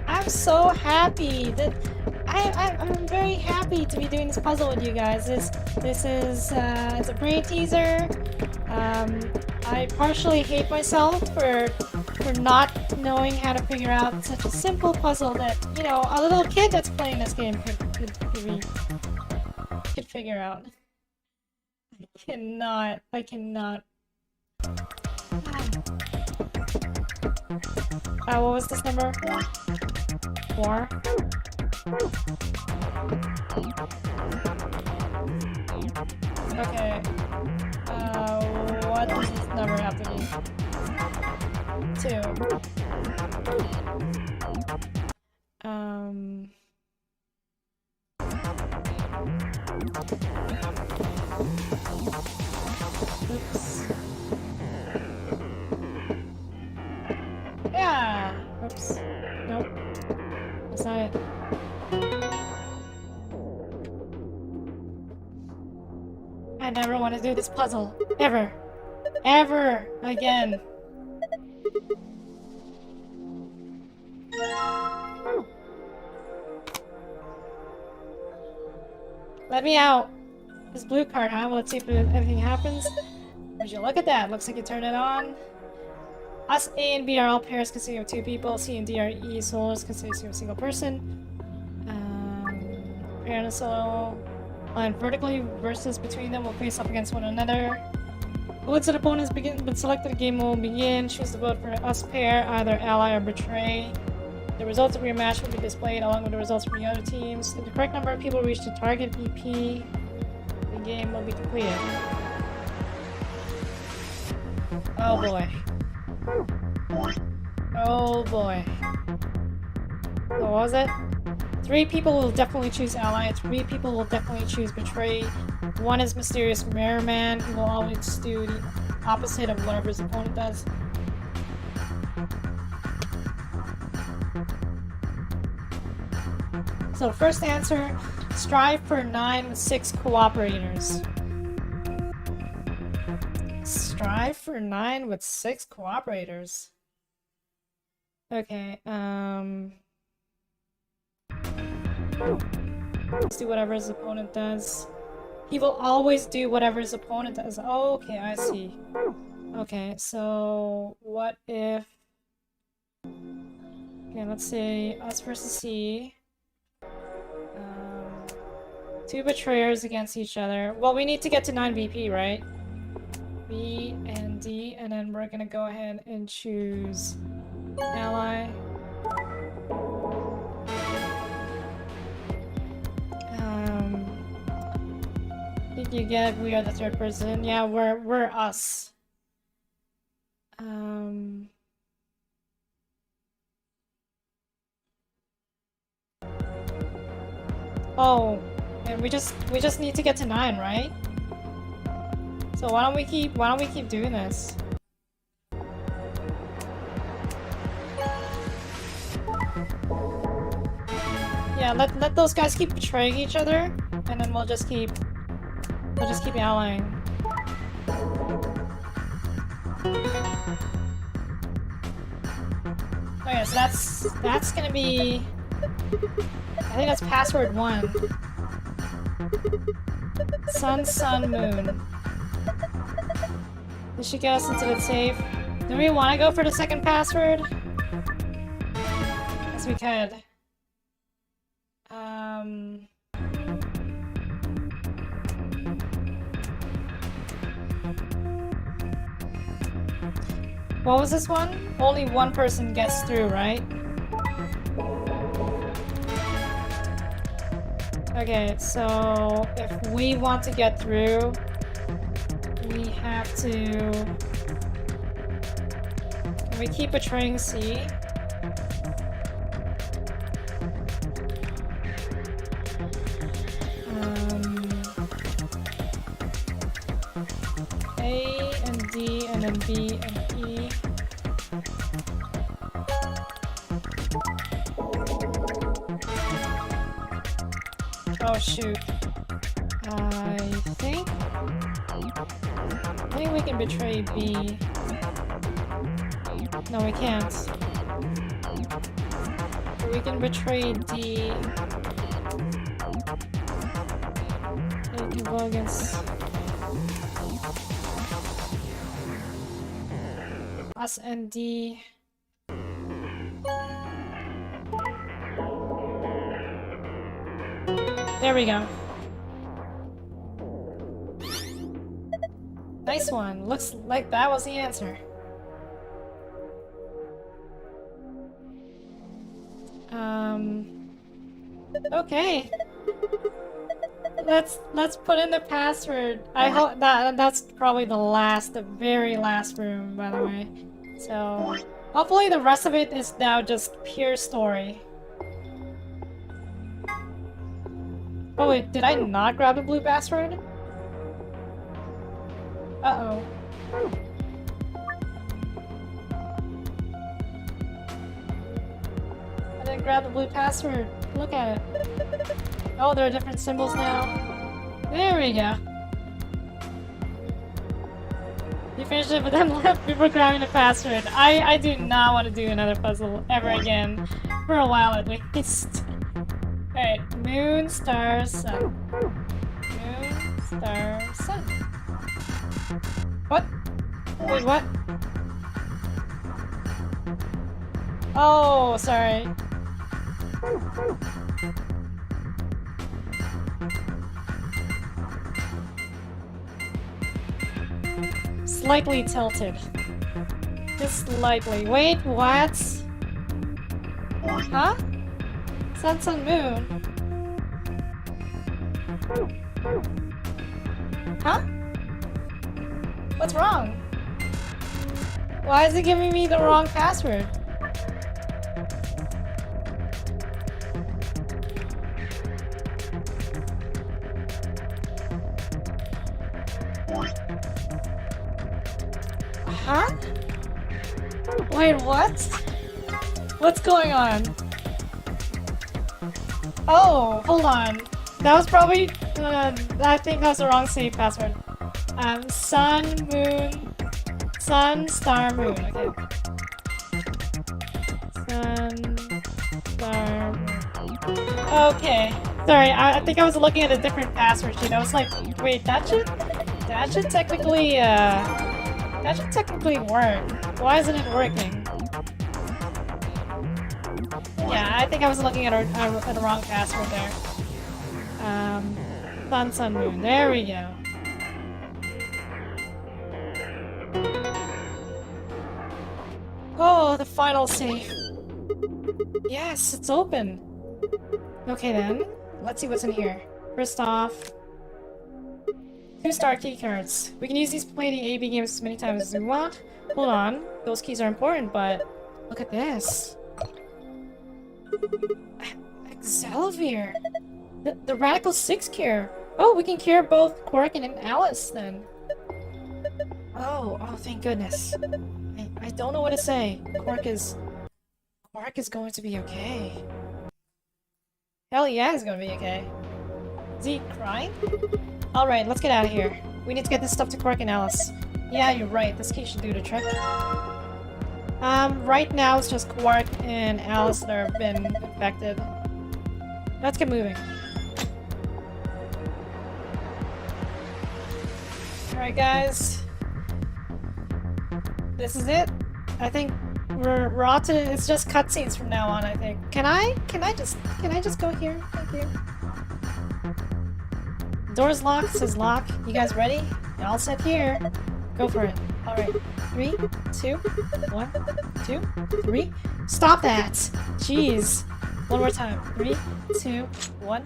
I'm so happy that I'm very happy to be doing this puzzle with you guys. This is it's a brain teaser. I partially hate myself for not knowing how to figure out such a simple puzzle that, you know, a little kid that's playing this game could figure out. I cannot. What was this number? 4? Okay. What does this number have to be? 2. Oops. Yeah! Oops. Nope. That's not it. I never want to do this puzzle. Ever. Ever again. Let me out. This blue card, huh? Well, let's see if anything happens. Would you look at that? Looks like you turn it on. Us, A, and B are all pairs consisting of 2 people. C and D are E solos consisting of a single person. Pair and a solo line vertically versus between them will face up against one another. Once an opponent has been selected, the game will begin. Choose to vote for us pair, either ally or betray. The results of your match will be displayed along with the results from the other teams. If the correct number of people reach the target EP, the game will be completed. Oh boy. Oh boy. So what was it? 3 people will definitely choose ally, 3 people will definitely choose betray. 1 is mysterious mirror man, he will always do the opposite of whatever his opponent does. So first answer, strive for 9 with 6 cooperators. Strive for 9 with 6 cooperators. Okay, let's do whatever his opponent does. He will always do whatever his opponent does. Oh, okay, I see. Okay, so what if... Okay, let's say us versus C. 2 betrayers against each other. Well, we need to get to 9 BP, right? B and D, and then we're gonna go ahead and choose ally. I think you get we are the 3rd person. Yeah, we're us. Oh, and we just need to get to 9, right? So why don't we keep doing this? Yeah, let those guys keep betraying each other, and then we'll just keep allying. Okay, so that's gonna be... I think that's password 1. Sun, sun, moon. This should get us into the safe. Do we want to go for the second password? Yes, we could. What was this one? Only one person gets through, right? Okay, so if we want to get through, we have to... Can we keep betraying C? A and D and then B and E. Oh shoot. I think we can betray B. No, we can't. We can betray D. We can go against us and D. There we go. Nice one. Looks like that was the answer. Okay. Let's put in the password. I hope that's probably the very last room, by the way. So hopefully the rest of it is now just pure story. Oh wait, did I not grab the blue password? Uh-oh. I didn't grab the blue password. Look at it. Oh, there are different symbols now. There we go. You finished it, but then left before grabbing the password. I do not want to do another puzzle ever again. For a while at least. Alright, moon, star, sun. Moon, star, sun. What? Wait, what? Oh, sorry. Slightly tilted. Just slightly. Wait, what? Huh? Sun, sun, moon. Huh? What's wrong? Why is it giving me the wrong password? Huh? Wait, what? What's going on? Oh, hold on. That was probably... I think that was the wrong save password. Sun, moon... Sun, star, moon. Okay. Sun, star, moon. Okay. Sorry, I think I was looking at a different password sheet. I was like, wait, that should technically, that should technically work. Why isn't it working? Yeah, I think I was looking at the wrong password there. Sun, sun, moon. There we go. Oh, the final save. Yes, it's open. Okay then, let's see what's in here. First off, 2-star key cards. We can use these to play the AB games as many times as we want. Hold on, those keys are important, but look at this. Xelvier! The Radical 6 cure! Oh, we can cure both Quark and Alice then. Oh, thank goodness. I don't know what to say. Quark is going to be okay. Hell yeah, he's gonna be okay. Is he crying? Alright, let's get out of here. We need to get this stuff to Quark and Alice. Yeah, you're right. This key should do the trick. Right now it's just Quark and Alice that have been infected. Let's get moving. Alright, guys. This is it. I think we're on to, it's just cutscenes from now on, I think. Can I just go here? Thank you. Door's locked, says lock. You guys ready? You're all set here. Go for it. Alright. 3, 2, 1, 2, 3. Stop that! Jeez. One more time. 3, 2, 1.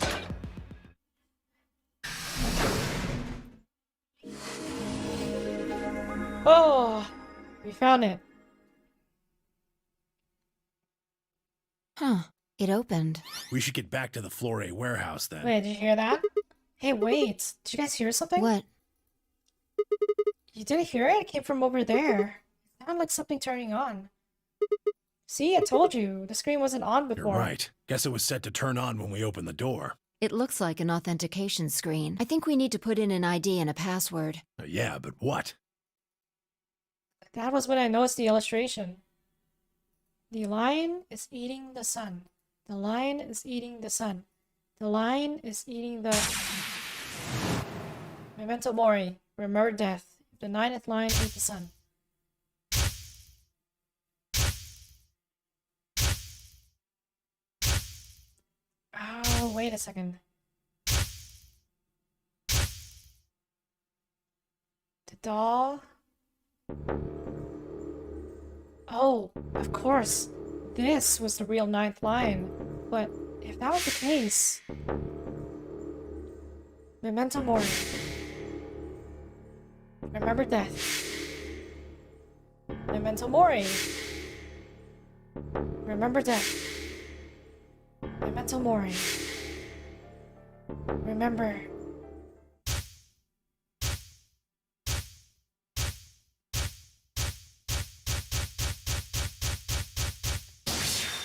Oh! We found it. Huh. It opened. We should get back to the Floor A warehouse then. Wait, did you hear that? Hey, wait. Did you guys hear something? What? You didn't hear it? It came from over there. It sounded like something turning on. See, I told you. The screen wasn't on before. You're right. Guess it was set to turn on when we opened the door. It looks like an authentication screen. I think we need to put in an ID and a password. Yeah, but what? That was when I noticed the illustration. The lion is eating the sun. The lion is eating the sun. The lion is eating the... Memento Mori. Remember death. The ninth lion ate the sun. Oh, wait a second. The doll... Oh, of course. This was the real ninth lion. But if that was the case... Memento Mori. Remember death. Memento Mori. Remember death. Memento Mori. Remember.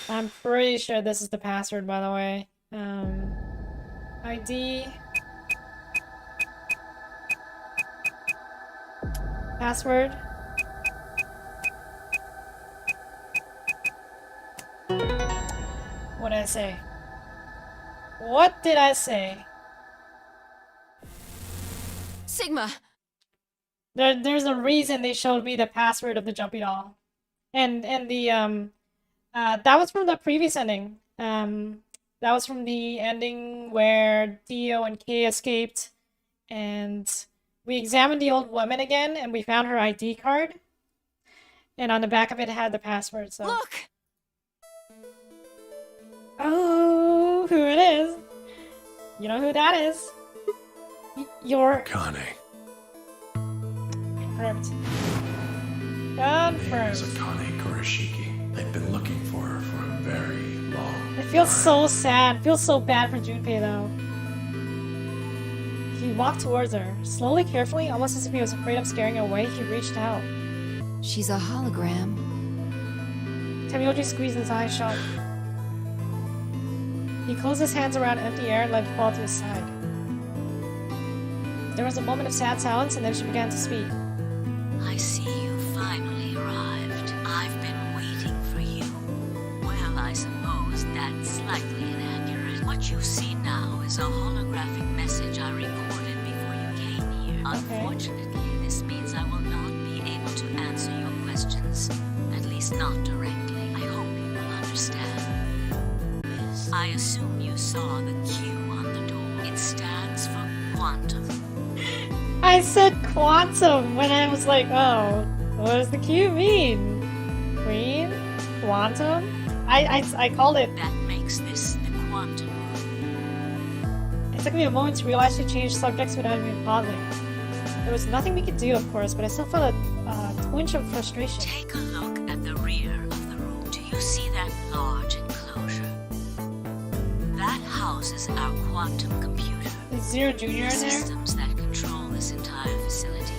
I'm pretty sure this is the password, by the way. ID. Password. What did I say? What did I say? Sigma! There's a reason they showed me the password of the Jumpy Doll. And the, that was from the previous ending. That was from the ending where Dio and Kay escaped. And we examined the old woman again, and we found her ID card. And on the back of it had the password, so... Look! Oh, who it is? You know who that is? You're... Kane. Confirmed. There's a Confirmed. Kane Kurashiki. They've been looking for her for a very long It feels so sad. It feels so bad for Junpei, though. He walked towards her. Slowly, carefully, almost as if he was afraid of scaring her away, he reached out. She's a hologram. Temioji squeezed his eyes shut. He closed his hands around empty air and let it fall to his side. There was a moment of sad silence, and then she began to speak. I see you finally arrived. I've been waiting for you. Well, I suppose that's slightly inaccurate. What you see now is a holographic message I recorded before you came here. Unfortunately, this means I will not be able to answer your questions. At least not directly. I hope you will understand. I assume you saw the Q on the door. It stands for quantum. I said quantum when I was like, oh, what does the Q mean? Queen? Quantum? I called it. That makes this the quantum. It took me a moment to realize she changed subjects without even pausing. There was nothing we could do, of course, but I still felt a twinge of frustration. Take a look at the rear of the room. Do you see that large enclosure? That houses our quantum computer. Is Zero Jr. in there? Systems that control this entire facility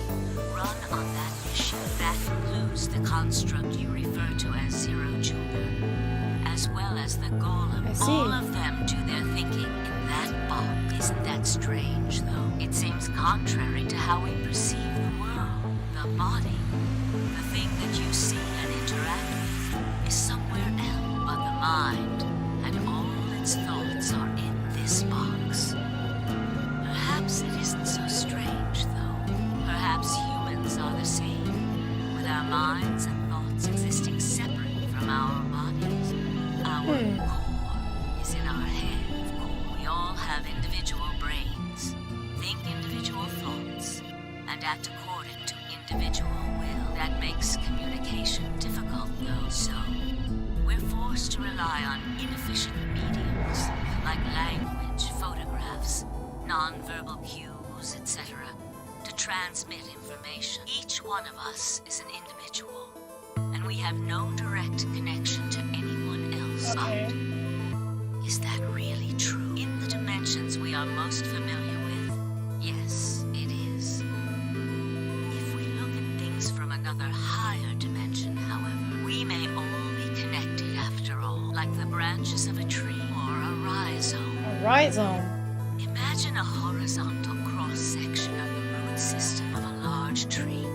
run on that machine. That includes the construct you refer to as Zero Junior, as well as the golem. I see. All of them do their thinking in that box. Isn't that strange, though. It seems contrary to how we perceive the world. The body, the thing that you see and interact with, is somewhere else. But the mind and all its thoughts are in this box. Perhaps it isn't so strange, though. Perhaps humans are the same, with our minds and thoughts existing separate from our bodies. Our core is in our head, of course. We all have individual brains, think individual thoughts, and act according to individual will. That makes communication difficult, though, so we're forced to rely on inefficient mediums, like language, photographs, non-verbal cues, etc., to transmit information. Each one of us is an individual, and we have no direct connection to anyone else. Okay. But is that really true? In the dimensions we are most familiar with, yes, it is. If we look at things from another higher dimension, however, we may all be connected after all, like the branches of a tree or a rhizome. A rhizome. Imagine a horizontal cross-section of the root system of a large tree.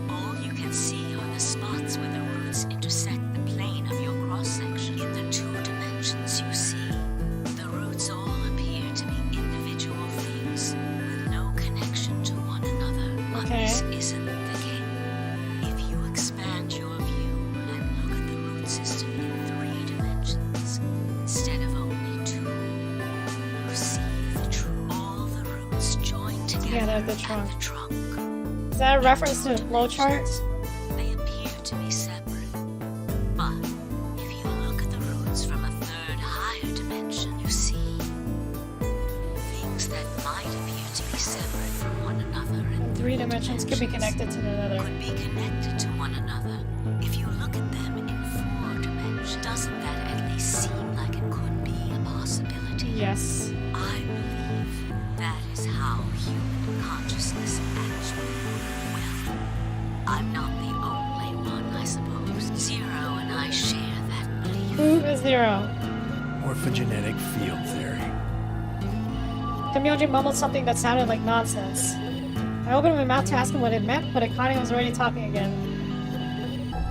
All you can see are the spots where the roots intersect the plane of your cross-section. In the two dimensions you see, the roots all appear to be individual things with no connection to one another. But this isn't the case. If you expand your view and look at the root system in 3 dimensions instead of only 2, you see the true. All the roots join together at the at trunk. the trunk. Is that a reference to the flowchart? They appear to be separate. But if you look at the roots from a 3rd higher dimension, you see things that might appear to be separate from one another in 3 dimensions could be connected to another. could be connected to one another. If you look at them in 4 dimensions, doesn't that at least seem like it could be a possibility? Yes. I believe that is how human consciousness actually works. Well, I'm not the only one, I suppose. Zero and I share that belief. Who is Zero? Morphogenetic field theory. Kamyoji mumbled something that sounded like nonsense. I opened my mouth to ask him what it meant, but Akane was already talking again.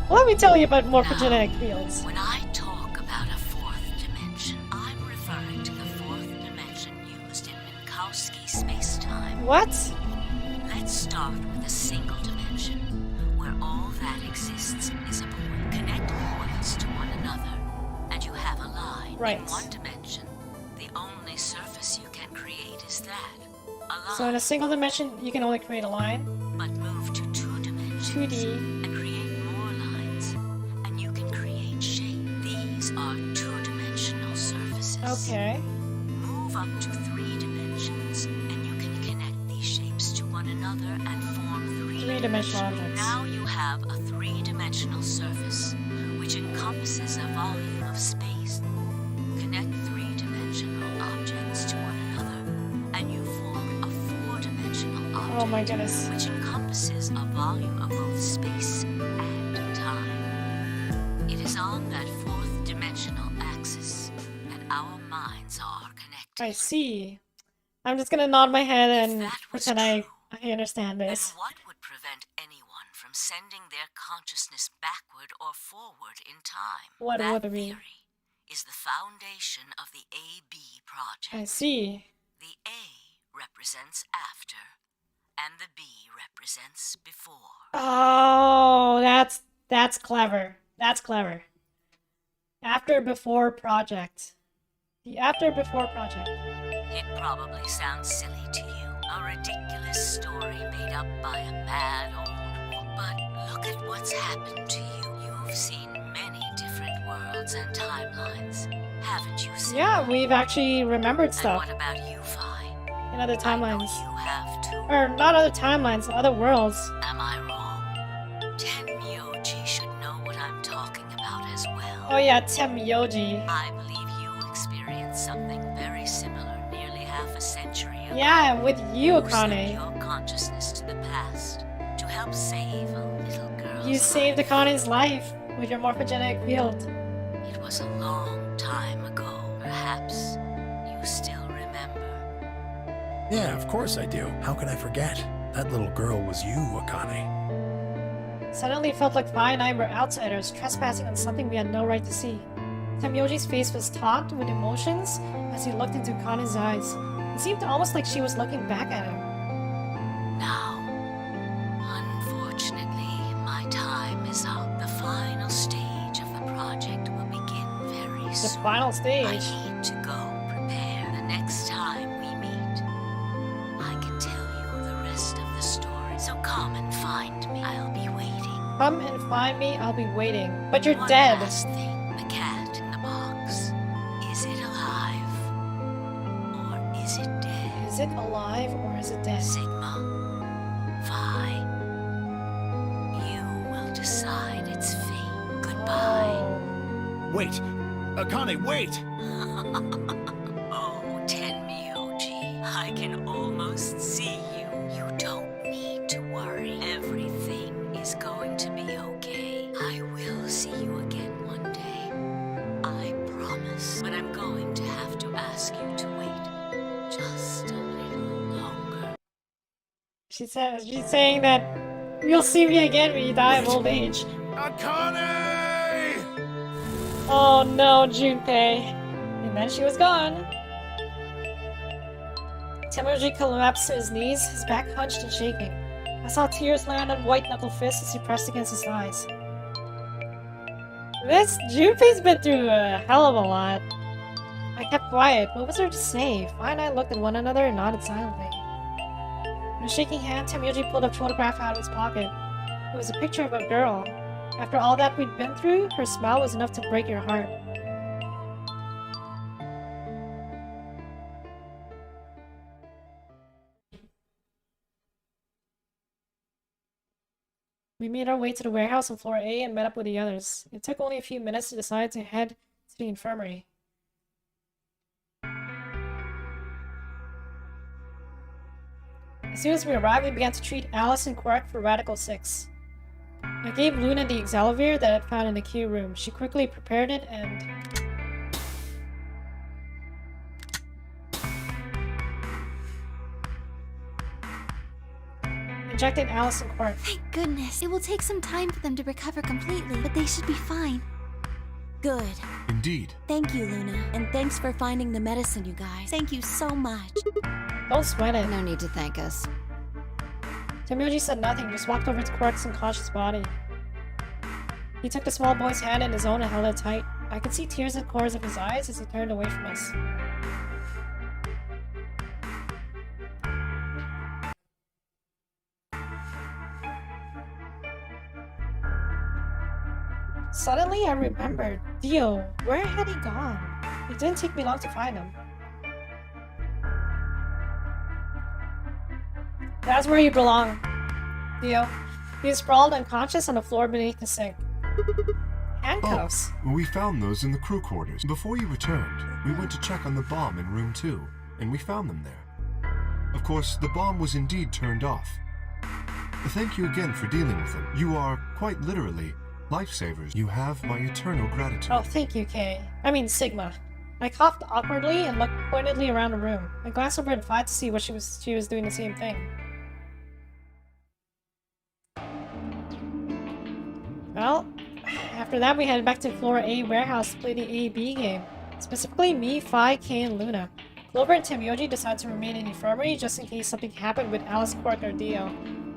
Let me tell you about morphogenetic fields. When I talk about a 4th dimension, I'm referring to the 4th dimension used in Minkowski space-time. What? Let's start with a single dimension, where all that exists is a point. Connect points to one another, and you have a line. Right. In 1 dimension, the only surface you can create is that. A line. So in a single dimension, you can only create a line. But move to 2 dimensions 2D. and create more lines, and you can create shape. These are 2-dimensional surfaces. Okay. Move up to 3 dimensions, and you can connect these shapes to one another and form 3-dimensional objects. Now you have a 3-dimensional surface, which encompasses a volume of space. Connect 3-dimensional objects to one another, and you formed a 4-dimensional object. Oh my goodness. Which encompasses a volume of both space and time. It is on that 4th dimensional axis that our minds are connected. I see. I'm just gonna nod my head If and that was pretend true, I understand then this. what would prevent anyone from sending their consciousness backward or forward in time? What that would it be? theory is the foundation of the AB project. I see. The A represents after, and the B represents before. Oh, that's clever. That's clever. After before project. The after before project. It probably sounds silly to you, a ridiculous story made up by a mad old woman. But look at what's happened to you. You've seen many different worlds and timelines, haven't you? Sarah? Yeah, we've actually remembered And stuff what about you, Vi? in other timelines. You have too. Or not other timelines, other worlds. Am I wrong? Tenmyoji should know what I'm talking about as well. Oh yeah, Tenmyoji. I believe you experienced something very similar nearly half a century ago. Yeah, with you, You sent Akane. your consciousness to the past to help save a little girl's You saved Akane's life with your morphogenetic field. It was a long time ago. Perhaps you still remember. Yeah, of course I do. How could I forget? That little girl was you, Akane. Suddenly it felt like Vi and I were outsiders, trespassing on something we had no right to see. Temyoji's face was taut with emotions as he looked into Akane's eyes. It seemed almost like she was looking back at him. Now, unfortunately, my time is up. The final stage of the project will begin very soon. The final stage? I need to go prepare the next time we meet. I can tell you the rest of the story, so come and find me. I'll be waiting. Come and find me, I'll be waiting. But you're One dead. last thing, the cat in the box. Is it alive? Or is it dead? Is it alive or is it dead? Sigma. Vi. You will decide its fate. Goodbye. Wait! Akane, wait! Oh, Tenmyoji, I can almost see you. You don't need to worry. Everything is going to be okay. I will see you again one day. I promise. But I'm going to have to ask you to wait just a little longer. She's saying that you'll see me again when you die of old age. Akane! Oh no, Junpei. And then she was gone. Temyoji collapsed to his knees, his back hunched and shaking. I saw tears land on white-knuckle fists as he pressed against his thighs. This Junpei's been through a hell of a lot. I kept quiet. What was there to say? Vi and I looked at one another and nodded silently. With a shaking hand, Temyoji pulled a photograph out of his pocket. It was a picture of a girl. After all that we'd been through, her smile was enough to break your heart. We made our way to the warehouse on floor A and met up with the others. It took only a few minutes to decide to head to the infirmary. As soon as we arrived, we began to treat Alice and Quark for Radical 6. I gave Luna the Exalivir that I'd found in the Q room. She quickly prepared it and... injected Alice and Quark. Thank goodness. It will take some time for them to recover completely, but they should be fine. Good. Indeed. Thank you, Luna. And thanks for finding the medicine, you guys. Thank you so much. Don't sweat it. No need to thank us. Temyoji said nothing, just walked over to Quark's unconscious body. He took the small boy's hand in his own and held it tight. I could see tears in the corners of his eyes as he turned away from us. Suddenly, I remembered. Dio, where had he gone? It didn't take me long to find him. That's where you belong, Dio. He is sprawled unconscious on the floor beneath the sink. Handcuffs. Oh, we found those in the crew quarters. Before you returned, we went to check on the bomb in room 2, and we found them there. Of course, the bomb was indeed turned off. Thank you again for dealing with them. You are, quite literally, lifesavers. You have my eternal gratitude. Oh, thank you, Kay. I mean, Sigma. I coughed awkwardly and looked pointedly around the room. I glanced over at Vi to see what she was doing the same thing. Well, after that we headed back to floor A warehouse to play the A-B game. Specifically me, Fi, Kay, and Luna. Clover and Temyoji decided to remain in the infirmary just in case something happened with Alice, Quark, or Dio.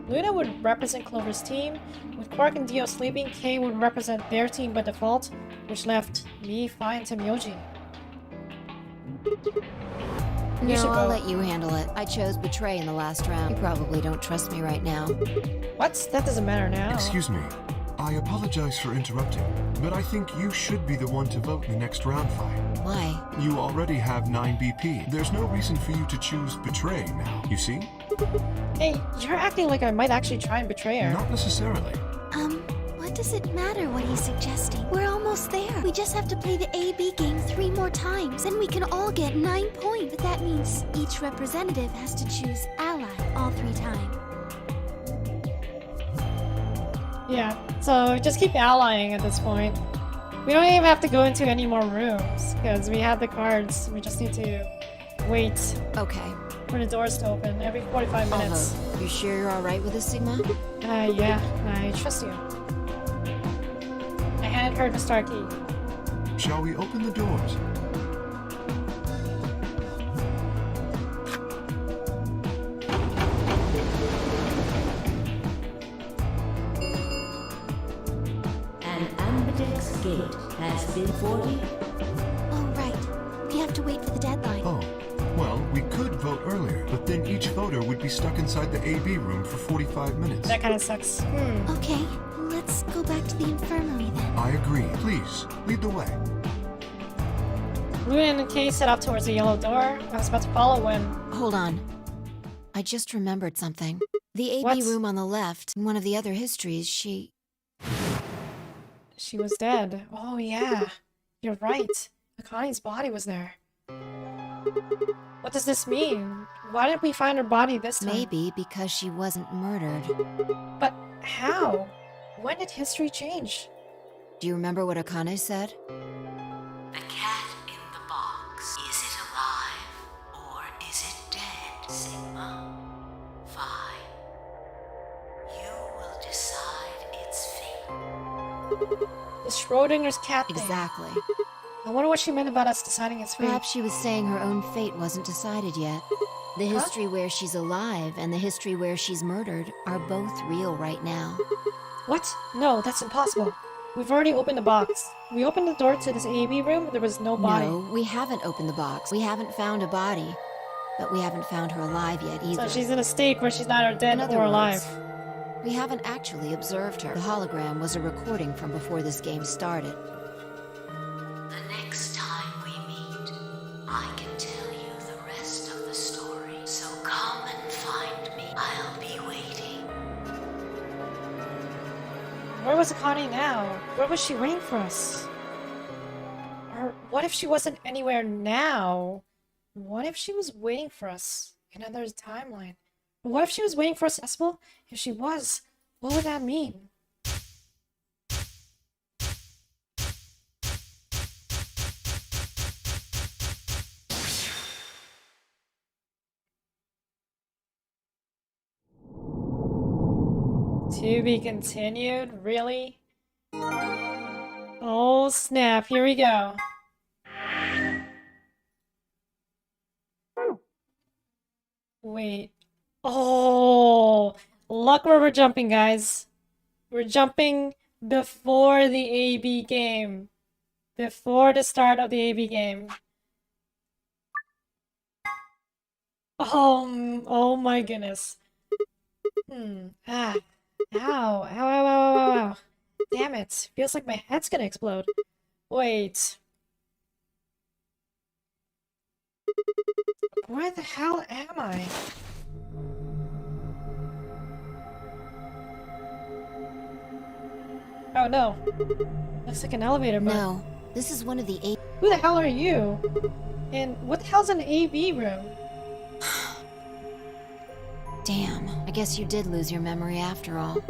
Luna would represent Clover's team. With Quark and Dio sleeping, Kay would represent their team by default, which left me, Fi, and Temyoji. No, I'll let you handle it. I chose Betray in the last round. You probably don't trust me right now. What? That doesn't matter now. Excuse me. I apologize for interrupting, but I think you should be the one to vote in the next round fight. Why? You already have 9 BP. There's no reason for you to choose Betray now, you see? Hey, you're acting like I might actually try and betray her. Not necessarily. What does it matter what he's suggesting? We're almost there. We just have to play the A-B game 3 more times, and we can all get 9 points. But that means each representative has to choose ally all 3 times. Yeah, so just keep allying at this point. We don't even have to go into any more rooms, because we have the cards. We just need to wait. Okay. for the doors to open every 45 minutes. You sure you're alright with this, Sigma? Yeah, I trust you. I handed her the star key. Shall we open the doors? An ambidex gate has been 40. Oh, right. We have to wait for the deadline. Oh, well, we could vote earlier, but then each voter would be stuck inside the AB room for 45 minutes. That kind of sucks. Okay, let's go back to the infirmary then. I agree. Please, lead the way. Luna and Kay set off towards the yellow door. I was about to follow when... Hold on. I just remembered something. The AB What? room on the left, in one of the other histories, she She was dead. Oh, yeah. You're right. Akani's body was there. What does this mean? Why didn't we find her body this time? Maybe because she wasn't murdered. But how? When did history change? Do you remember what Akane said? The cat in the box. Is it alive or is it dead, Sigma? Fine. You will decide its fate. The Schrodinger's cat thing. Exactly. I wonder what she meant about us deciding its fate. Perhaps she was saying her own fate wasn't decided yet. The history where she's alive and the history where she's murdered are both real right now. What? No, that's impossible. We've already opened the box. We opened the door to this AB room, there was no body. No, we haven't opened the box. We haven't found a body. But we haven't found her alive yet either. So she's in a state where she's neither dead In other or alive. words, we haven't actually observed her. The hologram was a recording from before this game started. The next time we meet, I can tell you the rest of the story. So come and find me. I'll be waiting. Where was Akane now? Where was she waiting for us? Or what if she wasn't anywhere now? What if she was waiting for us in another timeline? What if she was waiting for us, Espel? If she was, what would that mean? To be continued? Really? Oh snap, here we go. Wait. Oh, look where we're jumping, guys. We're jumping before the AB game. Before the start of the AB game. Oh my goodness. Ah. Ow. Ow, ow, ow, ow, ow, ow. Damn it. Feels like my head's gonna explode. Wait. Where the hell am I? Oh no. Looks like an elevator, but... No, this is one of the Who the hell are you? And what the hell's an AB room? Damn, I guess you did lose your memory after all.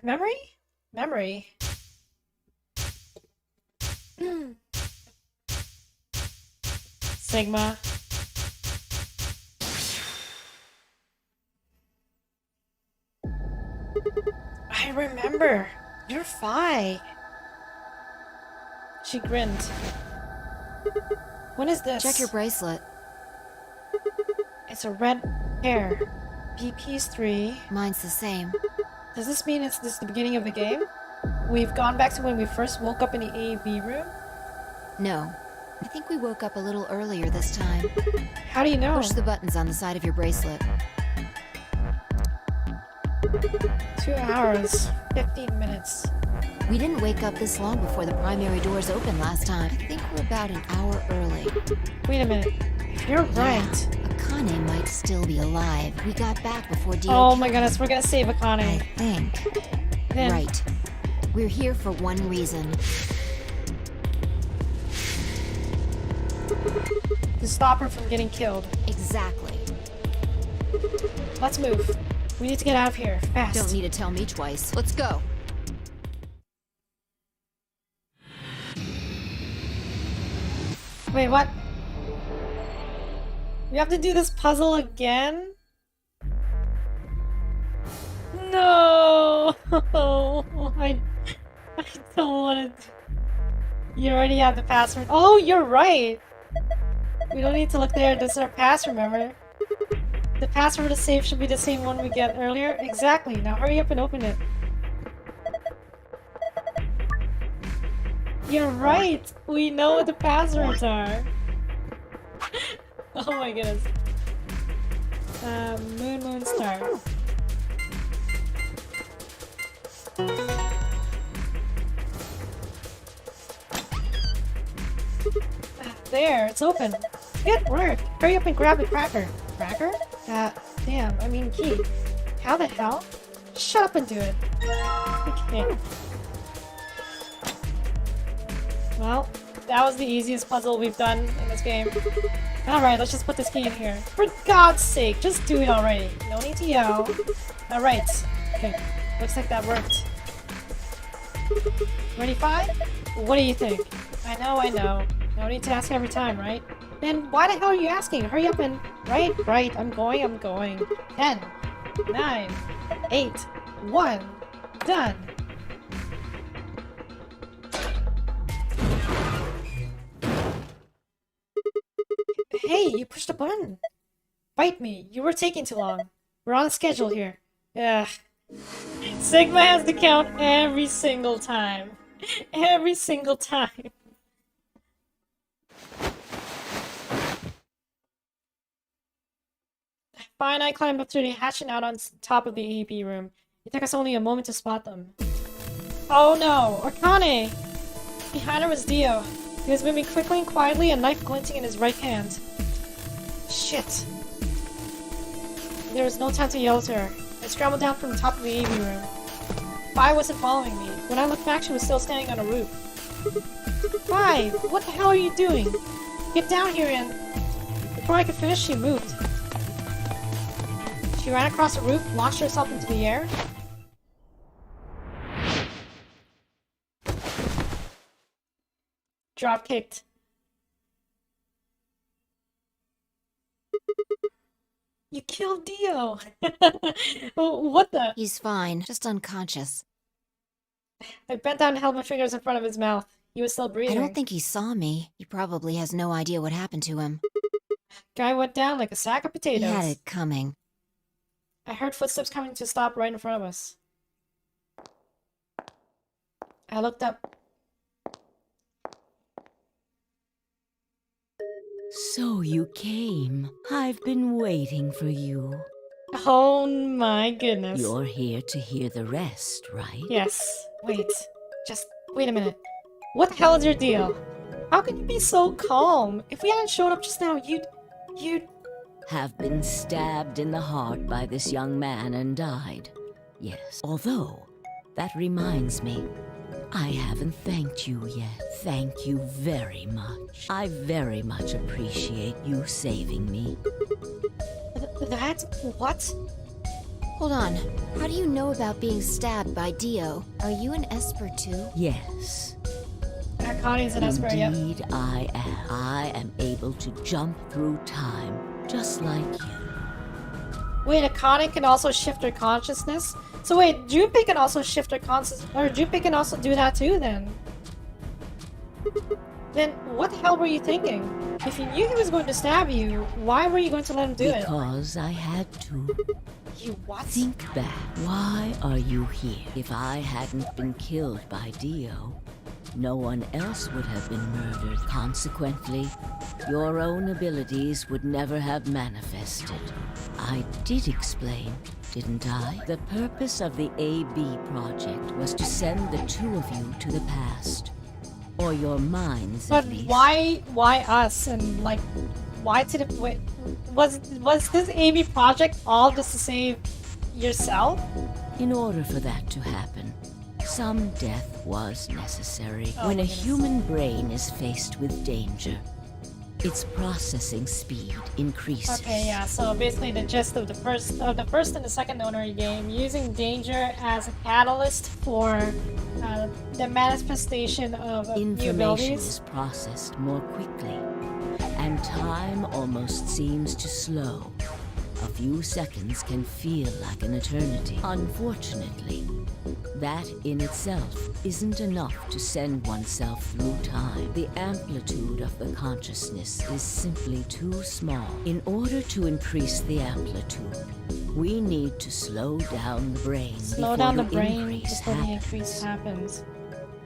Memory? Memory. Sigma. I remember. You're fine. She grinned. What is this? Check your bracelet. It's a red hair. BP's 3. Mine's the same. Does this mean this is the beginning of the game? We've gone back to when we first woke up in the A-B room? No. I think we woke up a little earlier this time. How do you know? Push the buttons on the side of your bracelet. 2 hours, 15 minutes. We didn't wake up this long before the primary doors opened last time. I think we're about an hour early. Wait a minute. If you're right... Akane might still be alive. We got back before Dio Oh my goodness, we're gonna save Akane. I think. Then... Right. We're here for one reason. To stop her from getting killed. Exactly. Let's move. We need to get out of here, fast. Don't need to tell me twice. Let's go. Wait, what? We have to do this puzzle again? No! I don't want to. You already have the password. Oh, you're right! We don't need to look there. This is our password, remember? The password to save should be the same one we get earlier. Exactly. Now hurry up and open it. You're right! We know what the passwords are. Oh my goodness. Moon star. There, it's open. It worked! Hurry up and grab the cracker. Cracker? Damn, I mean key. How the hell? Shut up and do it. Okay. Well, that was the easiest puzzle we've done in this game. Alright, let's just put this key in here. For God's sake, just do it already. No need to yell. Alright. Okay, looks like that worked. Ready, 5? What do you think? I know. No need to ask every time, right? Then why the hell are you asking? Hurry up and... Right, I'm going. 10, 9, 8, 1, done! Hey, you pushed a button! Bite me, you were taking too long. We're on a schedule here. Ugh. Sigma has to count every single time. Every single time. Fine, I climbed up through the hatch and out on top of the AEP room. It took us only a moment to spot them. Oh no! Orkane! Behind her was Dio. He was moving quickly and quietly, a knife glinting in his right hand. Shit. There was no time to yell to her. I scrambled down from the top of the AV room. Vi wasn't following me. When I looked back, she was still standing on a roof. Vi, what the hell are you doing? Get down here and... Before I could finish, she moved. She ran across the roof, launched herself into the air. Drop kicked. You killed Dio! What the? He's fine, just unconscious. I bent down and held my fingers in front of his mouth. He was still breathing. I don't think he saw me. He probably has no idea what happened to him. Guy went down like a sack of potatoes. He had it coming. I heard footsteps coming to stop right in front of us. I looked up. So you came. I've been waiting for you. Oh my goodness. You're here to hear the rest, right? Yes. Wait. Just wait a minute. What the hell is your deal? How can you be so calm? If we hadn't showed up just now, you'd... Have been stabbed in the heart by this young man and died. Yes. Although, that reminds me, I haven't thanked you yet. Thank you very much. I very much appreciate you saving me. That? What? Hold on. How do you know about being stabbed by Dio? Are you an Esper too? Yes. Connie's an Esper, yep. Indeed I am. I am able to jump through time, just like you. Wait, Akane can also shift her consciousness? So wait, Junpei can also shift her consciousness, or Junpei can also do that too then? Then what the hell were you thinking? If you knew he was going to stab you, why were you going to let him do it? Because I had to. You what? Think back. Why are you here? If I hadn't been killed by Dio, no one else would have been murdered. Consequently, your own abilities would never have manifested. I did explain, didn't I? The purpose of the AB project was to send the two of you to the past. Or your minds, but at least. Why us? And like, why did it... Wait, was this AB project all just to save yourself? In order for that to happen, some death was necessary. Oh, when a goodness. human brain is faced with danger, its processing speed increases. Okay, yeah. So basically, the gist of the first and the second Donori game, using danger as a catalyst for the manifestation of new Information abilities. is processed more quickly. and time almost seems to slow. A few seconds can feel like an eternity. Unfortunately, that in itself isn't enough to send oneself through time. The amplitude of the consciousness is simply too small. In order to increase the amplitude, we need to slow down the brain Slow down the the brain increase before the happens. increase happens.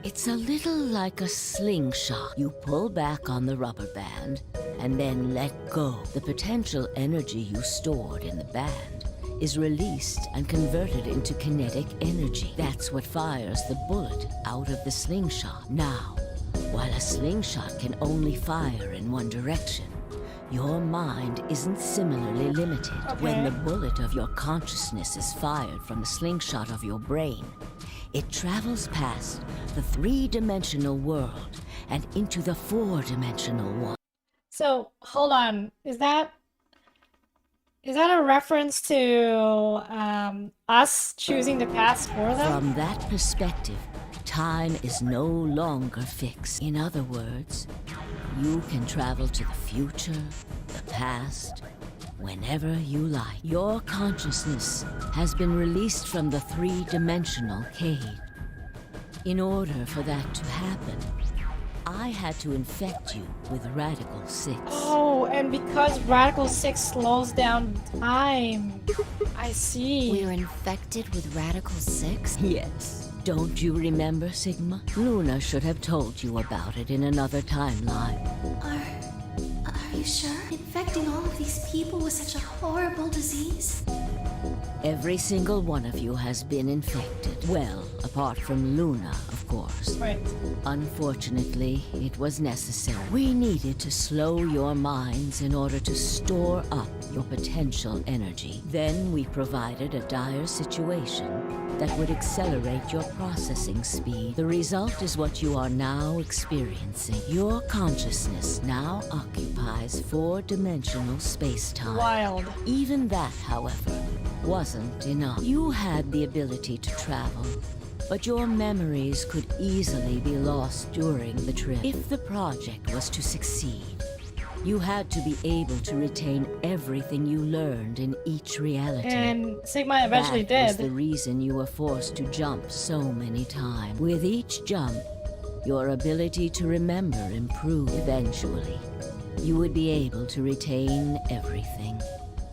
It's a little like a slingshot. You pull back on the rubber band and then let go. The potential energy you stored in the band is released and converted into kinetic energy. That's what fires the bullet out of the slingshot. Now, while a slingshot can only fire in one direction, your mind isn't similarly limited. When the bullet of your consciousness is fired from the slingshot of your brain, it travels past the three-dimensional world and into the four-dimensional one. So, hold on. Is that a reference to us choosing the paths for them? From that perspective, time is no longer fixed. In other words, you can travel to the future, the past, whenever you like. Your consciousness has been released from the three-dimensional cage. In order for that to happen, I had to infect you with Radical 6. Oh, and because Radical 6 slows down time. I see. We're infected with Radical 6? Yes. Don't you remember, Sigma? Luna should have told you about it in another timeline. Are you sure? Infecting all of these people with such a horrible disease? Every single one of you has been infected. Well, apart from Luna, of course. Right. Unfortunately, it was necessary. We needed to slow your minds in order to store up your potential energy. Then we provided a dire situation that would accelerate your processing speed. The result is what you are now experiencing. Your consciousness now occupies four-dimensional space-time. Wild. Even that, however, wasn't enough. You had the ability to travel, but your memories could easily be lost during the trip. If the project was to succeed, you had to be able to retain everything you learned in each reality. And Sigma eventually That was did. the reason you were forced to jump so many times. With each jump, your ability to remember improved eventually. You would be able to retain everything.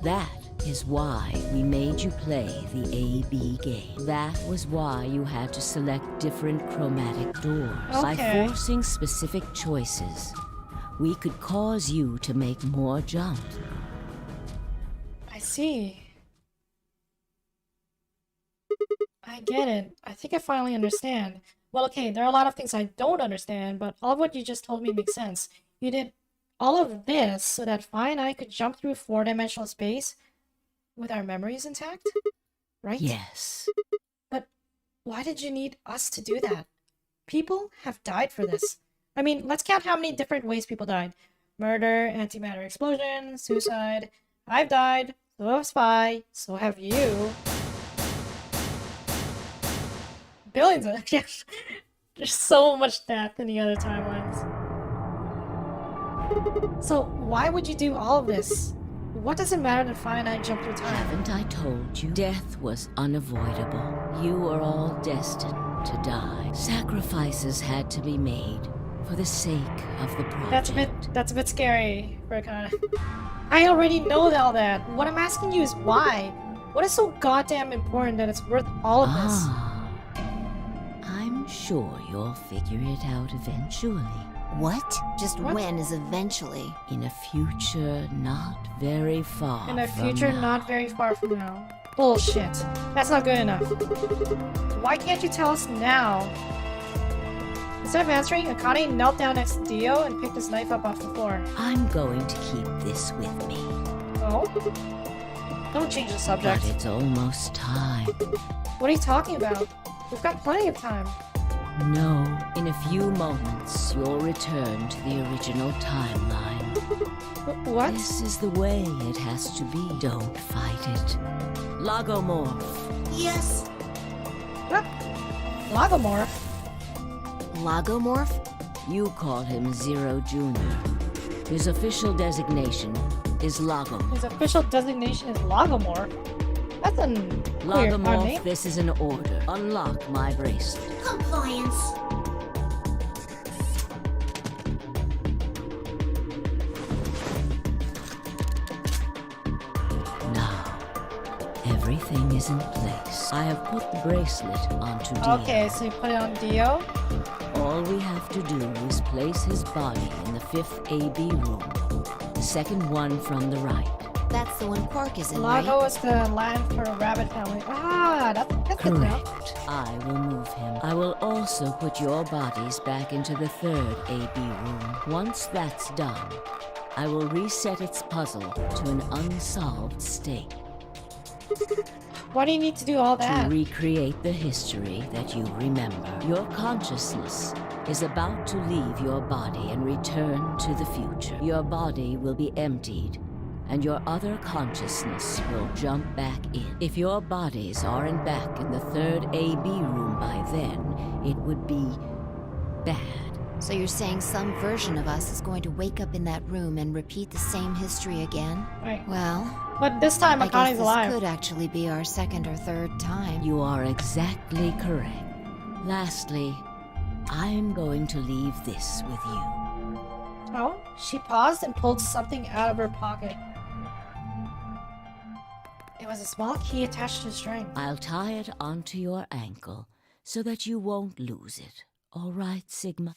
That is why we made you play the A-B game. That was why you had to select different chromatic doors. By forcing specific choices, we could cause you to make more jumps. I see. I get it. I think I finally understand. Well, okay, there are a lot of things I don't understand, but all of what you just told me makes sense. You did all of this so that Fi and I could jump through four-dimensional space with our memories intact, right? Yes. But why did you need us to do that? People have died for this. I mean, let's count how many different ways people died. Murder, antimatter explosion, suicide. I've died, so have Spy, so have you. Billions of yes. There's so much death in the other timelines. So why would you do all of this? What does it matter that Fi and I jump through time? Haven't I told you? Death was unavoidable. You were all destined to die. Sacrifices had to be made for the sake of the project. That's a bit scary for a kind of... I already know all that. What I'm asking you is why? What is so goddamn important that it's worth all of this? I'm sure you'll figure it out eventually. What? Just when is eventually? In a future not very far In a from future now. not very far from now. Bullshit. That's not good enough. Why can't you tell us now? Instead of answering, Akane knelt down next to Dio and picked his knife up off the floor. I'm going to keep this with me. Oh? Don't change the subject. But it's almost time. What are you talking about? We've got plenty of time. No, in a few moments you'll return to the original timeline. What? This is the way it has to be. Don't fight it. Logomorph. Yes. What? Logomorph? Logomorph? You call him Zero Jr. His official designation is Logomorph. His official designation is Logomorph. That's a weird Logomorph, name. this is an order. Unlock my bracelet. Compliance. Now, everything is in place. I have put the bracelet onto Dio. Okay, so you put it on Dio. All we have to do is place his body in the 5th AB room. The second one from the right. That's the one Quark is in, right? Lago is the Latin for rabbit family. Ah, that's good enough. Correct. I will move him. I will also put your bodies back into the 3rd AB room. Once that's done, I will reset its puzzle to an unsolved state. Why do you need to do all To that? recreate the history that you remember. Your consciousness is about to leave your body and return to the future. Your body will be emptied, and your other consciousness will jump back in. If your bodies aren't back in the 3rd AB room by then, it would be bad. So you're saying some version of us is going to wake up in that room and repeat the same history again? Right. Well, But this time I guess Akani's this alive. could actually be our 2nd or 3rd time. You are exactly correct. Lastly, I'm going to leave this with you. Oh, she paused and pulled something out of her pocket. It was a small key attached to a string. I'll tie it onto your ankle so that you won't lose it. All right, Sigma?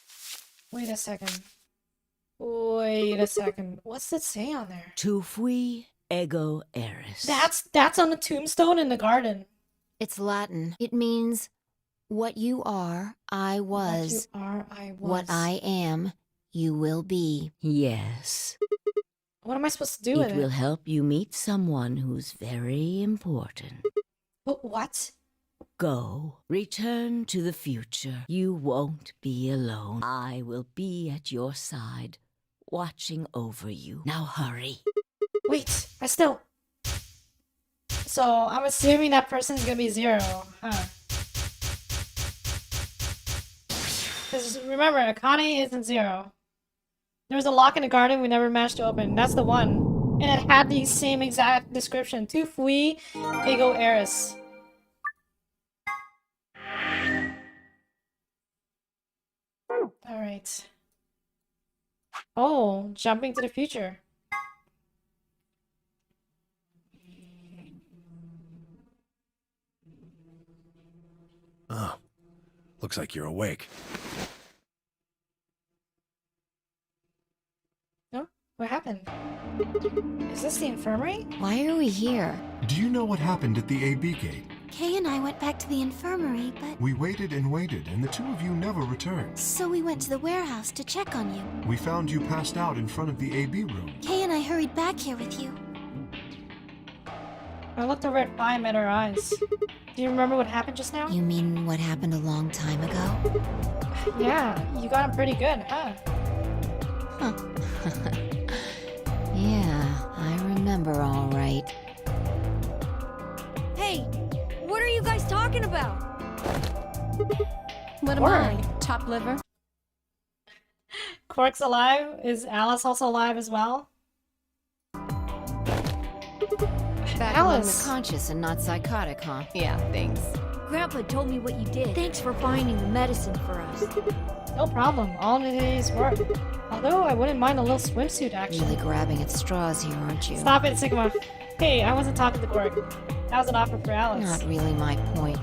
Wait a second. Wait a second. What's it say on there? Tu fui ego eris. That's on the tombstone in the garden. It's Latin. It means, what you are, I was. What you are, I was. What I am, you will be. Yes. What am I supposed to do with It it? will help you meet someone who's very important. But what? Go. Return to the future. You won't be alone. I will be at your side, watching over you. Now hurry. Wait, I still. So I'm assuming that person's gonna be 0, huh? Because remember, Akane isn't 0. There was a lock in the garden we never managed to open. That's the one. And it had the same exact description. Tu fui ego eris. Alright. Oh, jumping to the future. Oh, looks like you're awake. No? What happened? Is this the infirmary? Why are we here? Do you know what happened at the AB gate? Kay and I went back to the infirmary, but... We waited and waited, and the two of you never returned. So we went to the warehouse to check on you. We found you passed out in front of the AB room. Kay and I hurried back here with you. I looked over at Fi and met her eyes. Do you remember what happened just now? You mean what happened a long time ago? Yeah, you got him pretty good, huh? Yeah, I remember all right. Hey, what are you guys talking about? What am I? Chopped liver? Quark's alive? Is Alice also alive as well? Back when we're conscious and not psychotic, huh? Yeah, thanks. Grandpa told me what you did. Thanks for finding the medicine for us. No problem, all in a day's work. Although I wouldn't mind a little swimsuit action. Really grabbing at straws here, aren't you? Stop it, Sigma. Hey, I wasn't talking to Quark. That was an offer for Alice. Not really my point.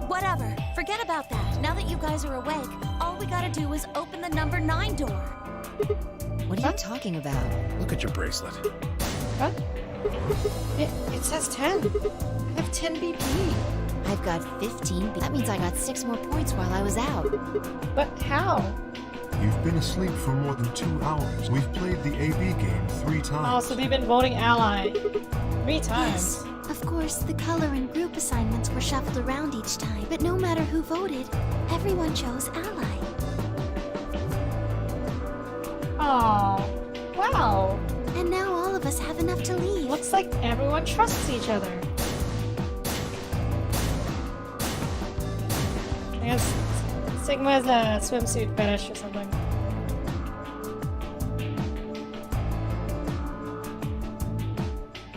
Whatever. Forget about that. Now that you guys are awake, all we gotta do is open the number 9 door. What are you talking about? Look at your bracelet. What? It says 10. I have 10 BP. I've got 15. That means I got 6 more points while I was out. But how? You've been asleep for more than 2 hours. We've played the AB game 3 Oh, times. so they've been voting ally 3 times. Yes. Of course, the color and group assignments were shuffled around each time, but no matter who voted, everyone chose ally. Oh, wow. And now all of us have enough to leave. Looks like everyone trusts each other. I guess Sigma is a swimsuit fetish or something.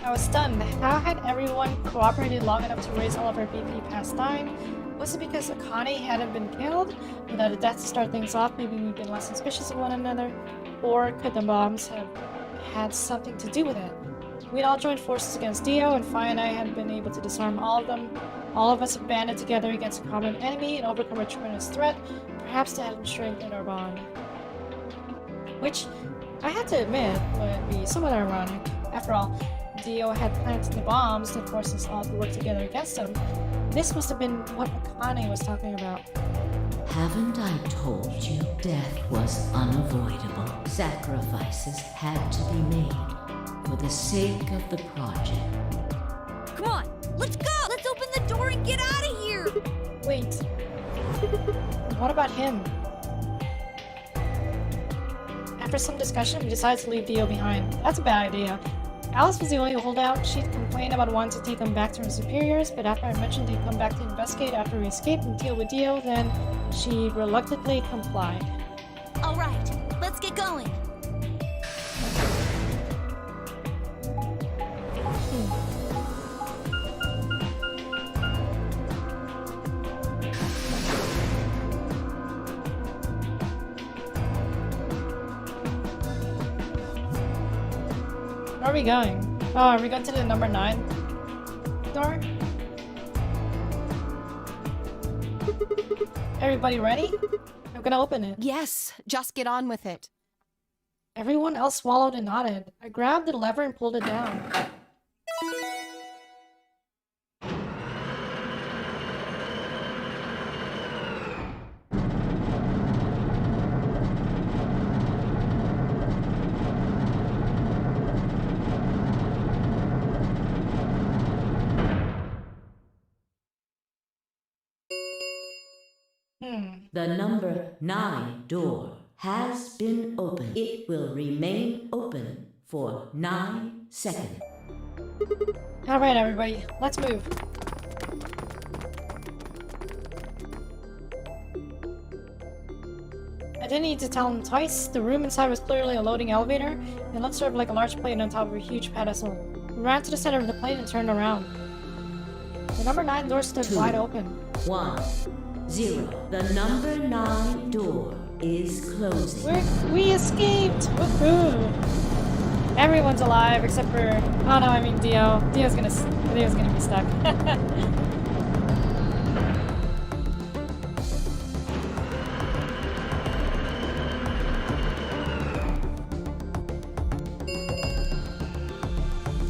I was stunned. How had everyone cooperated long enough to raise all of our BP past 9? Was it because Akane hadn't been killed? Without a death to start things off, maybe we've been less suspicious of one another? Or could the bombs have had something to do with it? We'd all joined forces against Dio, and Fi and I had been able to disarm all of them. All of us have banded together against a common enemy and overcome a tremendous threat. Perhaps that had strengthened our bond. Which, I had to admit, would be somewhat ironic. After all, Dio had planted the bombs to force us all to work together against him. This must have been what Akane was talking about. Haven't I told you death was unavoidable? Sacrifices had to be made for the sake of the project. Come on, let's go! Let's open the door and get out of here! Wait. What about him? After some discussion, we decided to leave Dio behind. That's a bad idea. Alice was the only holdout. She'd complained about wanting to take him back to her superiors, but after I mentioned he'd come back to investigate after we escaped and deal with Dio, then she reluctantly complied. Alright, let's get going. Where are we going? Oh, are we going to the number 9 door? Everybody ready? I'm gonna open it. Yes, just get on with it. Everyone else swallowed and nodded. I grabbed the lever and pulled it down. The number 9 door has been opened. It will remain open for 9 seconds. Alright, everybody, let's move. I didn't need to tell him twice. The room inside was clearly a loading elevator. It looked sort of like a large plane on top of a huge pedestal. We ran to the center of the plane and turned around. The number 9 door stood wide open. 1 0. The number 9 door is closing. We escaped! Woohoo! Everyone's alive except for... Oh no, I mean Dio. Dio's gonna be stuck.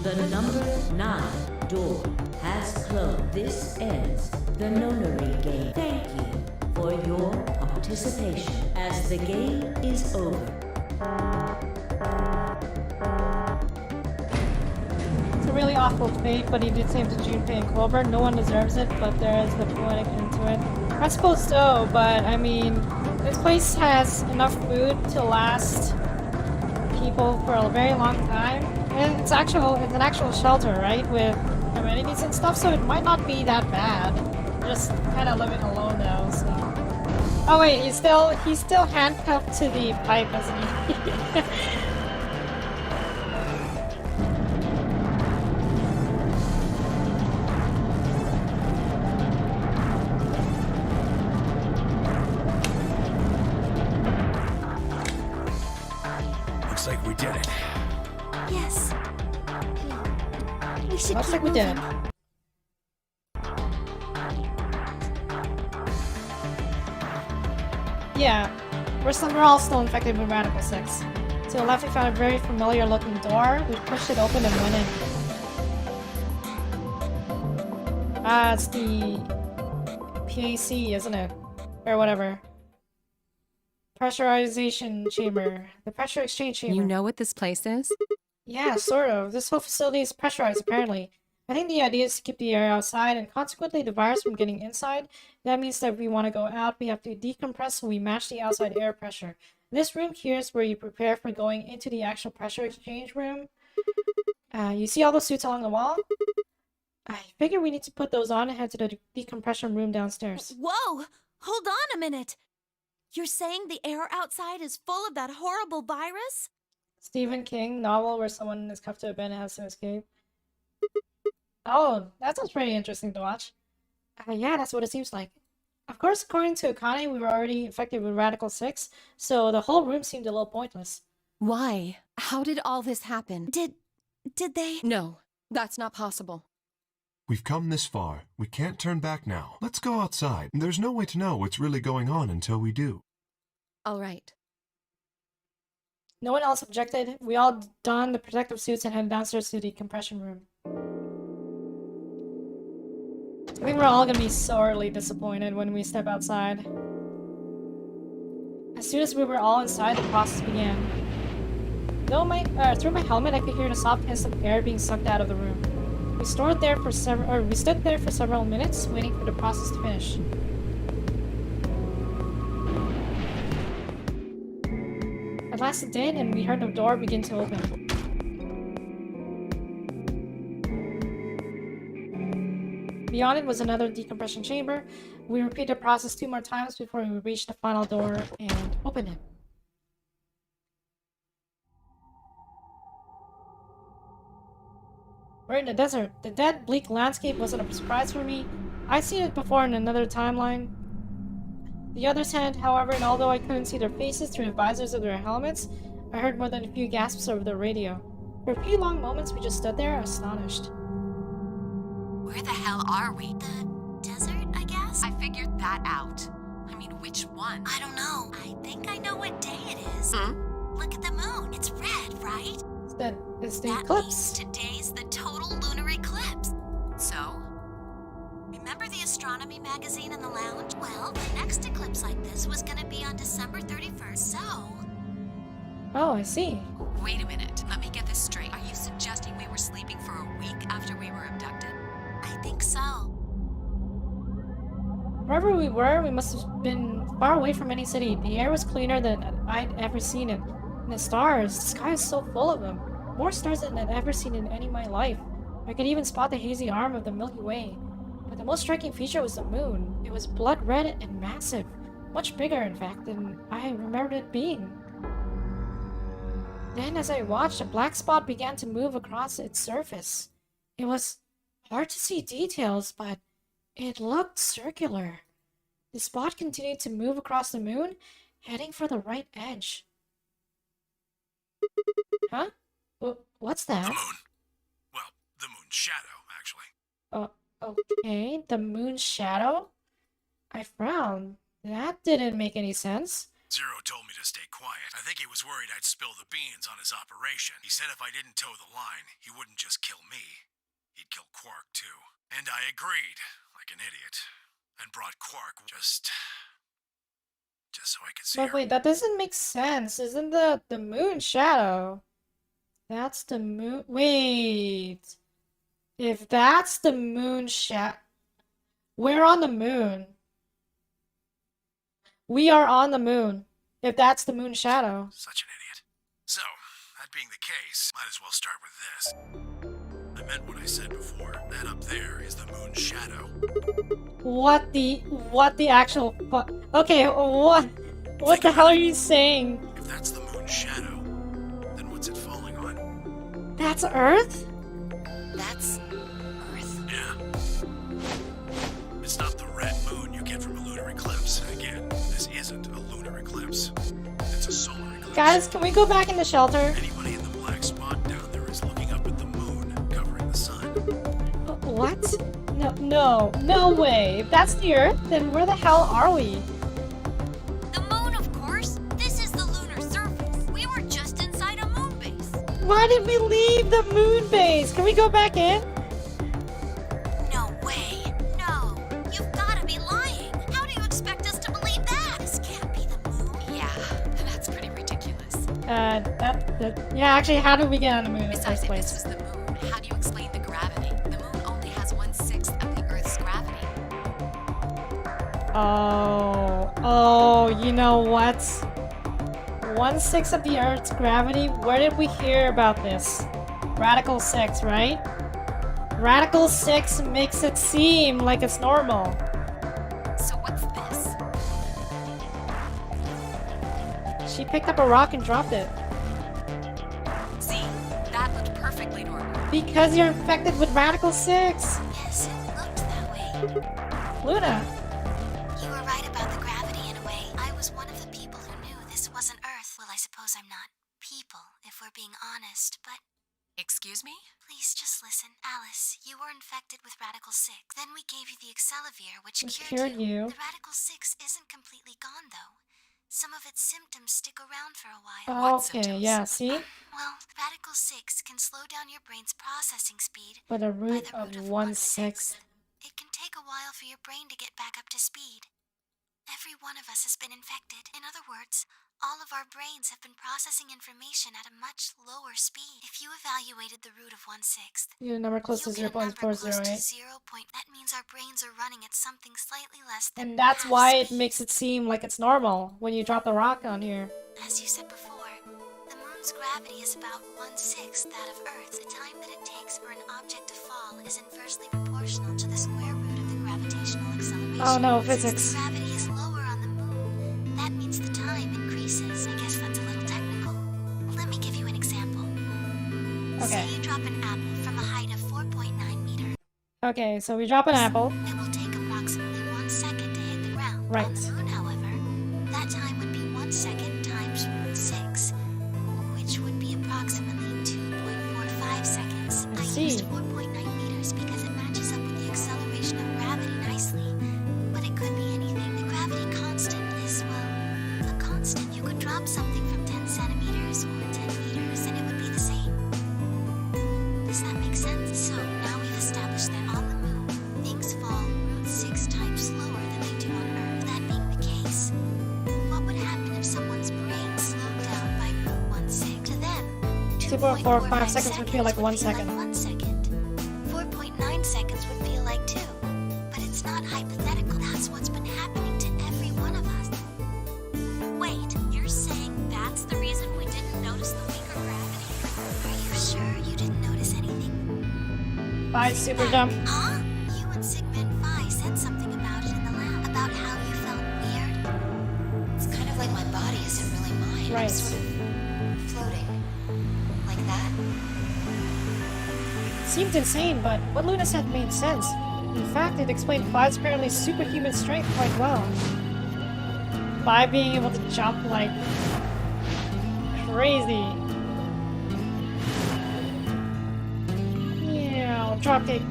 The number 9 door has closed. This ends the nonary game. Thank you for your participation as the game is over. It's a really awful fate, but he did save to Junpei and Clover. No one deserves it, but there is the poetic end to it. I suppose so, but I mean, this place has enough food to last people for a very long time. And it's an actual shelter, right? With amenities and stuff, so it might not be that bad. Just kind of living alone though, so. Oh wait, he's still handcuffed to the pipe, isn't he? Looks like we did it. Yes. We should Looks keep like we did. moving. Yeah, we're all still infected with Radical 6. To the left we found a very familiar looking door. We pushed it open and went in. Ah, it's the PAC, isn't it? Or whatever. Pressurization chamber. The pressure exchange chamber. You know what this place is? Yeah, sort of. This whole facility is pressurized, apparently. I think the idea is to keep the air outside and consequently the virus from getting inside. That means that if we want to go out, we have to decompress so we match the outside air pressure. This room here is where you prepare for going into the actual pressure exchange room. You see all those suits along the wall? I figure we need to put those on and head to the decompression room downstairs. Whoa! Hold on a minute! You're saying the air outside is full of that horrible virus? Stephen King novel where someone is cuffed to a bed and has to escape. Oh, that sounds pretty interesting to watch. Yeah, that's what it seems like. Of course, according to Akane, we were already infected with Radical 6, so the whole room seemed a little pointless. Why? How did all this happen? Did they? No, that's not possible. We've come this far. We can't turn back now. Let's go outside. There's no way to know what's really going on until we do. All right. No one else objected. We all donned the protective suits and headed downstairs to the compression room. I think we're all gonna be sorely disappointed when we step outside. As soon as we were all inside, the process began. Through my helmet, I could hear the soft hiss of air being sucked out of the room. We stood there for several minutes, waiting for the process to finish. At last it did, and we heard the door begin to open. Beyond it was another decompression chamber. We repeated the process 2 more times before we reached the final door and opened it. We're in the desert. The dead, bleak landscape wasn't a surprise for me. I'd seen it before in another timeline. The others had, however, and although I couldn't see their faces through the visors of their helmets, I heard more than a few gasps over the radio. For a few long moments, we just stood there, astonished. Where the hell are we? The desert, I guess? I figured that out. I mean, which one? I don't know. I think I know what day it is. Look at the moon. It's red, right? It's the That eclipse. means today's the total lunar eclipse. So? Remember the astronomy magazine in the lounge? Well, the next eclipse like this was gonna be on December 31st, so... Oh, I see. Wait a minute. Let me get this straight. Are you suggesting we were sleeping for a week after we were abducted? I think so. Wherever we were, we must have been far away from any city. The air was cleaner than I'd ever seen it. And the stars, the sky is so full of them. More stars than I'd ever seen in any of my life. I could even spot the hazy arm of the Milky Way. But the most striking feature was the moon. It was blood red and massive. Much bigger, in fact, than I remembered it being. Then, as I watched, a black spot began to move across its surface. It was hard to see details, but it looked circular. The spot continued to move across the moon, heading for the right edge. Huh? What's that? The moon. Well, the moon's shadow, actually. Okay, the moon's shadow? I frowned. That didn't make any sense. Zero told me to stay quiet. I think he was worried I'd spill the beans on his operation. He said if I didn't toe the line, he wouldn't just kill me. He'd kill Quark, too. And I agreed, like an idiot. And brought Quark just so I could see But her. wait, that doesn't make sense. Isn't the moon shadow? That's the moon. Wait. If that's the moon shadow. We're on the moon. We are on the moon. If that's the moon shadow. Such an idiot. So, that being the case, might as well start with this. I meant what I said before. That up there is the moon's shadow. What the actual fuck? Okay, what the hell are you saying? If that's the moon's shadow, then what's it falling on? That's Earth? That's Earth. Yeah. It's not the red moon you get from a lunar eclipse. Again, this isn't a lunar eclipse. It's a solar eclipse. Guys, can we go back in the shelter? Anybody in the black spot down there is looking up at the moon, covering the sun. What? No way. If that's the Earth, then where the hell are we? The moon, of course. This is the lunar surface. We were just inside a moon base. Why did we leave the moon base? Can we go back in? No way. No. You've gotta be lying. How do you expect us to believe that? This can't be the moon. Yeah, that's pretty ridiculous. Yeah, actually, how did we get on the moon in the Besides, first if place? this was the moon, how do you explain the gravity? The moon only has 1/6 of the Earth's gravity. Oh, you know what? 1/6 of the Earth's gravity? Where did we hear about this? Radical 6, right? Radical 6 makes it seem like it's normal. So what's this? She picked up a rock and dropped it. See, that looked perfectly perfectly normal. Because you're infected with Radical 6. Yes, it looked that way. Luna. You were right about the gravity in a way. I was one of the people who knew this wasn't Earth. Well, I suppose I'm not people, if we're being honest, but... Excuse me? Please, just listen. Alice, you were infected with Radical 6. Then we gave you the Excelivir, which cured you. The Radical 6 isn't completely gone, though. Some of its symptoms stick around for a while. Okay, yeah, see? Well, Radical 6 can slow down your brain's processing speed But a root of 1/6. It can take a while for your brain to get back up to speed. Every one of us has been infected. In other words, all of our brains have been processing information at a much lower speed. If you evaluated the root of 1/6, Your number close to you'll get a number close to 0.408. 0. That means our brains are running at something slightly less than And that's half why it speed. makes it seem like it's normal when you drop the rock on here. As you said before, the moon's gravity is about 1/6 that of Earth. The time that it takes for an object to fall is inversely proportional to the square root of the gravitational acceleration. Oh no, Since physics. the gravity is lower on the moon, that means the time increases. I guess that's a little technical. Let me give you an example. Okay. Say you drop an apple from a height of 4.9 meters. Okay, so we drop an apple. It will take approximately 1 second to hit the ground. Right. On the moon, however, that time would be 1 second times root 6, which would be approximately 2.45 seconds. I see. Used 4.9 meters because it matches up with the acceleration of gravity nicely. But it could be anything. The gravity constant is, well, a constant. You could drop something from 10 centimeters or 10 meters and it would be the same. Does that make sense? So now we've established that on the moon, things fall root 6 times slower than they do on Earth. That being the case, what would happen if someone's brain slowed down by root 1/6? To them, 2.45 seconds would feel like 1 second. 1 second. 4.9 seconds would feel like 2. But it's not hypothetical. That's what's been happening to every one of us. Wait, you're saying that's the reason we didn't notice the weaker gravity? Are you sure you didn't notice anything? Bye, super jump. Huh? You and Sigmund Phi said something about it in the lab. About how you felt weird. It's kind of like my body isn't really mine. Right. I'm sort of floating. Like that. Seemed insane, but what Luna said made sense. In fact, it explained Five's apparently superhuman strength quite well. Five being able to jump like crazy. Yeah, dropkick.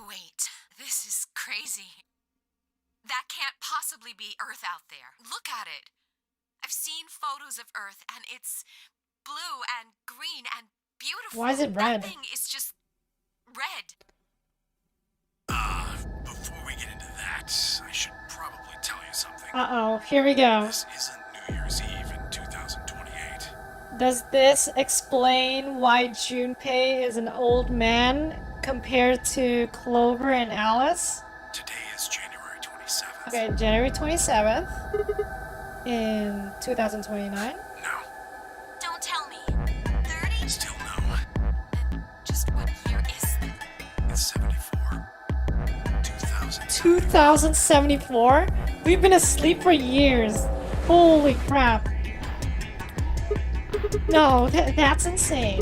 Wait, this is crazy. That can't possibly be Earth out there. Look at it. I've seen photos of Earth, and it's blue and green and beautiful. Why is it red? That thing is just red. Before we get into that, I should probably tell you something. Uh-oh, here we go. This isn't New Year's Eve in 2028. Does this explain why Junpei is an old man compared to Clover and Alice? Today is January 27th. Okay, January 27th in 2029. No. Don't tell me. 30? Still no. Just what year is it? It's 74. 2007. 2074? We've been asleep for years. Holy crap. No, that's insane.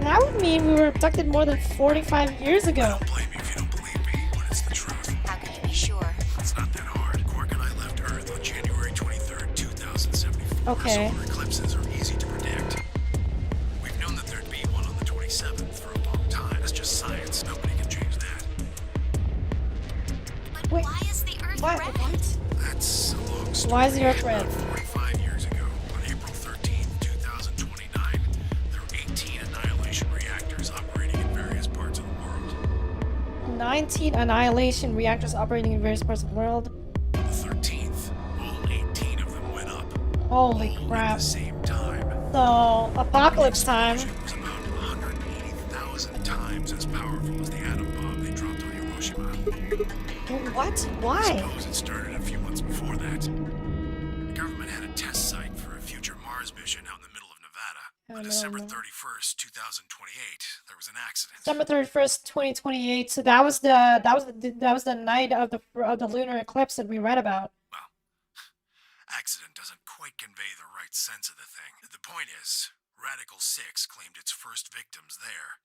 That would mean we were abducted more than 45 years ago. Don't blame me if you don't believe me, but it's the truth. How can you be sure? It's not that hard. Quark and I left Earth on January 23rd, 2074. Okay. Solar eclipses are easy to predict. We've known that there'd be one on the 27th for a long time. That's just science. Nobody can change that. But Wait, why is the Earth What? red? That's a long story. Why is the Earth red? About 45 years ago, on April 13th, 2029, there were 18 annihilation reactors operating in various parts of the world. 19 annihilation reactors operating in various parts of the world. On the 13th, all 18 of them went up. Holy all crap. At the same time. So, apocalypse time. It was about 180,000 times as powerful as the atom bomb they dropped on Hiroshima. What? Why? I suppose it started a few months before that. The government had a test site for a future Mars mission out in the middle of Nevada. On December 31st, 2028, there was an accident. December 31st, 2028. So that was the night of the lunar eclipse that we read about. Well, accident doesn't quite convey the right sense of the thing. The point is, Radical 6 claimed its first victims there,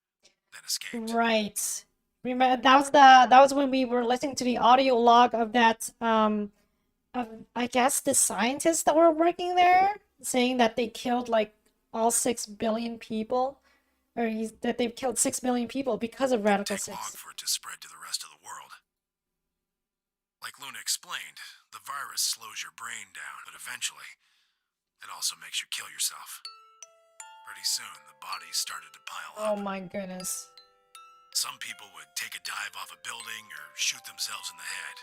then escaped. Right. Remember that was when we were listening to the audio log of that of, I guess, the scientists that were working there, saying that they killed like all 6 billion people, or that they've killed 6 billion people because of Radical 6. Take long for it to spread to the rest of the world. Like Luna explained, the virus slows your brain down, but eventually, it also makes you kill yourself. Pretty soon, the bodies started to pile up. Oh my goodness. Some people would take a dive off a building or shoot themselves in the head.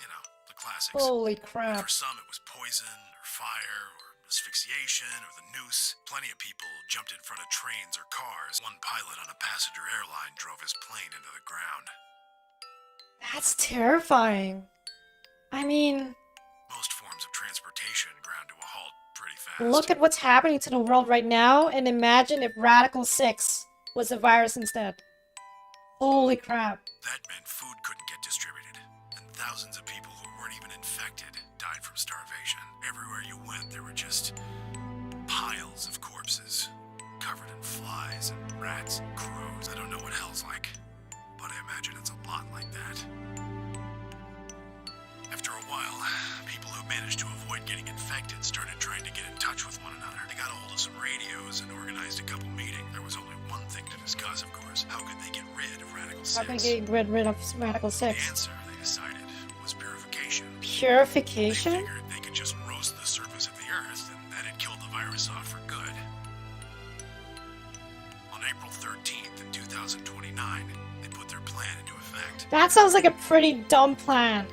You know, the classics. Holy And crap. for some, it was poison, or fire, or asphyxiation, or the noose. Plenty of people jumped in front of trains or cars. One pilot on a passenger airline drove his plane into the ground. That's terrifying. I mean, Most forms of transportation ground to a halt pretty fast. look at what's happening to the world right now, and imagine if Radical 6 was a virus instead. Holy crap. That meant food couldn't get distributed, and thousands of people who weren't even infected died from starvation. Everywhere you went, there were just piles of corpses, covered in flies and rats and crows. I don't know what hell's like, but I imagine it's a lot like that. After a while, people who managed to avoid getting infected started trying to get in touch with one another. They got a hold of some radios and organized a couple meetings. There was only one thing to discuss, of course. How could they get rid of Radical 6? How can they get rid of Radical 6? The answer, they decided, was purification. Purification? They figured they could just roast the surface of the Earth, and that'd kill the virus off for good. On April 13th in 2029, they put their plan into effect. That sounds like a pretty dumb plan.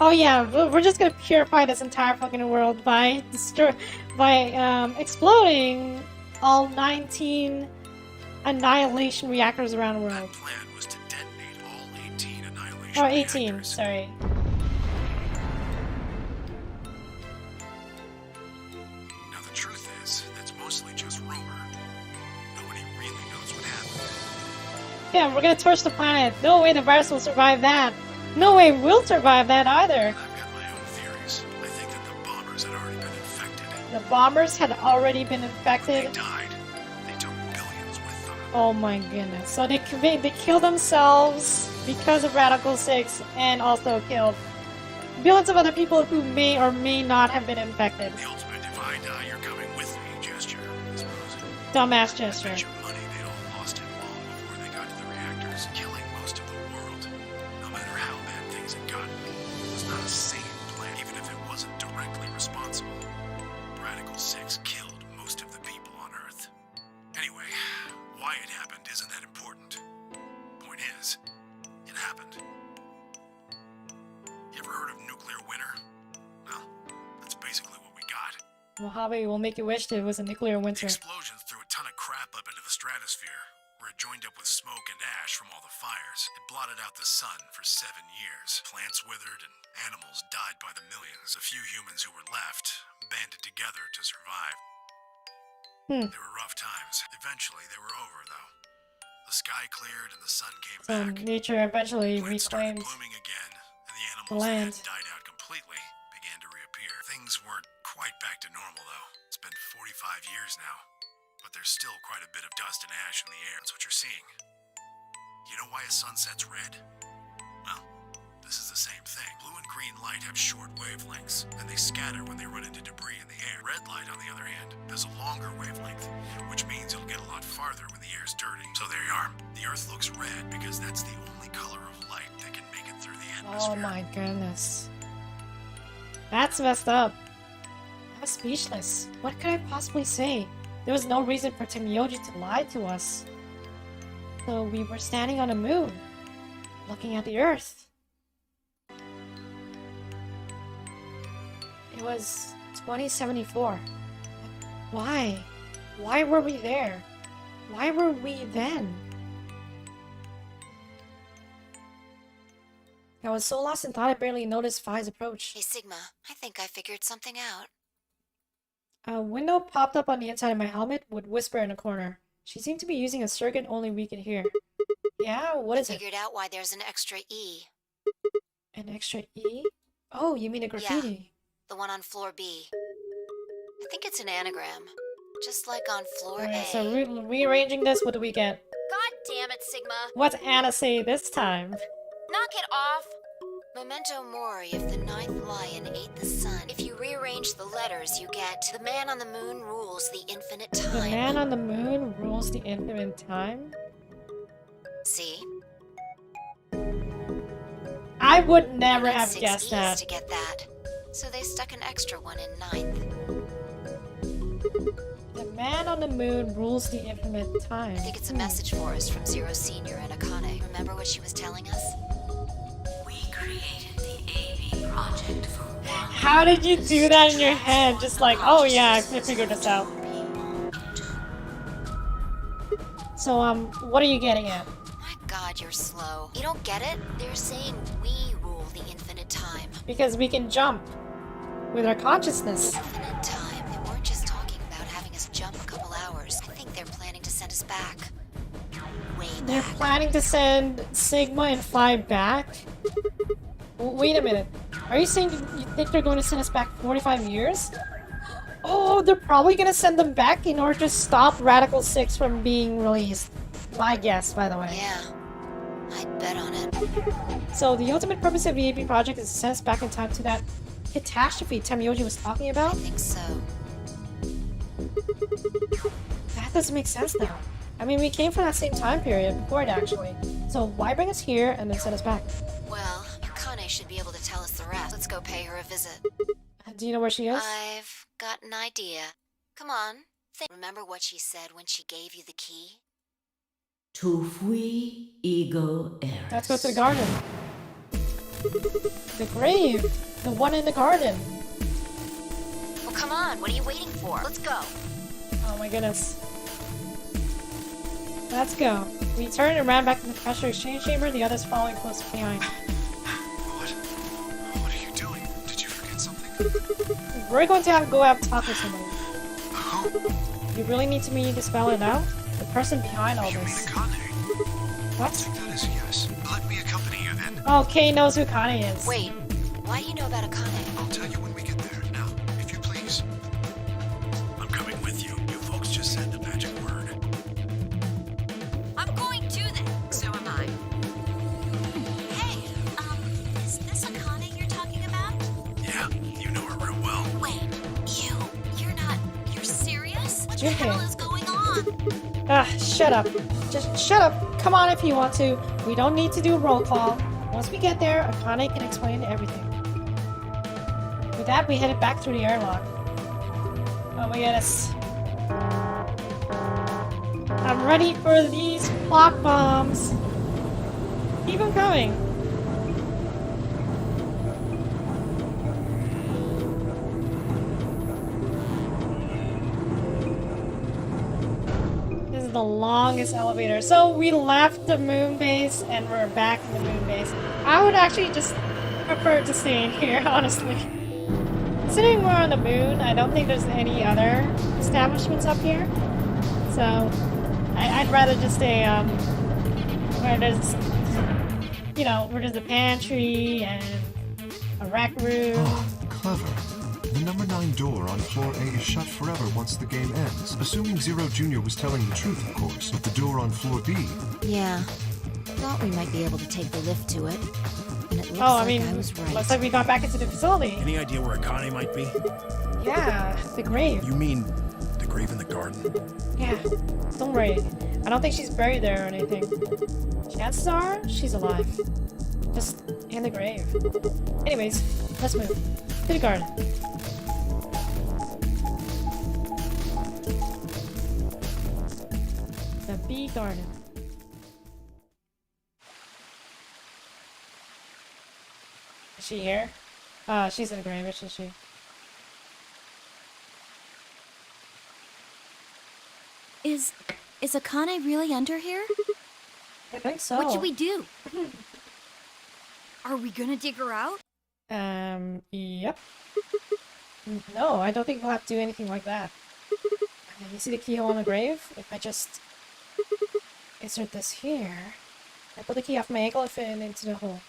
Oh yeah, we're just gonna purify this entire fucking world by exploding all 19 annihilation reactors around the world. That plan was to detonate all 18 annihilation Oh, 18, reactors. sorry. Now the truth is, that's mostly just rumor. Nobody really knows what happened. Yeah, we're gonna torch the planet. No way the virus will survive that. No way we'll survive that either. I've got my own theories. I think that the bombers had already been infected. The bombers had already been They infected. died. They took billions with them. Oh my goodness. So they killed themselves because of Radical 6 and also killed billions of other people who may or may not have been infected. The ultimate if I die, you're coming with me gesture, I suppose. Dumbass I gesture. bet you money they'd all lost him long before they got to the reactors, killing most of the world. No matter how bad things had gotten, it was not a sane plan, even if it wasn't directly responsible. Radical 6 killed most of the people on Earth. Anyway, why it happened isn't that important. Point is, it happened. You ever heard of nuclear winter? Well, that's basically what we got. Mojave will make you wish there was a nuclear The winter. explosions threw a ton of crap up into the stratosphere, where it joined up with smoke and ash from all the fires. It blotted out the sun for 7 years. Plants withered and animals died by the millions. A few humans who were left banded together to survive. They were rough times. Eventually, they were over, though. The sky cleared and the sun came So back. nature eventually Plants started reclaimed. blooming again, and the the animals that land. had died out completely began to reappear. Things weren't quite back to normal, though. It's been 45 years now, but there's still quite a bit of dust and ash in the air. That's what you're seeing. You know why a sunset's red? Well, this is the same thing. Blue and green light have short wavelengths, and they scatter when they run into debris in the air. Red light, on the other hand, has a longer wavelength, which means it'll get a lot farther when the air's dirty. So there you are. The Earth looks red because that's the only color of light that can make it through the atmosphere. Oh my goodness. That's messed up. I was speechless. What could I possibly say? There was no reason for Temioji to lie to us. So we were standing on the moon, looking at the Earth. It was 2074. Why? Why were we there? Why were we then? I was so lost and thought I barely noticed Phi's approach. Hey, Sigma, I think I figured something out. A window popped up on the inside of my helmet, would whisper in a corner. She seemed to be using a circuit only we could hear. Yeah, what is it? Figured out why there's an extra E. An extra E? Oh, you mean a graffiti? The one on floor B. I think it's an anagram. Just like on floor Alright, A. so rearranging this, what do we get? God damn it, Sigma. What's Anna say this time? Knock it off. Memento mori, if the ninth lion ate the sun. If you rearrange the letters, you get the man on the moon rules the infinite time. The man on the moon rules the infinite time? See? I would never You need have 6 guessed E's that. to get that. So they stuck an extra one in ninth. The man on the moon rules the infinite time. I think it's a message for us from Zero Senior and Akane. Remember what she was telling us? We created the AV project for one. How did you do that in your head? Just like, oh yeah, I figured this out. So, what are you getting at? My God, you're slow. You don't get it? They're saying we rule the infinite time. Because we can jump with our consciousness. Infinite time. They weren't just talking about having us jump a couple hours. I think they're planning to send us back. Way They're back. planning to send Sigma and Phi back? Wait a minute. Are you saying you think they're going to send us back 45 years? Oh, they're probably going to send them back in order to stop Radical 6 from being released. My guess, by the way. Yeah. I'd bet on it. So the ultimate purpose of the AP project is to send us back in time to that catastrophe Tamiyoji was talking about? I think so. That doesn't make sense now. I mean, we came from that same time period before it actually. So why bring us here and then send us back? Well, Akane should be able to tell us the rest. Let's go pay her a visit. Do you know where she is? I've got an idea. Come on. Remember what she said when she gave you the key? Tu fui ego eris. Let's go to the garden. The grave. The one in the garden. Well, come on. What are you waiting for? Let's go. Oh my goodness. Let's go. We turned and ran back to the pressure exchange chamber, the others following close behind. What are you doing? Did you forget something? We're going to have to go out and talk to somebody. Who? You really need me to spell it out? The person behind all You mean this. Akane? I'll What? take that as a yes. Let me accompany you then. Oh, Kay knows who Kane is. Wait. Why do you know about Akane? I'll tell you when we get there. Now, if you please. I'm coming with you. You folks just said the magic word. I'm going to then. So am I. Hey, is this Akane you're talking about? Yeah, you know her real well. Wait, you're serious? What the Junpei. hell is going on? Ah, shut up. Just shut up. Come on if you want to. We don't need to do a roll call. Once we get there, Akane can explain everything. With that, we headed back through the airlock. Oh my goodness. I'm ready for these clock bombs. Keep them coming. This is the longest elevator. So we left the moon base and we're back in the moon base. I would actually just prefer to stay in here, honestly. Considering we're on the moon, I don't think there's any other establishments up here. So I'd rather just stay where there's, you know, where there's a pantry and a rec room. Oh, clever. The number 9 door on floor A is shut forever once the game ends. Assuming Zero Jr. was telling the truth, of course. But the door on floor B... Yeah. Thought we might be able to take the lift to it. And it looks Oh, I like mean, I was right. looks like we got back into the facility. Any idea where Akane might be? Yeah, the grave. You mean the grave in the garden? Yeah, don't worry. I don't think she's buried there or anything. Chances are, she's alive. Just in the grave. Anyways, let's move. To the garden. The bee garden. Is she here? She's in the grave, isn't she? Is Akane really under here? I think so. What should we do? Are we gonna dig her out? Yep. No, I don't think we'll have to do anything like that. You see the keyhole on the grave? If I just insert this here, I pulled the key off my ankle and fit it into the hole.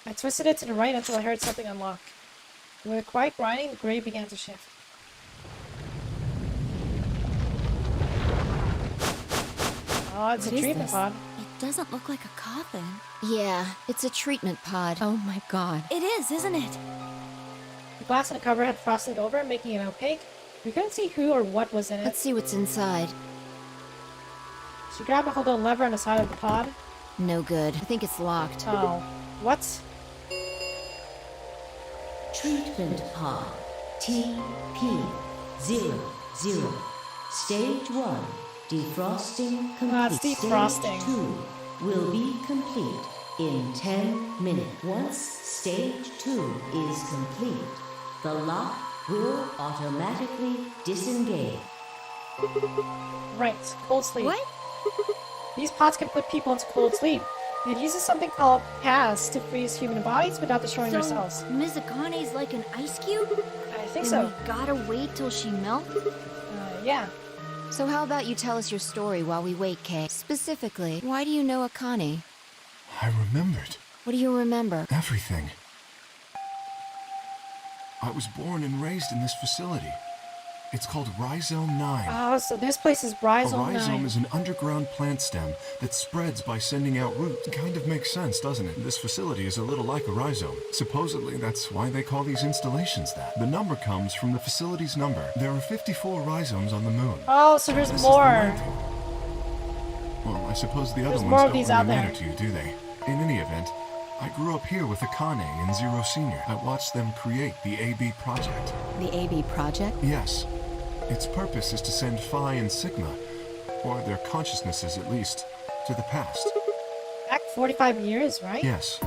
I twisted it to the right until I heard something unlock. With a quiet grinding, the grave began to shift. Oh, it's What a is treatment this? pod. It doesn't look like a coffin. Yeah, it's a treatment pod. Oh my god. It is, isn't it? The glass on the cover had frosted over, making it opaque. We couldn't see who or what was in it. Let's see what's inside. She grabbed a hold of the lever on the side of the pod. No good. I think it's locked. Oh. What? Treatment pod TP00. Stage 1. Defrosting complete. it's defrosting. Stage 2 will be complete in 10 minutes. Once stage 2 is complete, the lock will automatically disengage. Right. Cold sleep. What? These pods can put people into cold sleep. It uses something called PAS to freeze human bodies without destroying their cells. Ms. Akane's like an ice cube? I think And so. we gotta wait till she melts? Yeah. So how about you tell us your story while we wait, Kay? Specifically, why do you know Akane? I remembered What do you remember? everything. I was born and raised in this facility. It's called Rhizome 9. Oh, so this place is A Rhizome 9. rhizome is an underground plant stem that spreads by sending out roots. Kind of makes sense, doesn't it? This facility is a little like a rhizome. Supposedly, that's why they call these installations that. The number comes from the facility's number. There are 54 rhizomes on the moon. Oh, so there's This is the more. 9th one. Well, I suppose the other There's ones more of don't these really out there. matter to you, do they? In any event, I grew up here with Akane and Zero Senior. I watched them create the AB project. The AB project? Yes. Its purpose is to send Phi and Sigma, or their consciousnesses at least, to the past. Back 45 years, right? Yes.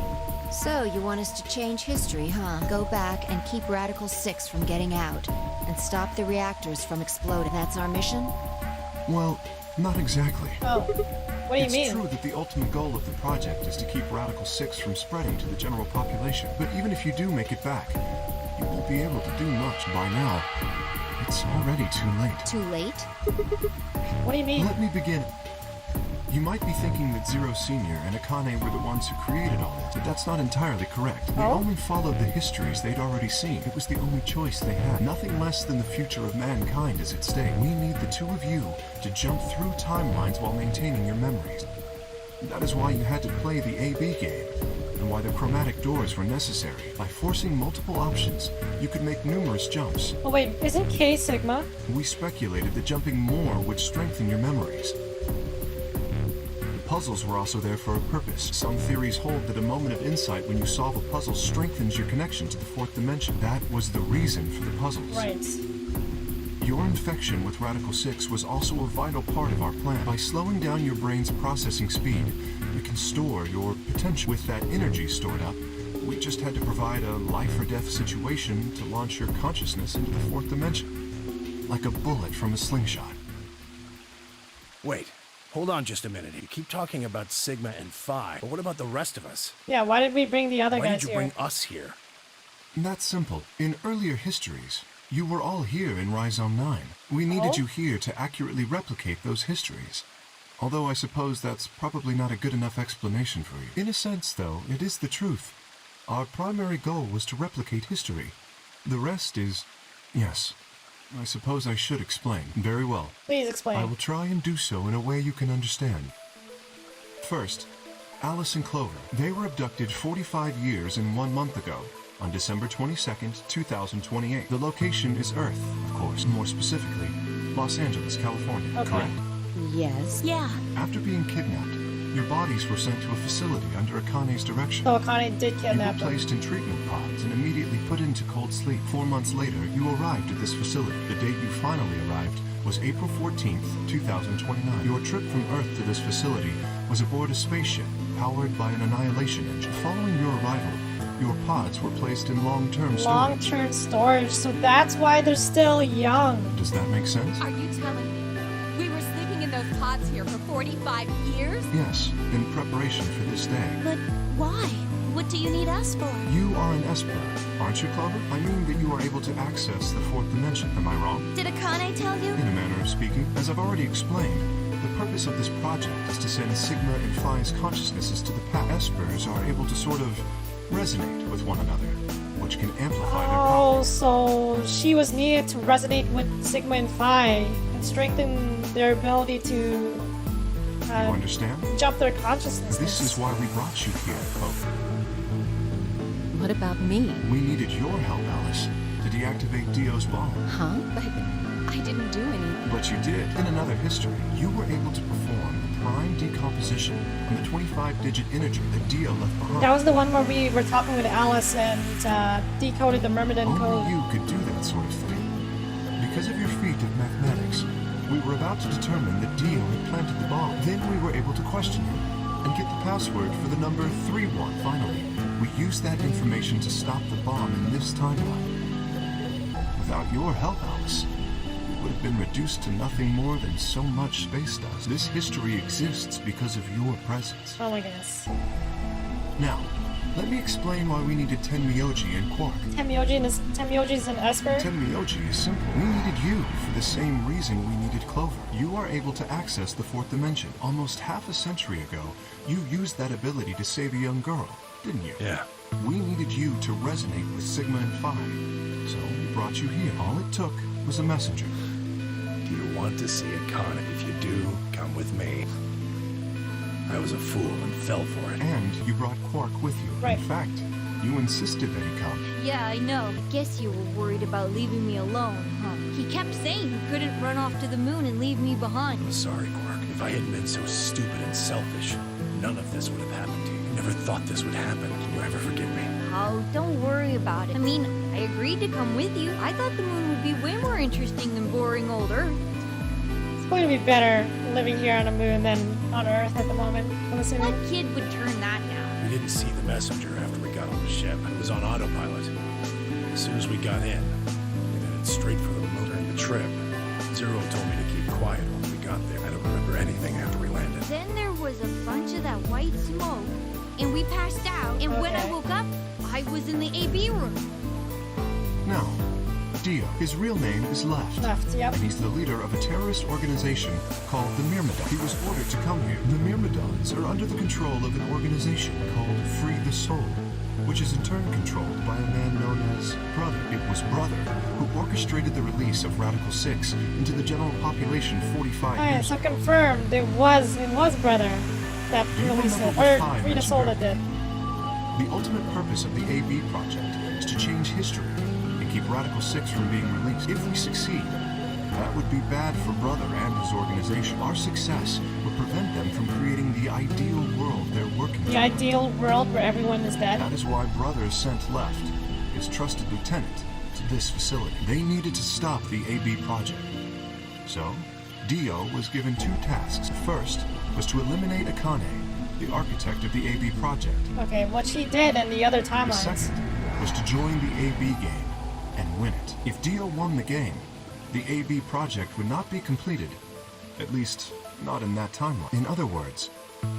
So, you want us to change history, huh? Go back and keep Radical 6 from getting out, and stop the reactors from exploding. That's our mission? Well, not exactly. Oh. What do you It's mean? true that the ultimate goal of the project is to keep Radical 6 from spreading to the general population. But even if you do make it back, you won't be able to do much by now. It's already too late. Too late? What do you mean? Let me begin. You might be thinking that Zero Senior and Akane were the ones who created all this, but that's not entirely correct. They only followed the histories they'd already seen. It was the only choice they had. Nothing less than the future of mankind is at stake. We need the two of you to jump through timelines while maintaining your memories. That is why you had to play the AB game, and why the chromatic doors were necessary. By forcing multiple options, you could make numerous jumps. Oh wait, isn't K Sigma? We speculated that jumping more would strengthen your memories. The puzzles were also there for a purpose. Some theories hold that a moment of insight when you solve a puzzle strengthens your connection to the fourth dimension. That was the reason for the puzzles. Right. Your infection with Radical 6 was also a vital part of our plan. By slowing down your brain's processing speed, we can store your potential. With that energy stored up, we just had to provide a life-or-death situation to launch your consciousness into the fourth dimension. Like a bullet from a slingshot. Wait, hold on just a minute. You keep talking about Sigma and Phi, but what about the rest of us? Yeah, why did we bring the other Why guys did you here? bring us here? That's simple. In earlier histories, you were all here in Rhizome 9. We needed you here to accurately replicate those histories. Although I suppose that's probably not a good enough explanation for you. In a sense, though, it is the truth. Our primary goal was to replicate history. The rest is... Yes. I suppose I should explain. Very well. Please explain. I will try and do so in a way you can understand. First, Alice and Clover. They were abducted 45 years and 1 month ago, on December 22nd, 2028. The location is Earth, of course, more specifically, Los Angeles, California, Okay. correct? Yes. Yeah. After being kidnapped, your bodies were sent to a facility under Akane's direction. So Akane did You kidnap were them. placed in treatment pods and immediately put into cold sleep. 4 months later, you arrived at this facility. The date you finally arrived was April 14th, 2029. Your trip from Earth to this facility was aboard a spaceship powered by an annihilation engine. Following your arrival, your pods were placed in long-term storage. Long-term storage, so that's why they're still young. Does that make sense? Are you telling me we were sleeping in those pods here for 45 years? Yes, in preparation for this day. But why? What do you need us for? You are an Esper, aren't you, Clover? I mean that you are able to access the fourth dimension. Am I wrong? Did Akane tell you? In a manner of speaking, as I've already explained, the purpose of this project is to send Sigma and Phi's consciousnesses to the past. Espers are able to sort of resonate with one another, which can amplify their power. Oh, so she was needed to resonate with Sigma and Phi and strengthen their ability to You understand? jump their consciousness. This is why we brought you here, Clover. What about me? We needed your help, Alice, to deactivate Dio's bomb. Huh? But I didn't do any. But you did. In another history, you were able to perform a prime decomposition on the 25-digit integer that Dio left behind. That was the one where we were talking with Alice and decoded the Myrmidon code. Only you could do that sort of thing. Because of your feat of mathematics, we were about to determine that Dio had planted the bomb. Then we were able to question him and get the password for the number 31. Finally, we used that information to stop the bomb in this timeline. Without your help, Alice, it would have been reduced to nothing more than so much space dust. This history exists because of your presence. Oh my goodness. Now, let me explain why we needed Tenmyoji and Quark. Tenmyoji is an Esper? Tenmyoji is simple. We needed you for the same reason we needed Clover. You are able to access the fourth dimension. Almost half a century ago, you used that ability to save a young girl, didn't you? Yeah. We needed you to resonate with Sigma and Phi. So we brought you here. All it took was a messenger. Do you want to see a con? If you do, come with me. I was a fool and fell for it. And you brought Quark with you. Right. In fact, you insisted that he come. Yeah, I know. I guess you were worried about leaving me alone, huh? He kept saying he couldn't run off to the moon and leave me behind. I'm sorry, Quark. If I hadn't been so stupid and selfish, none of this would have happened to you. I never thought this would happen. Can you ever forgive me? Oh, don't worry about it. I mean, I agreed to come with you. I thought the moon would be way more interesting than boring old Earth. It's going to be better living here on the moon than on Earth at the moment, I'm assuming. What kid would turn that down? We didn't see the messenger after we got on the ship. It was on autopilot. As soon as we got in, we headed straight for the moon. During the trip, Zero told me to keep quiet once we got there. I don't remember anything after we landed. Then there was a bunch of that white smoke, and we passed out. And when I woke up, I was in the AB room. Now, Dio. His real name is Left. Left, yep. And he's the leader of a terrorist organization called the Myrmidon. He was ordered to come here. The Myrmidons are under the control of an organization called Free the Soul, which is in turn controlled by a man known as Brother. It was Brother who orchestrated the release of Radical 6 into the general population 45 Oh yeah, years so ago. confirmed. It was Brother that Do you released it. remember what Or Phi Free the mentioned Soul that earlier? did. The ultimate purpose of the AB project is to change history and keep Radical 6 from being released. If we succeed, that would be bad for Brother and his organization. Our success would prevent them from creating the ideal world they're working The toward. ideal world where everyone is dead. That is why Brother sent Left, his trusted lieutenant, to this facility. They needed to stop the AB project. So, Dio was given two tasks. The first was to eliminate Akane, the architect of the AB project. Okay, what she did in the other The timelines. second was to join the AB game and win it. If Dio won the game, the AB project would not be completed. At least, not in that timeline. In other words,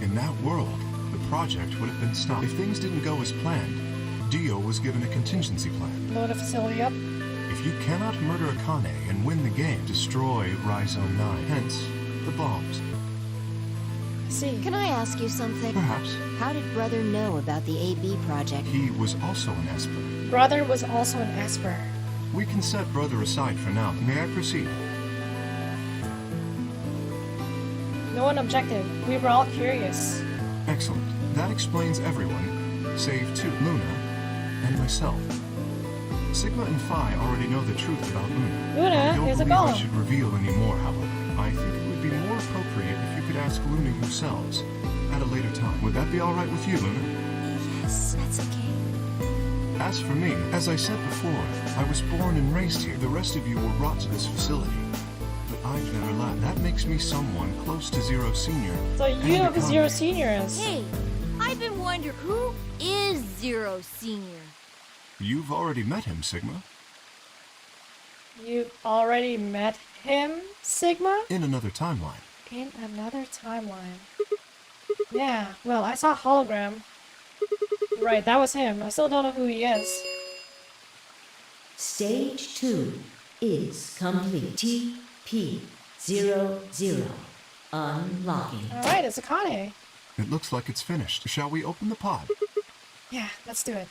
in that world, the project would have been stopped. If things didn't go as planned, Dio was given a contingency plan. Blow the facility up. If you cannot murder Akane and win the game, destroy Rhizome 9. Hence, the bombs. See. Can I ask you something? Perhaps. How did Brother know about the AB project? He was also an Esper. Brother was also an Esper. We can set Brother aside for now. May I proceed? No one objected. We were all curious. Excellent. That explains everyone, save two, Luna and myself. Sigma and Phi already know the truth about Luna. Luna I don't is a believe I golem. should reveal any more, however. I think it would be more appropriate if you could ask Luna yourselves at a later time. Would that be all right with you, Luna? Yes, that's okay. As for me, as I said before, I was born and raised here. The rest of you were brought to this facility. But I've never left. That makes me someone close to Zero Senior. So you and know who Akane. Zero Senior is. Hey, I've been wondering, who is Zero Senior? You've already met him, Sigma. You already met him, Sigma? In another timeline. In another timeline. Yeah, well, I saw a hologram. Right, that was him. I still don't know who he is. Stage 2 is complete. TP00 unlocking. Alright, it's Akane. It looks like it's finished. Shall we open the pod? Yeah, let's do it.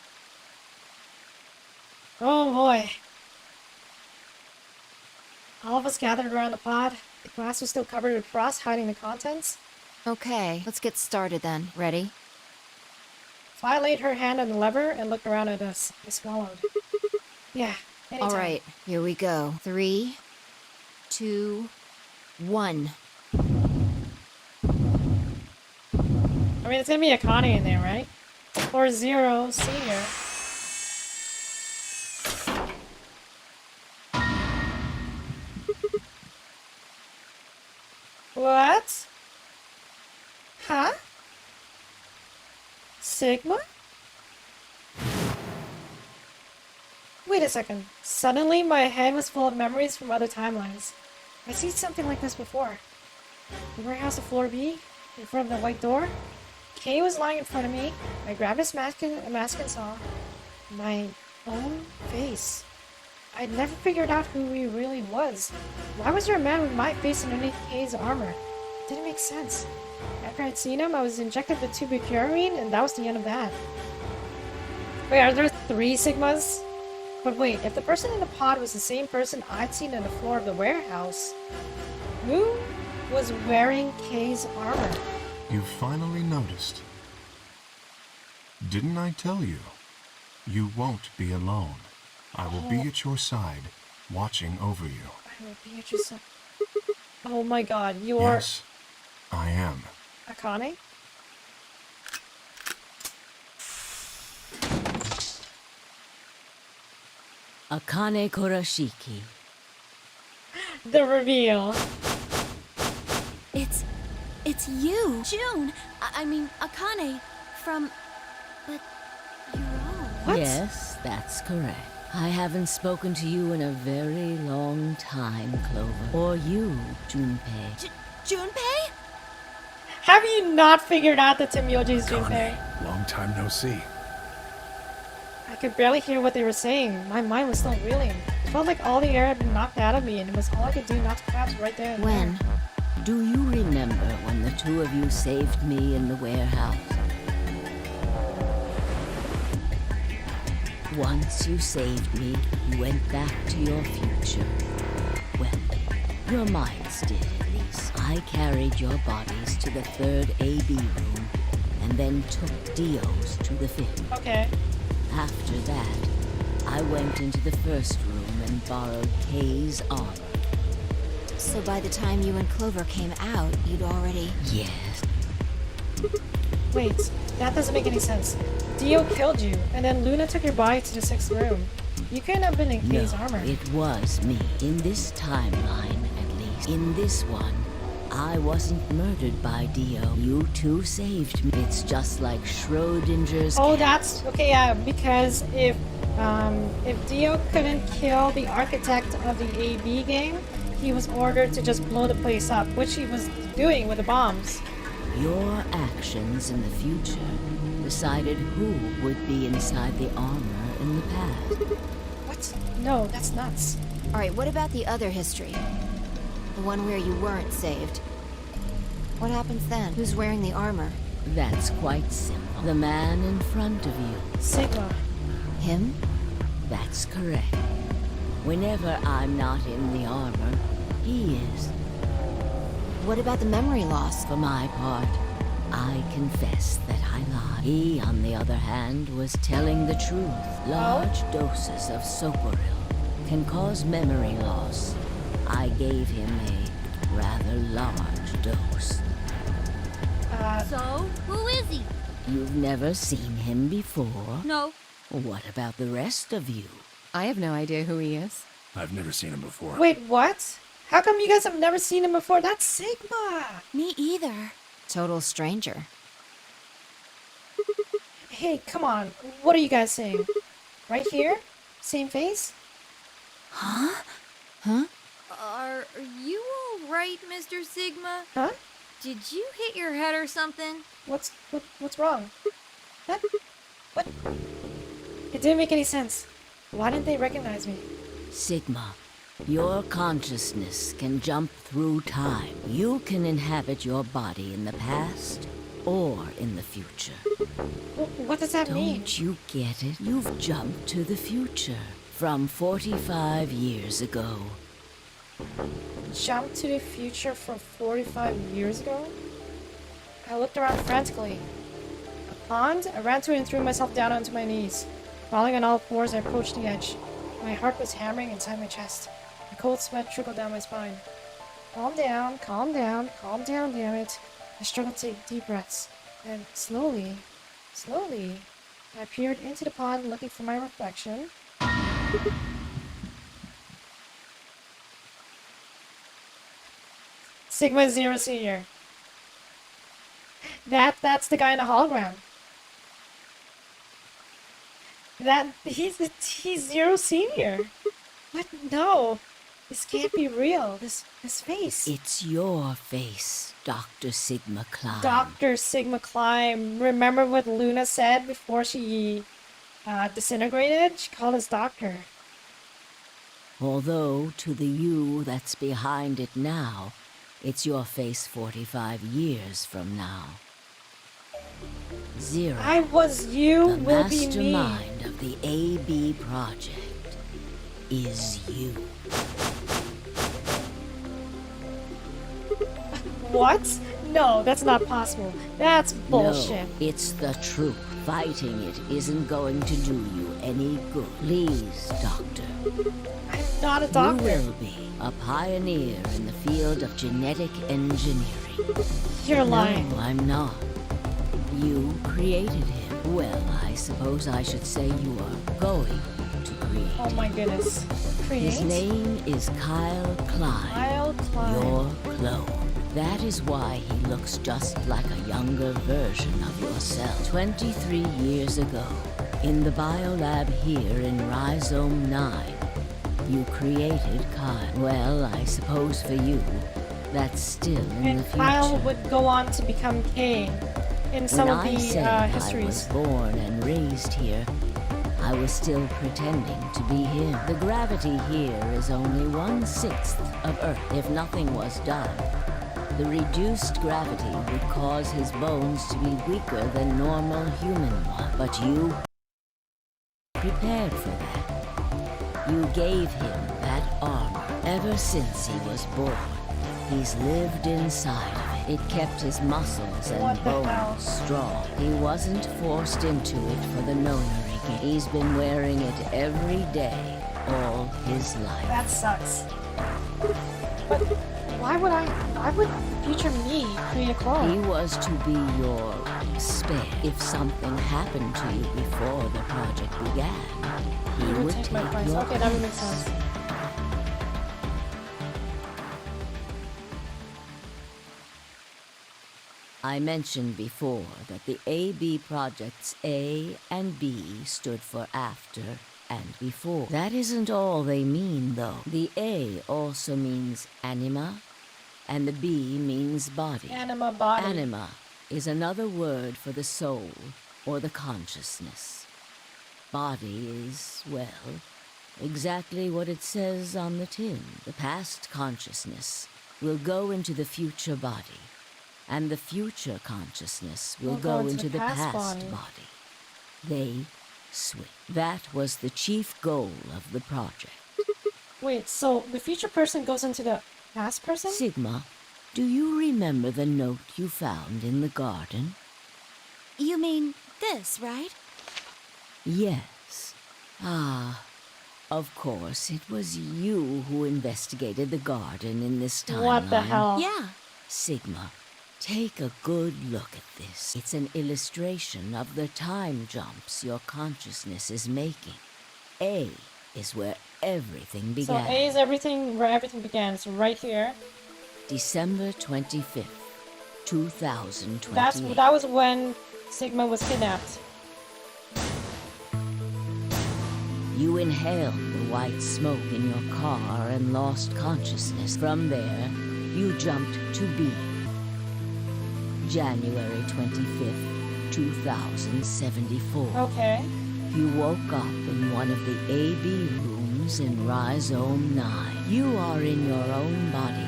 Oh boy. All of us gathered around the pod. The glass was still covered with frost, hiding the contents. Okay, let's get started then. Ready? Fi laid her hand on the lever and looked around at us. I swallowed. Yeah, anytime. All right, here we go. 3, 2, 1. I mean, it's gonna be Akane in there, right? Or Zero Senior. What? Huh? Sigma? Wait a second. Suddenly, my head was full of memories from other timelines. I've seen something like this before. The warehouse of floor B, in front of the white door. Kay was lying in front of me. I grabbed his mask and saw my own face. I'd never figured out who he really was. Why was there a man with my face underneath Kay's armor? It didn't make sense. After I'd seen him, I was injected with tubercularine, and that was the end of that. Wait, are there 3 Sigmas? But wait, if the person in the pod was the same person I'd seen on the floor of the warehouse, who was wearing Kay's armor? You finally noticed. Didn't I tell you? You won't be alone. I will be at your side, watching over you. I will be at your side. Oh my god, you are... Yes, I am. Akane? Akane Kurashiki. The reveal. It's you, June. I mean, Akane from... But you're all... What? Yes, that's correct. I haven't spoken to you in a very long time, Clover. Or you, Junpei. Junpei? Have you not figured out that Temyoji's Junpei? Long time no see. I could barely hear what they were saying. My mind was still reeling. It felt like all the air had been knocked out of me, and it was all I could do not to collapse right there and When? there. Do you remember when the 2 of you saved me in the warehouse? Once you saved me, you went back to your future. Well, your minds did at least. I carried your bodies to the 3rd AB room, and then took Dio's to the 5th. Okay. After that, I went into the 1st room and borrowed Kay's armor. So by the time you and Clover came out, you'd already... Yes. Wait, that doesn't make any sense. Dio killed you, and then Luna took your body to the 6th room. You couldn't have been in Kay's armor. It was me. In this timeline, at least. In this one, I wasn't murdered by Dio. You 2 saved me. It's just like Schrodinger's Oh, cat. that's... Okay, yeah, because if Dio couldn't kill the architect of the AB game, he was ordered to just blow the place up, which he was doing with the bombs. Your actions in the future decided who would be inside the armor in the past. What? No, that's nuts. Alright, what about the other history? The one where you weren't saved. What happens then? Who's wearing the armor? That's quite simple. The man in front of you. Sigma. Him? That's correct. Whenever I'm not in the armor, he is. What about the memory loss? For my part, I confess that I lied. He, on the other hand, was telling the truth. Large doses of Soporil can cause memory loss. I gave him a rather large dose. So, who is he? You've never seen him before? No. What about the rest of you? I have no idea who he is. I've never seen him before. Wait, what? How come you guys have never seen him before? That's Sigma! Me either. Total stranger. Hey, come on. What are you guys saying? Right here? Same face? Huh? Huh? Are you alright, Mr. Sigma? Huh? Did you hit your head or something? What's wrong? What? What? It didn't make any sense. Why didn't they recognize me? Sigma, your consciousness can jump through time. You can inhabit your body in the past or in the future. What does that mean? Don't you get it? You've jumped to the future from 45 years ago. Jump to the future from 45 years ago? I looked around frantically. A pond? I ran to it and threw myself down onto my knees. Falling on all fours, I approached the edge. My heart was hammering inside my chest. A cold sweat trickled down my spine. Calm down, damn it. I struggled to take deep breaths. Then, slowly, I peered into the pond looking for my reflection. Sigma Zero Senior. That's the guy in the hologram. He's Zero Senior. What? No. This can't be real. This face. It's your face, Dr. Sigma Klein. Dr. Sigma Klein. Remember what Luna said before she disintegrated? She called us doctor. Although to the you that's behind it now, it's your face 45 years from now. Zero. I was you, the will be me. mastermind of the AB project is you. What? No, that's not possible. That's bullshit. No, it's the truth. Fighting it isn't going to do you any good. Please, Doctor. I'm not a doctor. You will be a pioneer in the field of genetic engineering. You're lying. No, I'm not. You created him. Well, I suppose I should say you are going to create Oh my goodness. Create? His name is Kyle Klein. Kyle Klein. Your clone. That is why he looks just like a younger version of yourself. 23 years ago, in the biolab here in Rhizome 9, you created Kyle. Well, I suppose for you, that's still in the future. Kyle would go on to become K in some when of the I said histories. I was born and raised here, I was still pretending to be him. The gravity here is only 1/6 of Earth. If nothing was done, the reduced gravity would cause his bones to be weaker than normal human ones. But you prepared for that. You gave him that armor. Ever since he was born, he's lived inside of it. It kept his muscles and bones strong. He wasn't forced into it for the nonary gain. He's been wearing it every day, all his life. That sucks. But why would future me create a clone? He was to be your spare. If something happened to you before the project began, he would take my place. your Okay, that would make place. sense. I mentioned before that the AB projects A and B stood for after and before. That isn't all they mean, though. The A also means anima, and the B means body. Anima body. Anima is another word for the soul or the consciousness. Body is, well, exactly what it says on the tin. The past consciousness will go into the future body, and the future consciousness will go into the past body. They switch. That was the chief goal of the project. Wait, so the future person goes into the past person? Sigma, do you remember the note you found in the garden? You mean this, right? Yes. Ah, of course, it was you who investigated the garden in this timeline. What the hell? Yeah. Sigma, take a good look at this. It's an illustration of the time jumps your consciousness is making. A is where everything began. So A is everything where everything began. So right here. December 25th, 2028. That was when Sigma was kidnapped. You inhaled the white smoke in your car and lost consciousness. From there, you jumped to B. January 25th, 2074. Okay. You woke up in one of the AB rooms in Rhizome 9. You are in your own body,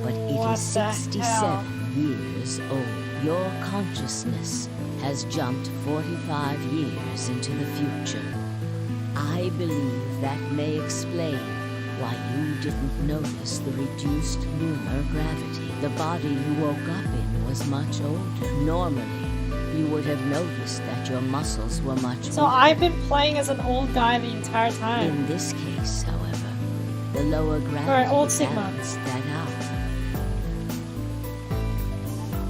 but it is 67 years old. Your consciousness has jumped 45 years into the future. I believe that may explain why you didn't notice the reduced lunar gravity. The body you woke up in was much older. Normally, you would have noticed that your muscles were much So weaker. I've been playing as an old guy the entire time. In this case, however, the lower gravity Or old Sigma. balanced that out.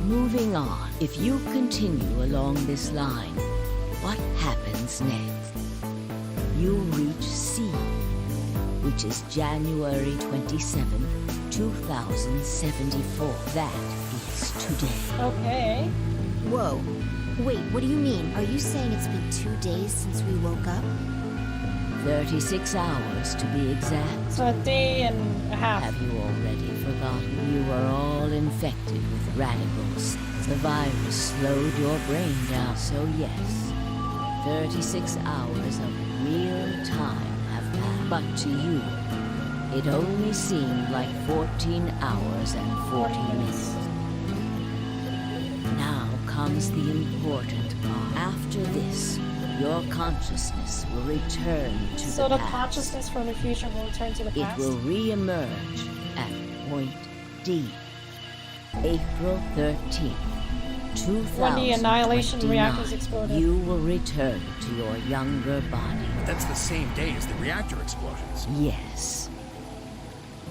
Moving on, if you continue along this line, what happens next? You reach C, which is January 27, 2074. That is today. Okay. Whoa. Wait, what do you mean? Are you saying it's been 2 days since we woke up? 36 hours to be exact. So a day and a half. Have you already forgotten? You were all infected with radicals. The virus slowed your brain down, so yes, 36 hours of real time have passed. But to you, it only seemed like 14 hours and 40 minutes. Now comes the important part. After this, your consciousness will return to So the the past. consciousness from the future will return to the It past? will re-emerge at point D, April 13th, 2029. When the annihilation reactors exploded. You will return to your younger body. That's the same day as the reactor explosions. Yes.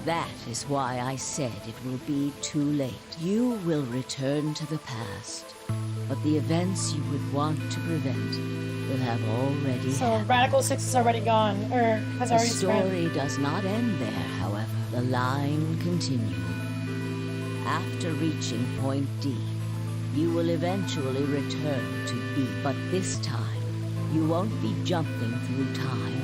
That is why I said it will be too late. You will return to the past, but the events you would want to prevent will have already So happened. Radical 6 is already gone, or has The already spread. story does not end there, however. The line continues. After reaching point D, you will eventually return to B, but this time, you won't be jumping through time,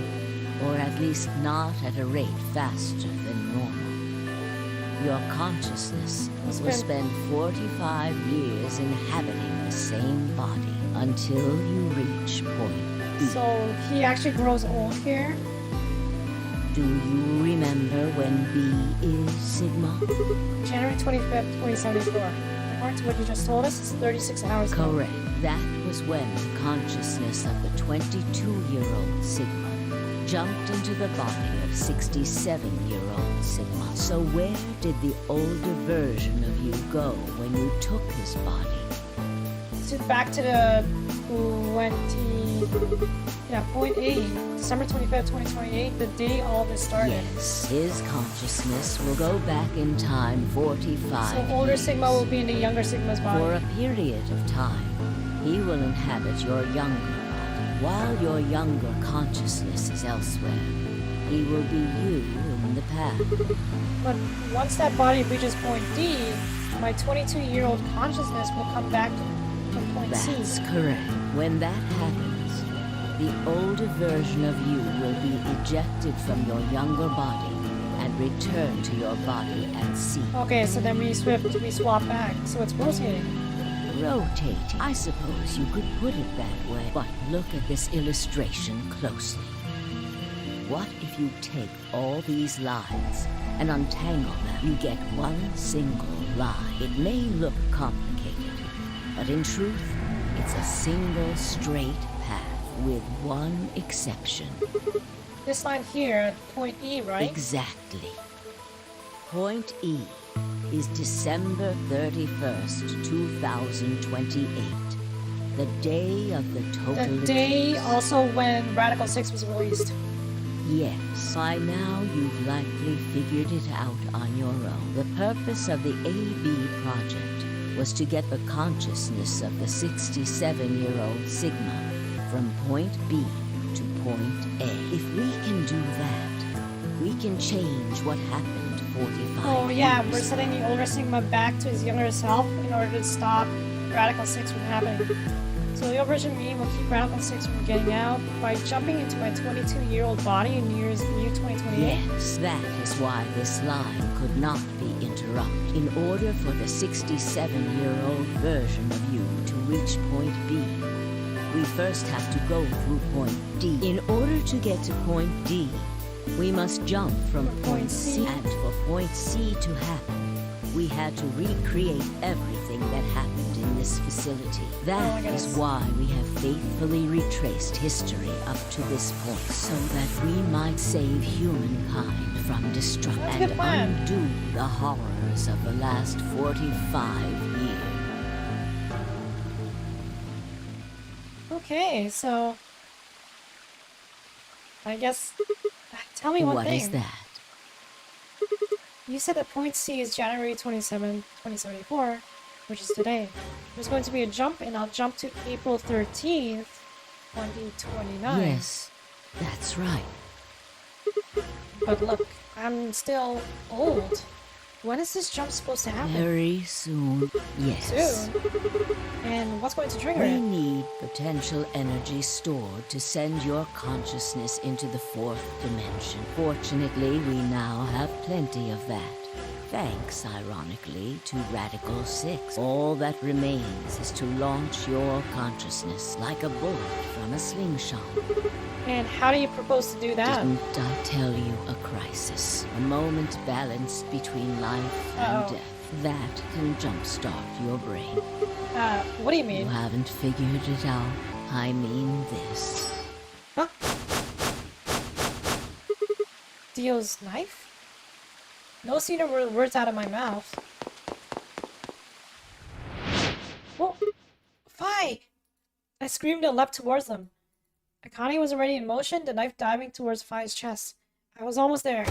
or at least not at a rate faster than normal. Your consciousness will spend 45 years inhabiting the same body until you reach point B. So he actually grows old here? Do you remember when B is Sigma? January 25th, 2074. According to what you just told us, it's 36 hours ago. Correct. That was when the consciousness of the 22-year-old Sigma jumped into the body of 67-year-old Sigma. So where did the older version of you go when you took his body? So back to the point A, December 25th, 2028, the day all this started. Yes, his consciousness will go back in time 45 So older years. Sigma will be in the younger Sigma's body. For a period of time, he will inhabit your younger body. While your younger consciousness is elsewhere, he will be you in the past. But once that body reaches point D, my 22-year-old consciousness will come back from point C. That's correct. When that happens, the older version of you will be ejected from your younger body and return to your body at C. Okay, so then we swap back. So it's rotating. Rotating. I suppose you could put it that way. But look at this illustration closely. What if you take all these lines and untangle them? You get one single line. It may look complicated, but in truth, it's a single straight path with one exception. This line here, point E, right? Exactly. Point E is December 31st, 2028. The day of the total The day eclipse. also when Radical 6 was released. Yes, by now you've likely figured it out on your own. The purpose of the AB project was to get the consciousness of the 67-year-old Sigma from point B to point A. If we can do that, we can change what happened 45 Oh yeah, years we're setting the older Sigma back to his younger self in order to stop Radical 6 from happening. So the old version me will keep Radical 6 from getting out by jumping into my 22-year-old body in year 2028. Yes, that is why this line could not be interrupted. In order for the 67-year-old version of you to reach point B, we first have to go through point D. In order to get to point D, we must jump from point C. And for point C to happen, we had to recreate everything that happened in this facility. That is why we have faithfully retraced history up to this point, so that we might save humankind from destruction and undo the horrors of the last 45 years. Okay, so I guess tell me one thing. What is that? You said that point C is January 27, 2074, which is today. There's going to be a jump, and I'll jump to April 13th, 2029. Yes, that's right. But look, I'm still old. When is this jump supposed to happen? Very soon, yes. Soon? And what's going to trigger We it? need potential energy stored to send your consciousness into the fourth dimension. Fortunately, we now have plenty of that. Thanks, ironically, to Radical 6. All that remains is to launch your consciousness like a bullet from a slingshot. And how do you propose to do that? Didn't I tell you a crisis? A moment balanced between life and death. That can jumpstart your brain. What do you mean? You haven't figured it out. I mean this. Huh? Dio's knife? No sooner were the words out of my mouth. Whoa! Fi! I screamed and leapt towards them. Akane was already in motion, the knife diving towards Fi's chest. I was almost there.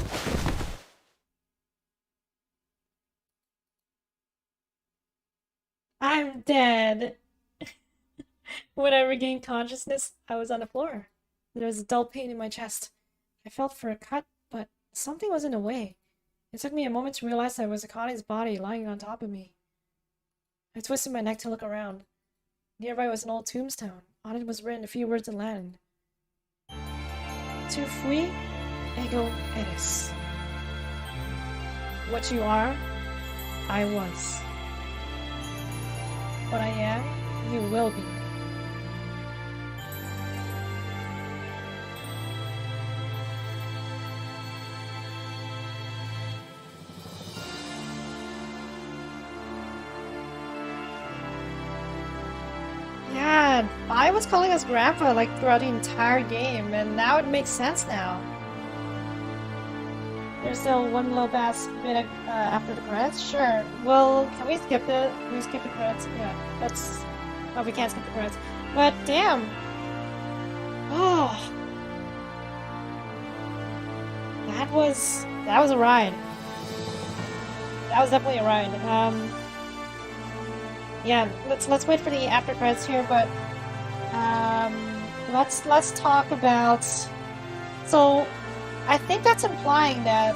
I'm dead. When I regained consciousness, I was on the floor. There was a dull pain in my chest. I felt for a cut, but something was in the way. It took me a moment to realize that it was Akane's body lying on top of me. I twisted my neck to look around. Nearby was an old tombstone. On it was written a few words in Latin. Tu fui, ego eris. What you are, I was. What I am, you will be. Yeah, I was calling us Grandpa like throughout the entire game, and now it makes sense now. There's still one little fast bit after the credits? Sure. Well, can we skip Can we skip the credits? Yeah, that's... Oh, we can't skip the credits. But, damn! Oh! That was a ride. That was definitely a ride. Yeah, let's wait for the after credits here, but let's talk about. So, I think that's implying that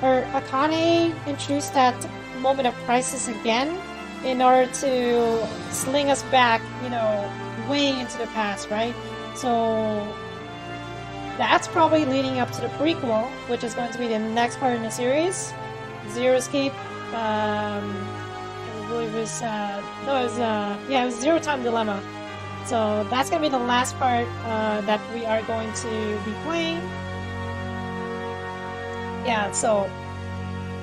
Akane introduced that moment of crisis again in order to sling us back, you know, way into the past, right? So that's probably leading up to the prequel, which is going to be the next part in the series, Zero Escape. I believe it was it was Zero Time Dilemma. So that's gonna be the last part that we are going to be playing. Yeah, so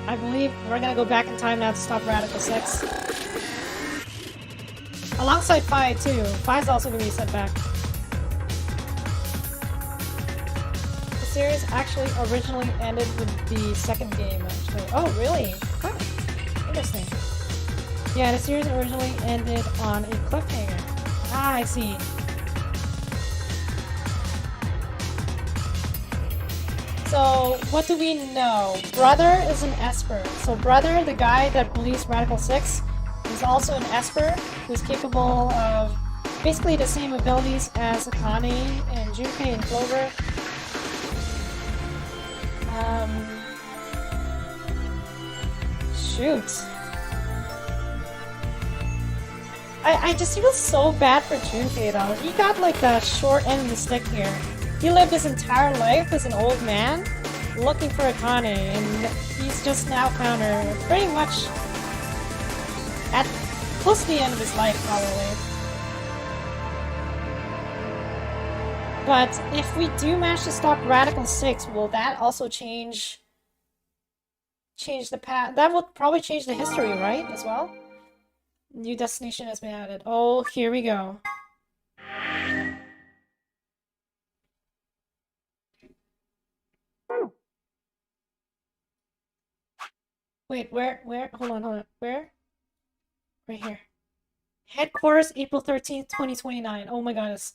I believe we're gonna go back in time now to stop Radical 6. Alongside Fi too. Fi's also gonna be sent back. The series actually originally ended with the second game, actually. Oh, really? Huh. Interesting. Yeah, the series originally ended on a cliffhanger. Ah, I see. So, what do we know? Brother is an Esper. So Brother, the guy that believes Radical 6, is also an Esper who's capable of basically the same abilities as Akane and Junpei and Clover. Shoot. I just feel so bad for Junpei though. He got like the short end of the stick here. He lived his entire life as an old man looking for Akane, and he's just now found her pretty much at close to the end of his life, probably. But if we do manage to stop Radical 6, will that also change change the path. That will probably change the history, right? As well. New destination has been added. Oh, here we go. Wait, where? Hold on. Where? Right here. Headquarters, April 13th, 2029. Oh my goodness.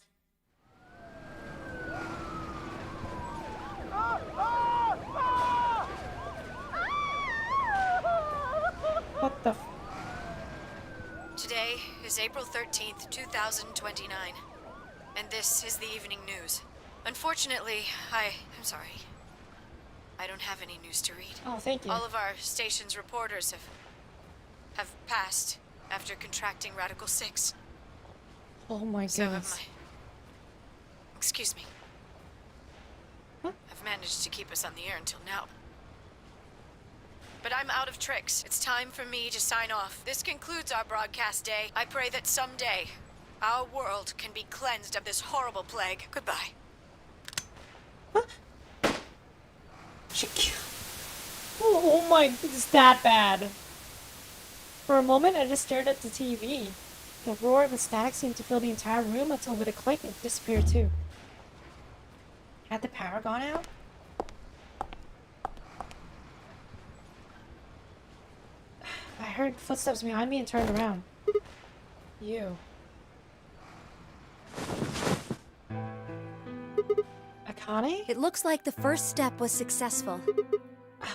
What the f- Today is April 13th, 2029, and this is the evening news. Unfortunately, I'm sorry. I don't have any news to read. Oh, thank you. All of our station's reporters have passed after contracting Radical 6. Oh my goodness. Excuse me. Huh? I've managed to keep us on the air until now. But I'm out of tricks. It's time for me to sign off. This concludes our broadcast day. I pray that someday our world can be cleansed of this horrible plague. Goodbye. Oh my, it's that bad. For a moment, I just stared at the TV. The roar of the static seemed to fill the entire room until with a click, it disappeared too. Had the power gone out? I heard footsteps behind me and turned around. You. Akane? It looks like the first step was successful.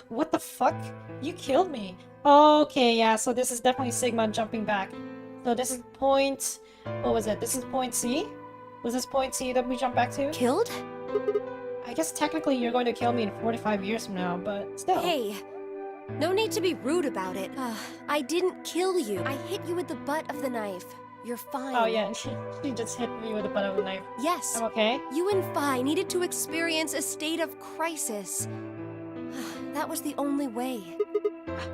What the fuck? You killed me. Okay, yeah, so this is definitely Sigma jumping back. So this is point... What was it? This is point C? Was this point C that we jumped back to? Killed? I guess technically you're going to kill me in 45 years from now, but still. Hey, no need to be rude about it. I didn't kill you. I hit you with the butt of the knife. You're fine. Oh yeah, she just hit me with the butt of a knife. Yes. I'm okay? You and Phi needed to experience a state of crisis. That was the only way.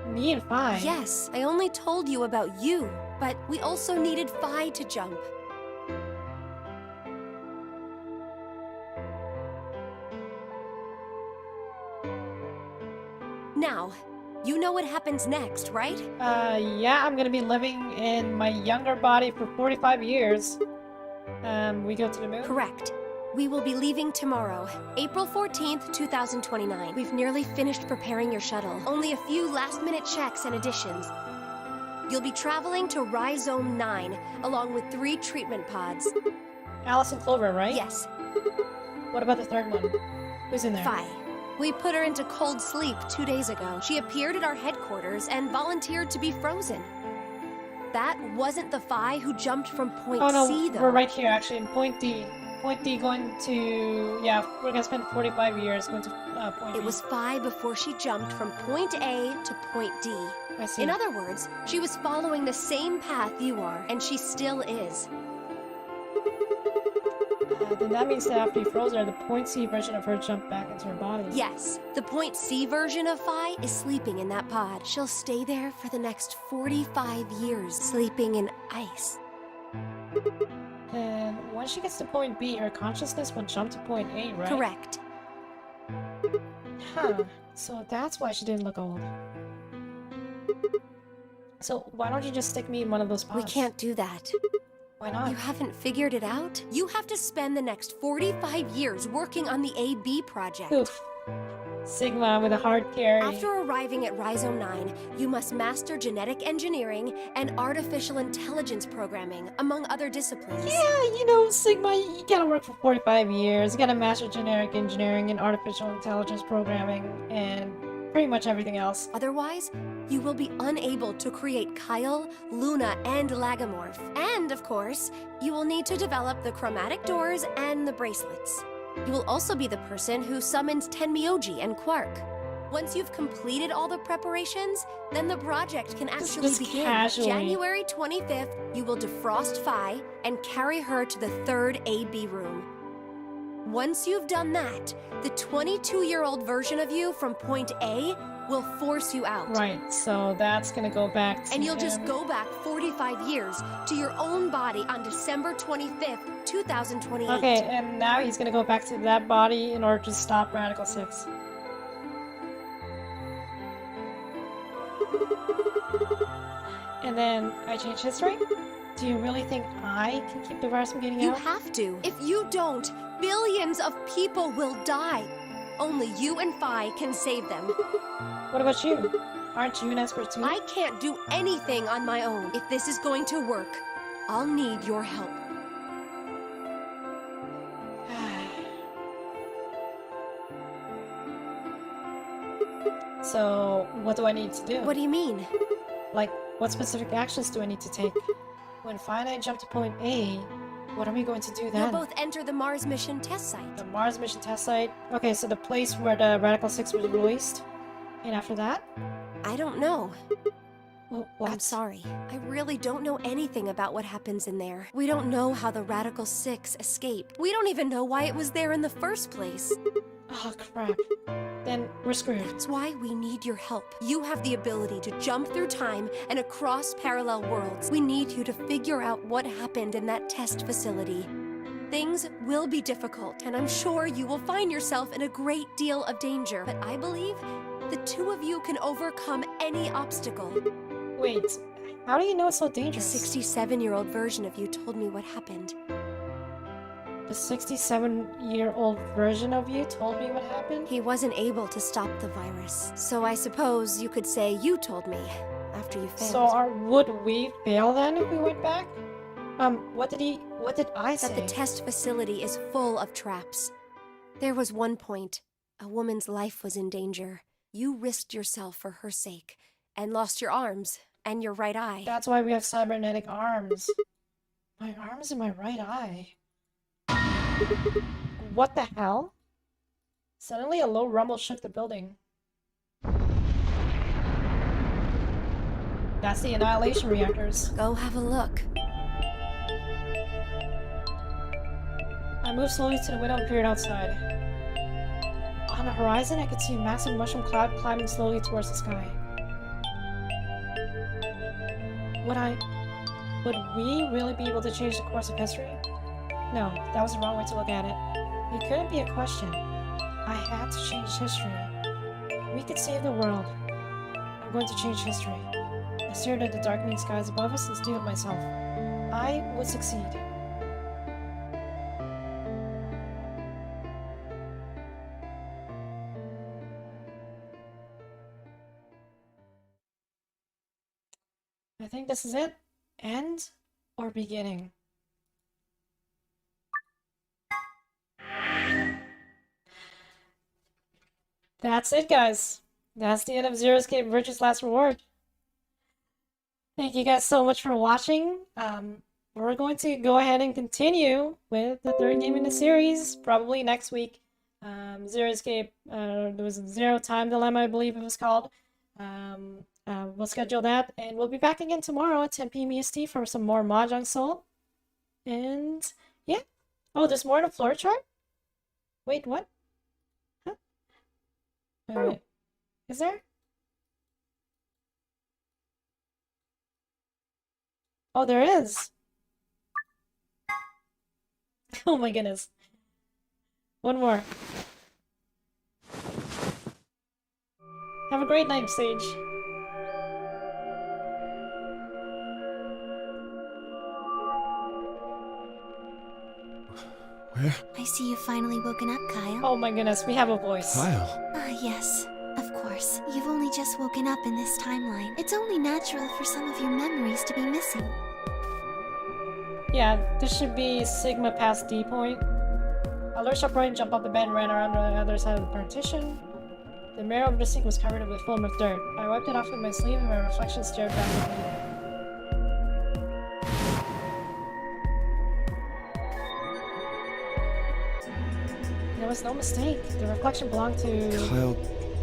Me and Phi? Yes, I only told you about you, but we also needed Phi to jump. Now, you know what happens next, right? Yeah, I'm gonna be living in my younger body for 45 years. We go to the moon? Correct. We will be leaving tomorrow, April 14th, 2029. We've nearly finished preparing your shuttle. Only a few last-minute checks and additions. You'll be traveling to Rhizome 9, along with 3 treatment pods. Alice and Clover, right? Yes. What about the third one? Who's in there? Phi. We put her into cold sleep 2 days ago. She appeared at our headquarters and volunteered to be frozen. That wasn't the Phi who jumped from point Oh no, C, though. we're right here actually in point D. Point D going to... Yeah, we're gonna spend 45 years going to point D. It was Phi before she jumped from point A to point D. I see. In other words, she was following the same path you are, and she still is. Then that means that after you froze her, the point C version of her jumped back into her body. Yes, the point C version of Phi is sleeping in that pod. She'll stay there for the next 45 years, sleeping in ice. And once she gets to point B, her consciousness will jump to point A, right? Correct. Huh. So that's why she didn't look old. So why don't you just stick me in one of those pods? We can't do that. Why not? You haven't figured it out? You have to spend the next 45 years working on the AB project. Oof. Sigma with a hard carry. After arriving at Rhizome 9, you must master genetic engineering and artificial intelligence programming, among other disciplines. Yeah, you know, Sigma, you gotta work for 45 years. You gotta master genetic engineering and artificial intelligence programming and pretty much everything else. Otherwise, you will be unable to create Kyle, Luna, and Lagomorph. And, of course, you will need to develop the chromatic doors and the bracelets. You will also be the person who summons Tenmyoji and Quark. Once you've completed all the preparations, then the project can actually begin. Casually. January 25th, you will defrost Phi and carry her to the 3rd AB room. Once you've done that, the 22-year-old version of you from point A will force you out. Right, so that's gonna go back to And you'll just go back 45 years to your own body on December 25th, 2028. Okay, and now he's gonna go back to that body in order to stop Radical 6. And then I change history? Do you really think I can keep the virus from getting You out? have to. If you don't, billions of people will die. Only you and Phi can save them. What about you? Aren't you an expert too? I can't do anything on my own. If this is going to work, I'll need your help. So, what do I need to do? What do you mean? Like, what specific actions do I need to take? When Phi and I jump to point A, what are we going to do then? You'll both enter the Mars mission test site. The Mars mission test site? Okay, so the place where the Radical 6 was released? And after that? I don't know. Well, what? I'm sorry. I really don't know anything about what happens in there. We don't know how the Radical 6 escaped. We don't even know why it was there in the first place. Oh, crap. Then we're screwed. That's why we need your help. You have the ability to jump through time and across parallel worlds. We need you to figure out what happened in that test facility. Things will be difficult, and I'm sure you will find yourself in a great deal of danger. But I believe the two of you can overcome any obstacle. Wait, how do you know it's so The dangerous? 67-year-old version of you told me what happened. The 67-year-old version of you told me what happened? He wasn't able to stop the virus. So I suppose you could say you told me after you failed. So would we fail then if we went back? What did I say? That the test facility is full of traps. There was one point. A woman's life was in danger. You risked yourself for her sake and lost your arms and your right eye. That's why we have cybernetic arms. My arm's in my right eye. What the hell? Suddenly a low rumble shook the building. That's the annihilation reactors. Go have a look. I moved slowly to the window and peered outside. On the horizon, I could see a massive mushroom cloud climbing slowly towards the sky. Would we really be able to change the course of history? No, that was the wrong way to look at it. It couldn't be a question. I had to change history. We could save the world. I'm going to change history. I stared at the darkening skies above us and steeled myself. I would succeed. I think this is it. End or beginning? That's it, guys. That's the end of Zero Escape Virtue's Last Reward. Thank you guys so much for watching. We're going to go ahead and continue with the third game in the series, probably next week. Zero Escape, there was a Zero Time Dilemma, I believe it was called. We'll schedule that, and we'll be back again tomorrow at 10 p.m. EST for some more Mahjong Soul. And, yeah. Oh, there's more in the floor chart? Wait, what? Huh? Wait. Is there? Oh, there is. Oh my goodness. One more. Have a great night, Sage. Where? I see you've finally woken up, Kyle. Oh my goodness, we have a voice. Kyle. Yes, of course. You've only just woken up in this timeline. It's only natural for some of your memories to be missing. Yeah, this should be Sigma past D point. I lurched upright and jumped off the bed and ran around to the other side of the partition. The mirror over the sink was covered with a film of dirt. I wiped it off with my sleeve and my reflection stared back at me. There was no mistake. The reflection belonged to... Kyle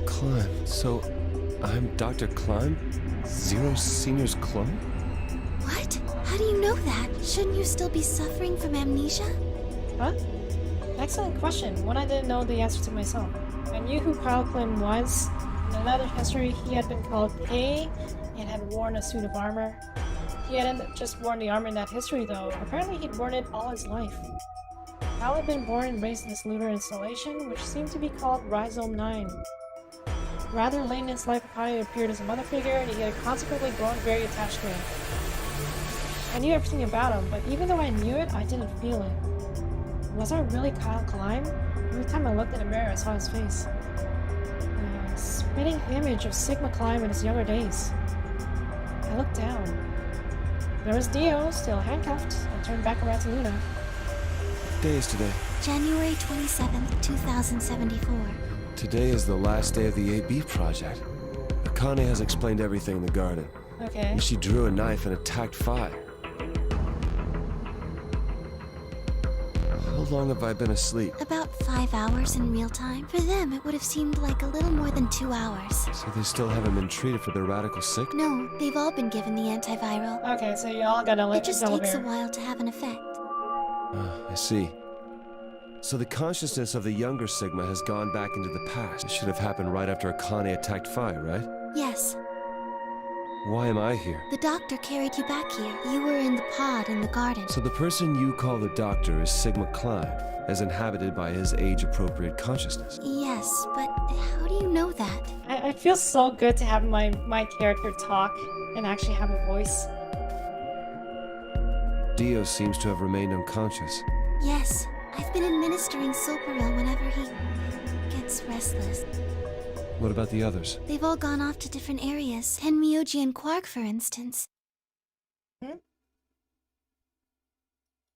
Climb. So, I'm Dr. Climb? Zero Senior's clone? What? How do you know that? Shouldn't you still be suffering from amnesia? Huh? Excellent question. One I didn't know the answer to myself. I knew who Kyle Clem was. In another history, he had been called K and had worn a suit of armor. He hadn't just worn the armor in that history, though. Apparently, he'd worn it all his life. Kyle had been born and raised in this lunar installation, which seemed to be called Rhizome 9. Rather late in his life, Akane appeared as a mother figure, and he had consequently grown very attached to him. I knew everything about him, but even though I knew it, I didn't feel it. Was I really Kyle Klein? Every time I looked in the mirror, I saw his face. A spitting image of Sigma Klein in his younger days. I looked down. There was Dio, still handcuffed, and turned back around to Luna. What day is today? January 27th, 2074. Today is the last day of the AB project. Akane has explained everything in the garden. Okay. And she drew a knife and attacked Phi. How long have I been asleep? About 5 hours in real time. For them, it would have seemed like a little more than 2 hours. So they still haven't been treated for their radical sick? No, they've all been given the antiviral. Okay, so y'all gotta let It just takes a while to have an effect. I see. So the consciousness of the younger Sigma has gone back into the past. It should have happened right after Akane attacked Phi, right? Yes. Why am I here? The doctor carried you back here. You were in the pod in the garden. So the person you call the doctor is Sigma Klein, as inhabited by his age-appropriate consciousness. Yes, but how do you know that? I feel so good to have my character talk and actually have a voice. Dio seems to have remained unconscious. Yes, I've been administering Soparil whenever he gets restless. What about the others? They've all gone off to different areas. Tenmyoji and Quark, for instance.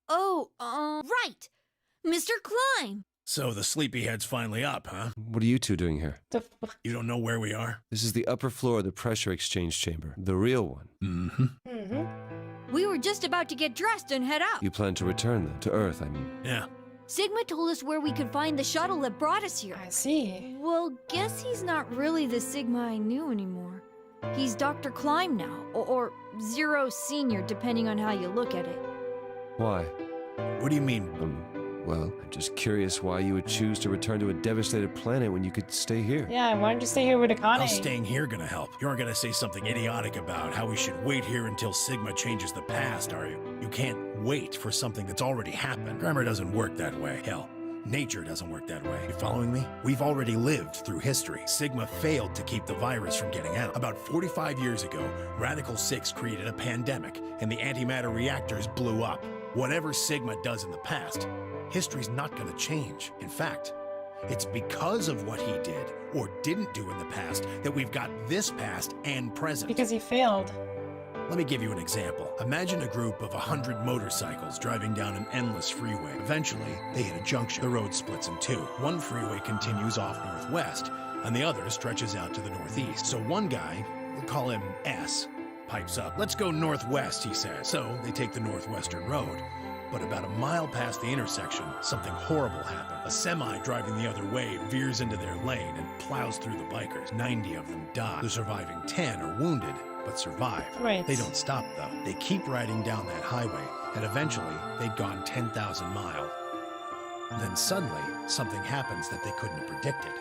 Oh, right! Mr. Klein! So the sleepyhead's finally up, huh? What are you two doing here? You don't know where we are? This is the upper floor of the pressure exchange chamber. The real one. Mm-hmm. We were just about to get dressed and head out. You plan to return then? To Earth, I mean. Yeah. Sigma told us where we could find the shuttle that brought us here. I see. Well, guess he's not really the Sigma I knew anymore. He's Dr. Klein now, or Zero Senior, depending on how you look at it. Why? What do you mean? Well, I'm just curious why you would choose to return to a devastated planet when you could stay here. Yeah, why don't you stay here with Akane? How's staying here gonna help? You aren't gonna say something idiotic about how we should wait here until Sigma changes the past, are you? You can't wait for something that's already happened. Grammar doesn't work that way. Hell, nature doesn't work that way. You following me? We've already lived through history. Sigma failed to keep the virus from getting out. About 45 years ago, Radical 6 created a pandemic, and the antimatter reactors blew up. Whatever Sigma does in the past, history's not gonna change. In fact, it's because of what he did or didn't do in the past that we've got this past and present. Because he failed. Let me give you an example. Imagine a group of 100 motorcycles driving down an endless freeway. Eventually, they hit a junction. The road splits in two. One freeway continues off northwest, and the other stretches out to the northeast. So one guy, we'll call him S, pipes up. "Let's go northwest," he says. So they take the northwestern road. But about a mile past the intersection, something horrible happened. A semi driving the other way veers into their lane and plows through the bikers. 90 of them die. The surviving 10 are wounded, but survive. Right. They don't stop, though. They keep riding down that highway, and eventually they'd gone 10,000 miles. Then suddenly, something happens that they couldn't have predicted.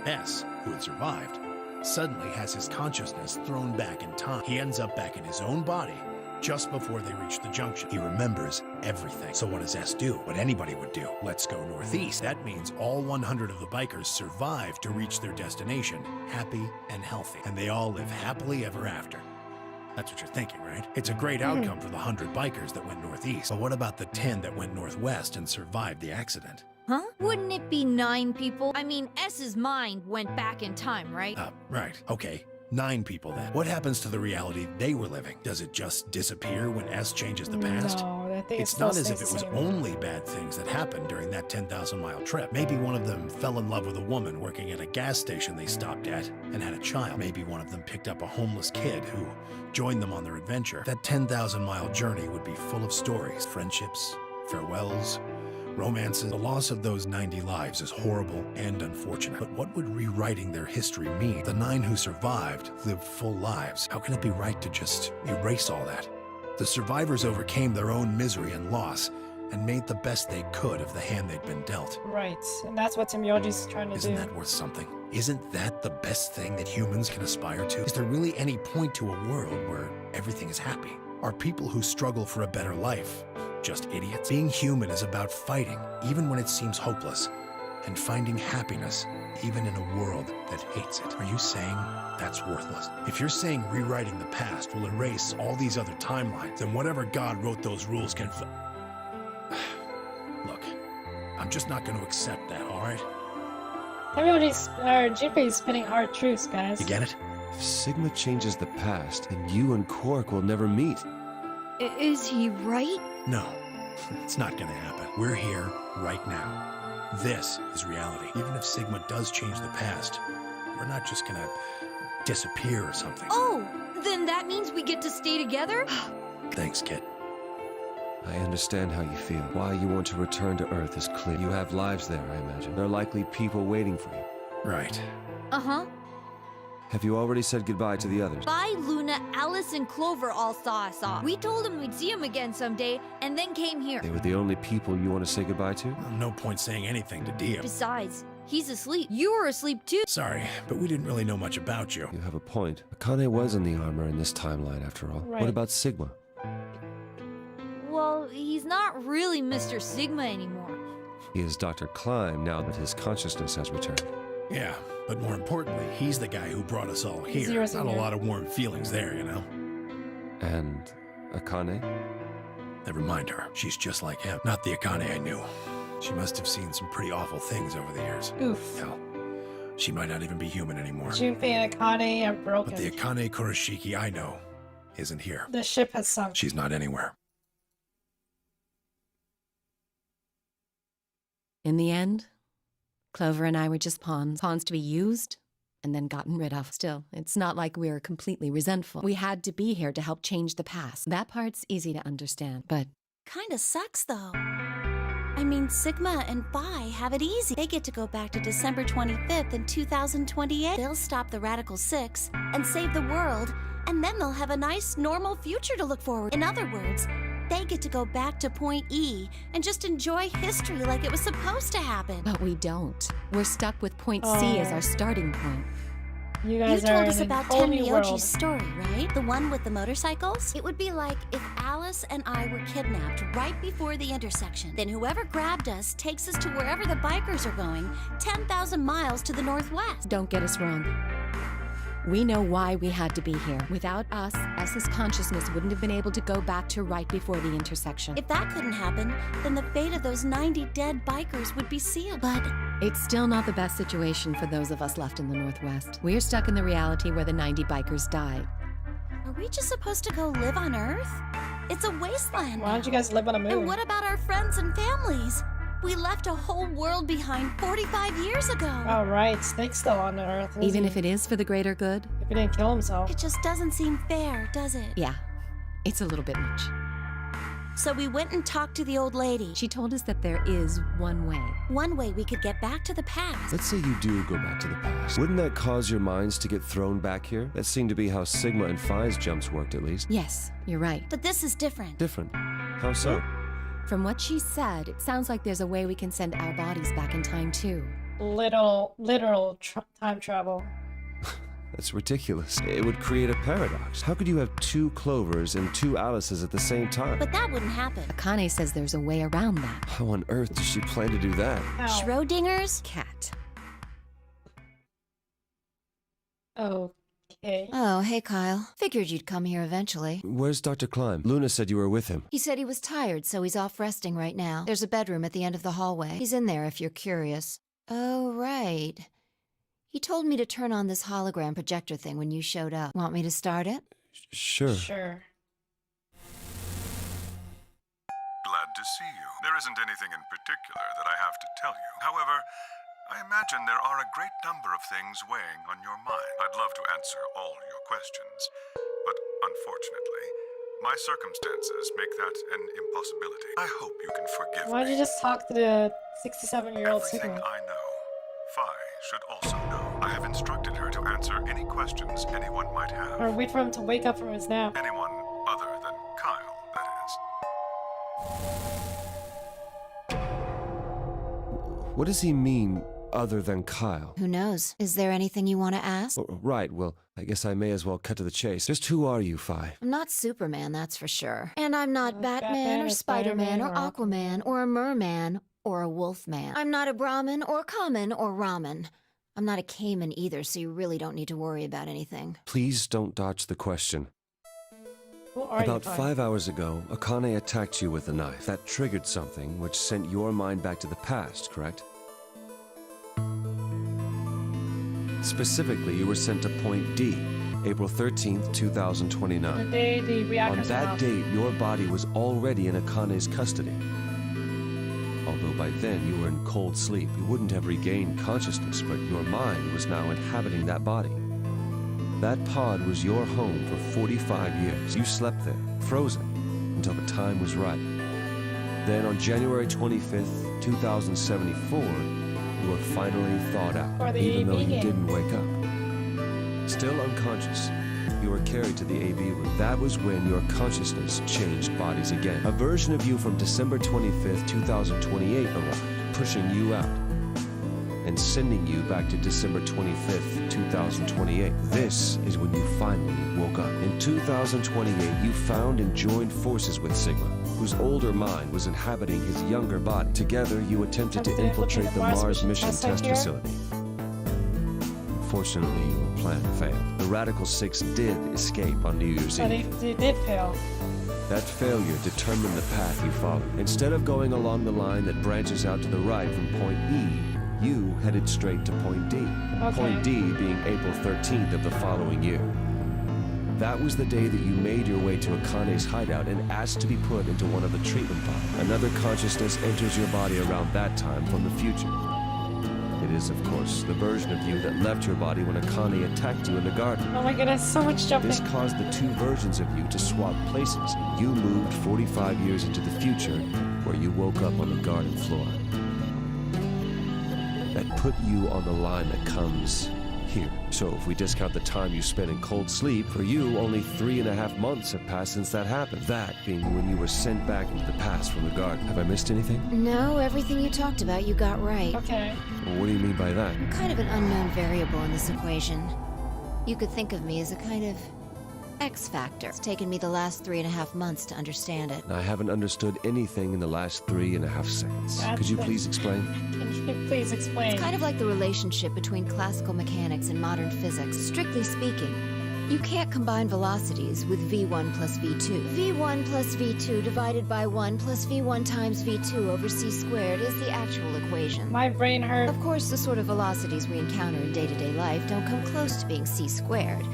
S, who had survived, suddenly has his consciousness thrown back in time. He ends up back in his own body just before they reach the junction. He remembers everything. So what does S do? What anybody would do. Let's go northeast. That means all 100 of the bikers survive to reach their destination, happy and healthy. And they all live happily ever after. That's what you're thinking, right? It's a great outcome for the 100 bikers that went northeast. But what about the 10 that went northwest and survived the accident? Huh? Wouldn't it be 9 people? I mean, S's mind went back in time, right? Right. Okay. 9 people then. What happens to the reality they were living? Does it just disappear when S changes the past? No, I think It's not as if it was only bad things that happened during that 10,000-mile trip. Maybe one of them fell in love with a woman working at a gas station they stopped at and had a child. Maybe one of them picked up a homeless kid who joined them on their adventure. That 10,000-mile journey would be full of stories, friendships, farewells, romances. The loss of those 90 lives is horrible and unfortunate. But what would rewriting their history mean? The 9 who survived lived full lives. How can it be right to just erase all that? The survivors overcame their own misery and loss and made the best they could of the hand they'd been dealt. Right, and that's what Tenmyoji's trying to do. Isn't that worth something? Isn't that the best thing that humans can aspire to? Is there really any point to a world where everything is happy? Are people who struggle for a better life just idiots? Being human is about fighting, even when it seems hopeless. and finding happiness even in a world that hates it. Are you saying that's worthless? If you're saying rewriting the past will erase all these other timelines, then whatever God wrote those rules can Look, I'm just not going to accept that, all right? Junpei's spitting hard truths, guys. You get it? If Sigma changes the past, then you and Quark will never meet. Is he right? No, it's not going to happen. We're here right now. This is reality. Even if Sigma does change the past, we're not just going to disappear or something. Oh, then that means we get to stay together? Thanks, kid. I understand how you feel. Why you want to return to Earth is clear. You have lives there, I imagine. There are likely people waiting for you. Right. Uh-huh. Have you already said goodbye to the others? Bye, Luna, Alice, and Clover all saw us off. We told them we'd see them again someday, and then came here. They were the only people you want to say goodbye to? No point saying anything to Dio. Besides, he's asleep. You were asleep too. Sorry, but we didn't really know much about you. You have a point. Akane was in the armor in this timeline, after all. Right. What about Sigma? Well, he's not really Mr. Sigma anymore. He is Dr. Klein now that his consciousness has returned. Yeah, but more importantly, he's the guy who brought us all here. Zero Not a Senior. lot of warm feelings there, you know? And Akane? Never mind her. She's just like him. Not the Akane I knew. She must have seen some pretty awful things over the years. Oof. Hell, she might not even be human anymore. Junpei and Akane are broken. But the Akane Kurashiki I know isn't here. The ship has sunk. She's not anywhere. In the end, Clover and I were just pawns. Pawns to be used and then gotten rid of. Still, it's not like we were completely resentful. We had to be here to help change the past. That part's easy to understand, but Kinda sucks, though. I mean, Sigma and Phi have it easy. They get to go back to December 25th in 2028. They'll stop the Radical Six and save the world, and then they'll have a nice, normal future to look forward. In other words, they get to go back to Point E and just enjoy history like it was supposed to happen. But we don't. We're stuck with Point C as our starting point. You You guys are told in us a about whole new world. Tenryoji's story, right? The one with the motorcycles? It would be like if Alice and I were kidnapped right before the intersection. Then whoever grabbed us takes us to wherever the bikers are going, 10,000 miles to the northwest. Don't get us wrong. We know why we had to be here. Without us, S's consciousness wouldn't have been able to go back to right before the intersection. If that couldn't happen, then the fate of those 90 dead bikers would be sealed. But It's still not the best situation for those of us left in the Northwest. We're stuck in the reality where the 90 bikers died. are we just supposed to go live on Earth? It's a wasteland. Why don't you guys live on a moon? And what about our friends and families? We left a whole world behind 45 years ago. Oh, right. Snake's still on the Earth. isn't Even he? if it is for the greater good? If he didn't kill himself. It just doesn't seem fair, does it? Yeah, it's a little bit much. So we went and talked to the old lady. She told us that there is one way. One way we could get back to the past. Let's say you do go back to the past. Wouldn't that cause your minds to get thrown back here? That seemed to be how Sigma and Phi's jumps worked, at least. Yes, you're right. But this is different. Different. How so? From what she said, it sounds like there's a way we can send our bodies back in time too. Literal time travel. That's ridiculous. It would create a paradox. How could you have two Clovers and two Alices at the same time? But that wouldn't happen. Akane says there's a way around that. How on earth does she plan to do that? Schrodinger's cat. Okay. Oh, hey, Kyle. Figured you'd come here eventually. Where's Dr. Klein? Luna said you were with him. He said he was tired, so he's off resting right now. There's a bedroom at the end of the hallway. He's in there if you're curious. Oh, right. He told me to turn on this hologram projector thing when you showed up. Want me to start it? Sure. Sure. Glad to see you. There isn't anything in particular that I have to tell you. However, I imagine there are a great number of things weighing on your mind. I'd love to answer all your questions, but unfortunately, my circumstances make that an impossibility. I hope you can forgive Why'd me. you just talk to the 67-year-old Everything Sigma? I know, Phi should also know. I have instructed her to answer any questions anyone might have. Or wait for him to wake up from his nap. Anyone other than Kyle, that is. What does he mean, other than Kyle? Who knows? Is there anything you want to ask? Oh, right, well, I guess I may as well cut to the chase. Just who are you, Phi? I'm not Superman, that's for sure. And I'm not Batman Batman or or Spider-Man Spider-Man or or Aquaman or a merman or a wolf man. I'm not a Brahmin or common or ramen. I'm not a Cayman either, so you really don't need to worry about anything. Please don't dodge the question. Who are About you, 5 hours ago, Akane attacked you with a knife. That triggered something which sent your mind back to the past, correct? Specifically, you were sent to Point D, April 13th, 2029. The day the reactors On that went off. date, your body was already in Akane's custody. Although by then you were in cold sleep, you wouldn't have regained consciousness, but your mind was now inhabiting that body. That pod was your home for 45 years. You slept there, frozen, until the time was right. Then on January 25th, 2074, you were finally thawed out, even though you didn't wake up. Still unconscious, you were carried to the AV room. That was when your consciousness changed bodies again. A version of you from December 25th, 2028 arrived, pushing you out and sending you back to December 25th, 2028. This is when you finally woke up. In 2028, you found and joined forces with Sigma, whose older mind was inhabiting his younger body. Together, you attempted to infiltrate the Mars mission test facility. Fortunately, your plan failed. The Radical Six did escape on New Year's But Eve. they did fail. That failure determined the path you followed. Instead of going along the line that branches out to the right from Point E, you headed straight to Point D. Okay. Point D being April 13th of the following year. That was the day that you made your way to Akane's hideout and asked to be put into one of the treatment pods. Another consciousness enters your body around that time from the future. It is, of course, the version of you that left your body when Akane attacked you in the garden. Oh my goodness, so much jumping. This caused the two versions of you to swap places. You moved 45 years into the future, where you woke up on the garden floor. That put you on the line that comes here. So if we discount the time you spent in cold sleep, for you, only 3.5 months have passed since that happened. That being when you were sent back into the past from the garden. Have I missed anything? No, everything you talked about you got right. Okay. Well, what do you mean by that? I'm kind of an unknown variable in this equation. You could think of me as a kind of X factor. It's taken me the last 3.5 months to understand it. I haven't understood anything in the last 3.5 seconds. Could you please explain? Can you please explain? It's kind of like the relationship between classical mechanics and modern physics. Strictly speaking, you can't combine velocities with v1 plus v2. v1 plus v2 divided by 1 plus v1 times v2 over c squared is the actual equation. My brain hurt. Of course, the sort of velocities we encounter in day-to-day life don't come close to being c squared,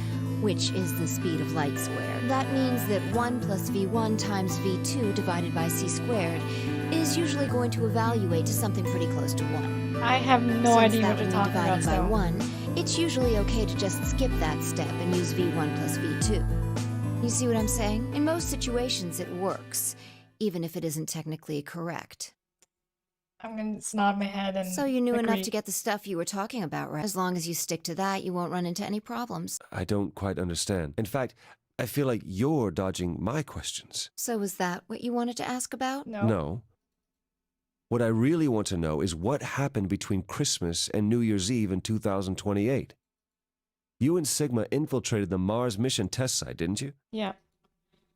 which is the speed of light squared. That means that 1 plus v1 times v2 divided by c squared is usually going to evaluate to something pretty close to 1. I have no idea what you're talking about, Dividing by so. 1, it's usually okay to just skip that step and use v1 plus v2. You see what I'm saying? In most situations it works, even if it isn't technically correct. I'm gonna nod my head and So you knew enough agree. to get the stuff you were talking about, right? As long as you stick to that, you won't run into any problems. I don't quite understand. In fact, I feel like you're dodging my questions. So was that what you wanted to ask about? No. What I really want to know is what happened between Christmas and New Year's Eve in 2028. You and Sigma infiltrated the Mars mission test site, didn't you? Yeah.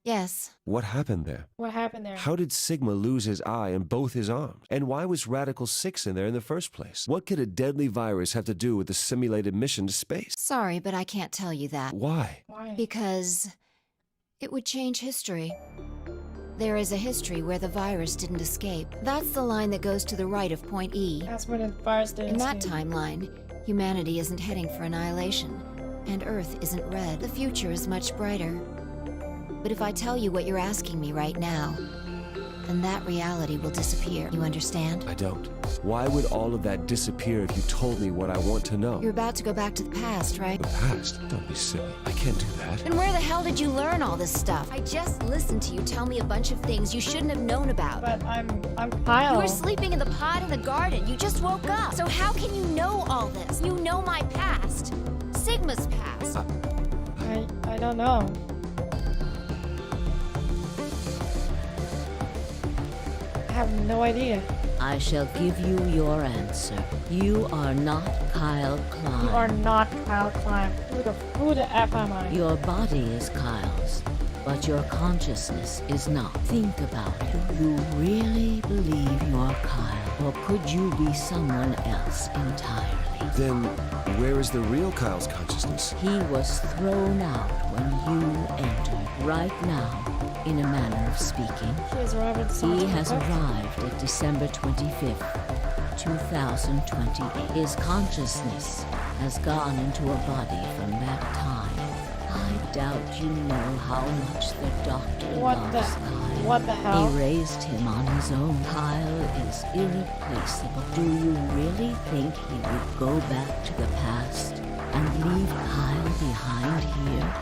Yes. What happened there? What happened there? How did Sigma lose his eye and both his arms? And why was Radical 6 in there in the first place? What could a deadly virus have to do with the simulated mission to space? Sorry, but I can't tell you that. Why? Why? Because it would change history. There is a history where the virus didn't escape. That's the line that goes to the right of Point E. That's where the virus didn't In that escape. timeline, humanity isn't heading for annihilation, and Earth isn't red. The future is much brighter. But if I tell you what you're asking me right now, then that reality will disappear. You understand? I don't. Why would all of that disappear if you told me what I want to know? You're about to go back to the past, right? The past? Don't be silly. I can't do that. Then where the hell did you learn all this stuff? I just listened to you tell me a bunch of things you shouldn't have known about. But I'm Kyle. You were sleeping in the pod in the garden. You just woke up. So how can you know all this? You know my past. Sigma's past. I don't know. I have no idea. I shall give you your answer. You are not Kyle Klein. You are not Kyle Klein. Who the F am I? Your body is Kyle's, But your consciousness is not. Think about it. Do you really believe you're Kyle? Or could you be someone else entirely? Then, where is the real Kyle's consciousness? He was thrown out when you entered. Right now, in a manner of speaking, he has arrived at December 25th, 2028. His consciousness has gone into a body from that time. I doubt you know how much the doctor loves Kyle. What the hell? He raised him on his own. Kyle is irreplaceable. Do you really think he would go back to the past and leave Kyle behind here?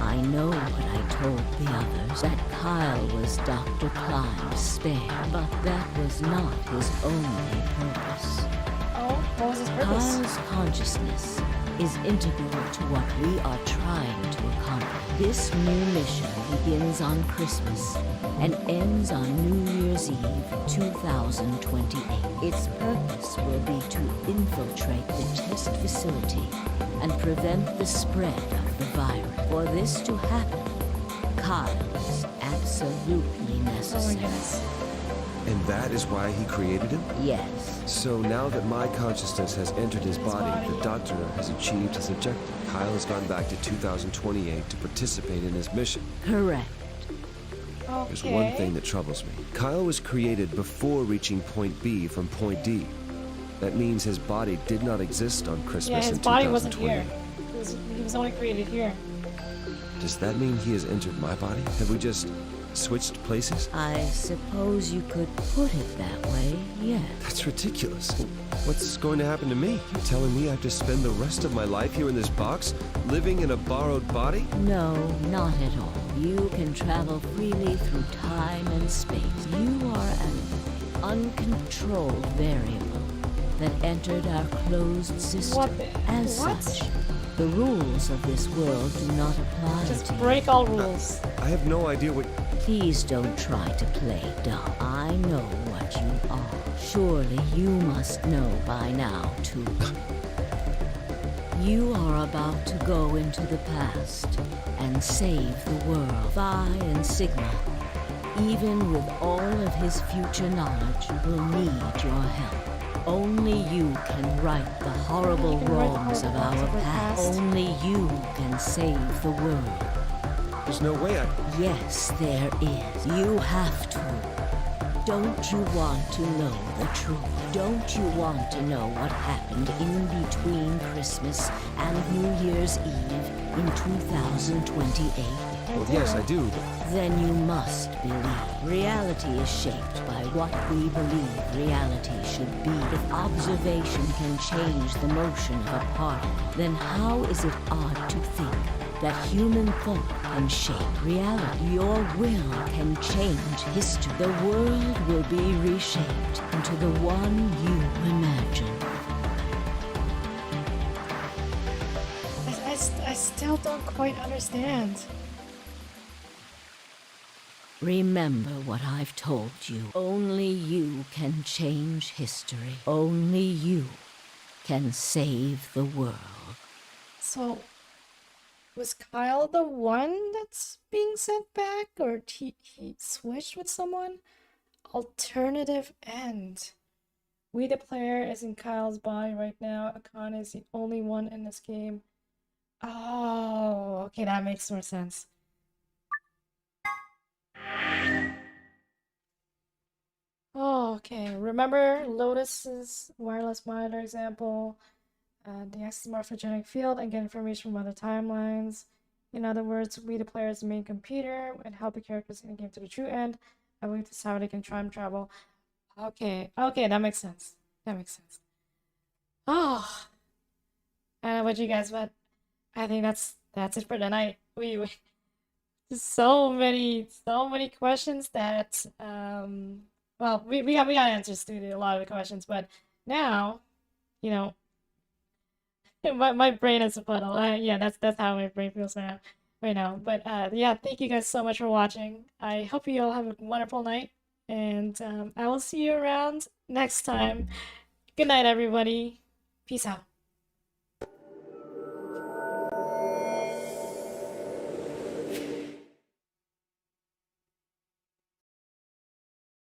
I know what I told the others, that Kyle was Dr. Clive's spare, but that was not his only purpose. Oh, what was his purpose? Kyle's consciousness is integral to what we are trying to accomplish. This new mission begins on Christmas and ends on New Year's Eve 2028. Its purpose will be to infiltrate the test facility and prevent the spread of the virus. For this to happen, Kyle is absolutely necessary. Oh my goodness. And that is why he created him? Yes. So now that my consciousness has entered his body, the doctor has achieved his objective. Kyle has gone back to 2028 to participate in his mission. Correct. There's one thing that troubles me. Kyle was created before reaching point B from point D. That means his body did not exist on Christmas Yeah, his in body wasn't 2028. here. He was only created here. Does that mean he has entered my body? Have we just switched places? I suppose you could put it that way, yes. That's ridiculous. What's going to happen to me? You're telling me I have to spend the rest of my life here in this box, living in a borrowed body? No, not at all. You can travel freely through time and space. You are an uncontrolled variable that entered our closed system. As such, the rules of this world do not apply to you. Break all rules. I have no idea what... Please don't try to play dumb. I know what you are. Surely you must know by now, too. You are about to go into the past and save the world. Phi and Sigma, even with all of his future knowledge, will need your help. Only you can right the horrible wrongs of our past. Only you can save the world. There's no way I... Yes, there is. You have to. Don't you want to know the truth? Don't you want to know what happened in between Christmas and New Year's Eve in 2028? Well, yes, I do. Then you must believe. Reality is shaped by what we believe reality should be. If observation can change the motion of a particle, then how is it odd to think that human thought can shape reality? Your will can change history. The world will be reshaped into the one you imagine. I still don't quite understand. Remember what I've told you. Only you can change history. Only you can save the world. So, was Kyle the one that's being sent back, or he switched with someone? Alternative end. We the player is in Kyle's body right now. Akane is the only one in this game. Oh, okay, that makes more sense. Oh, okay. Remember Lotus's wireless monitor example? The access morphogenic field and get information from other timelines. In other words, we the player is the main computer and help the characters in the game to the true end. I believe this is how they can time travel. Okay, that makes sense. That makes sense. Oh, I don't know what you guys, but I think that's it for tonight. We so many questions that well, we got answers to a lot of the questions, but now, you know, my brain is a puddle. Yeah, that's how my brain feels right now. But yeah, thank you guys so much for watching. I hope you all have a wonderful night, and I will see you around next time. Good night, everybody. Peace out.